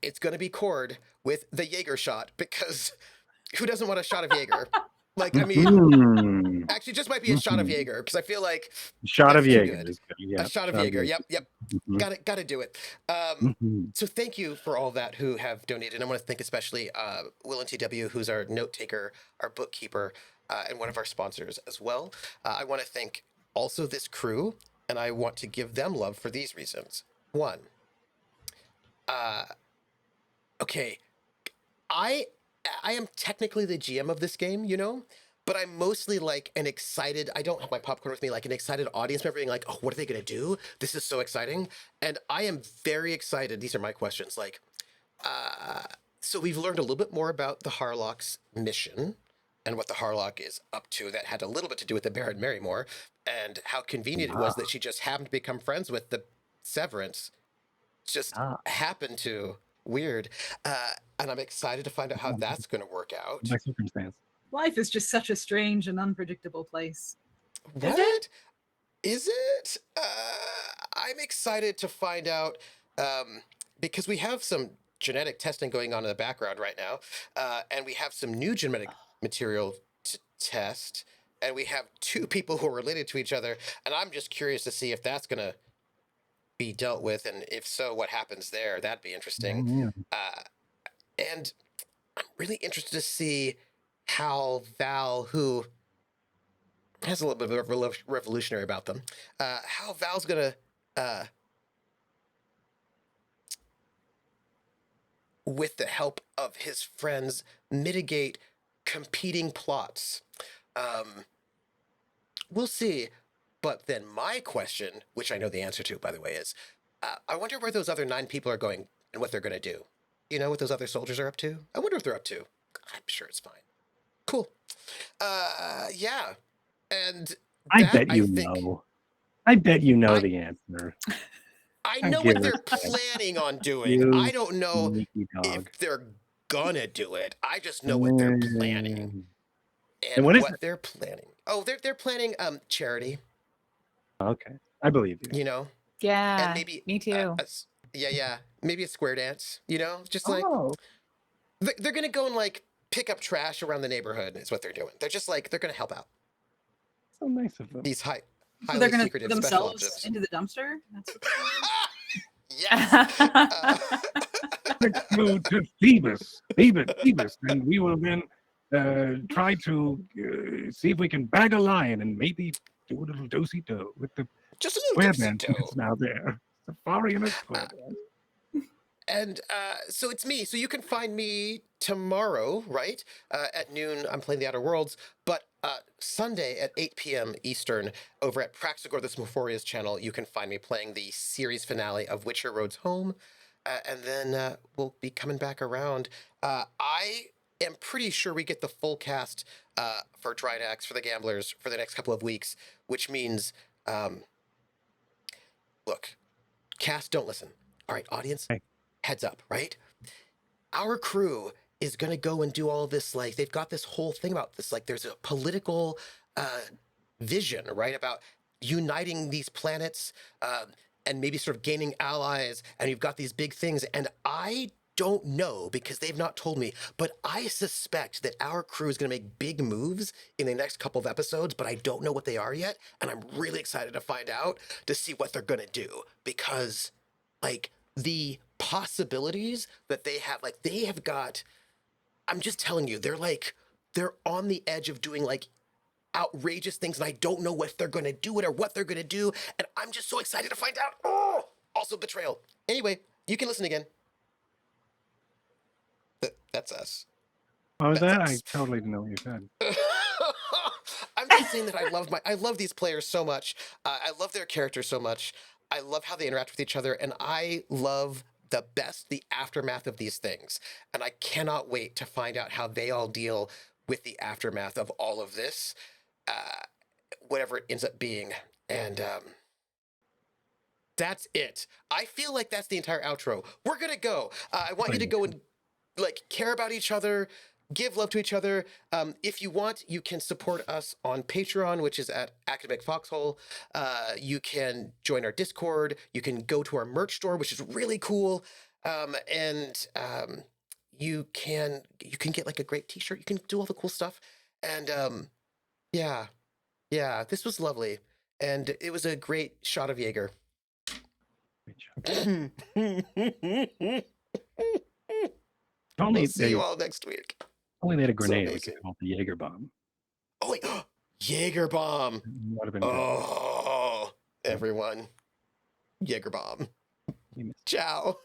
It's going to be Cord with the Jaeger shot, because who doesn't want a shot of Jaeger? Like, I mean, actually, just might be a shot of Jaeger, because I feel like shot of Jaeger good. is good. Yeah, a shot of Jaeger. Yep. Mm-hmm. Got to do it. So thank you for all that who have donated. I want to thank especially Will and TW, who's our note taker, our bookkeeper, and one of our sponsors as well. I want to thank also this crew, and I want to give them love for these reasons. One, okay, I am technically the GM of this game, you know, but I'm mostly like an excited, I don't have my popcorn with me, like an excited audience member being like, oh, what are they going to do? This is so exciting. And I am very excited. These are my questions. Like, so we've learned a little bit more about the Harlock's mission and what the Harlock is up to. That had a little bit to do with the Baron Marrymore, and how convenient it was that she just happened to become friends with the Severance. Just happened to. Weird. And I'm excited to find out how that's going to work out. By circumstance. Life is just such a strange and unpredictable place. What? Is it? I'm excited to find out, because we have some genetic testing going on in the background right now, and we have some new genetic material to test, and we have two people who are related to each other, and I'm just curious to see if that's going to be dealt with, and if so, what happens there. That'd be interesting. And I'm really interested to see how Val, who has a little bit of revolutionary about them, how Val's gonna with the help of his friends mitigate competing plots. We'll see. But then my question, which I know the answer to, by the way, is I wonder where those other 9 people are going and what they're going to do. You know what those other soldiers are up to? I wonder what they're up to. I'm sure it's fine. Cool. Yeah. And I bet you know. I bet you know the answer. I know what they're planning on doing. I don't know if they're gonna do it. I just know what they're planning. And what they're planning. Oh, they're planning charity. Okay. I believe you. You know? Yeah. And maybe me too. Yeah. Maybe a square dance, you know? Just like they're gonna go and like pick up trash around the neighborhood is what they're doing. They're just like they're gonna help out. So nice of them. These highly so they're gonna secretive themselves special into the dumpster? That's yes. Let's go to Phoebus, and we will then try to see if we can bag a lion and maybe do a little do-si-do with the just a square little dance that's now there. Safari and a square dance. And so it's me. So you can find me tomorrow, right? At noon, I'm playing The Outer Worlds. But Sunday at 8 p.m. Eastern, over at Praxagor the Smophoria's channel, you can find me playing the series finale of Witcher Roads Home. And then we'll be coming back around. I am pretty sure we get the full cast for Drinax, for the Gamblers, for the next couple of weeks, which means, look, cast, don't listen. All right, audience, heads up, right? Our crew is going to go and do all this, like, they've got this whole thing about this, like, there's a political vision, right, about uniting these planets and maybe sort of gaining allies, and you've got these big things, and I don't know because they've not told me, but I suspect that our crew is going to make big moves in the next couple of episodes, but I don't know what they are yet. And I'm really excited to find out to see what they're going to do because, like, the possibilities that they have got, I'm just telling you, they're on the edge of doing like outrageous things, and I don't know if they're going to do it or what they're going to do. And I'm just so excited to find out. Oh, also betrayal. Anyway, you can listen again. That's us. What was That's that? I us. totally didn't know what you said. I'm just saying that I love these players so much. I love their characters so much. I love how they interact with each other, and I love the aftermath of these things. And I cannot wait to find out how they all deal with the aftermath of all of this, whatever it ends up being. And that's it. I feel like that's the entire outro. We're gonna go. I want you to go and like care about each other, give love to each other. If you want, you can support us on Patreon, which is at Academic Foxhole. You can join our Discord. You can go to our merch store, which is really cool. And you can get like a great T-shirt. You can do all the cool stuff. And yeah, this was lovely, and it was a great shot of Jaeger. Only We'll see they, you all next week. only they had a grenade. We amazing. could call it the Jaeger bomb. Oh wait, Jaeger bomb. Would have been good. Oh, everyone, Jaeger bomb. We missed Ciao.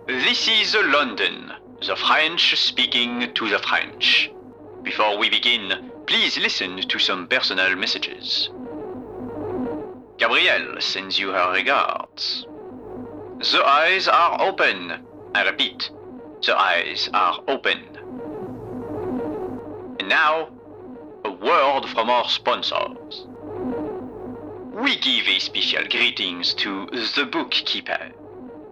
This is London, the French speaking to the French. Before we begin, please listen to some personal messages. Gabrielle sends you her regards. The eyes are open. I repeat, the eyes are open. And now, a word from our sponsors. We give a special greetings to the bookkeeper,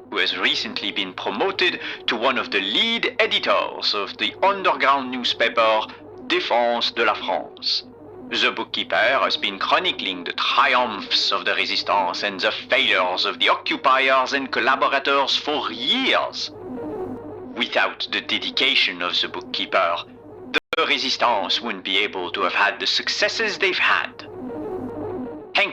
who has recently been promoted to one of the lead editors of the underground newspaper Défense de la France. The bookkeeper has been chronicling the triumphs of the resistance and the failures of the occupiers and collaborators for years. Without the dedication of the bookkeeper, the resistance wouldn't be able to have had the successes they've had.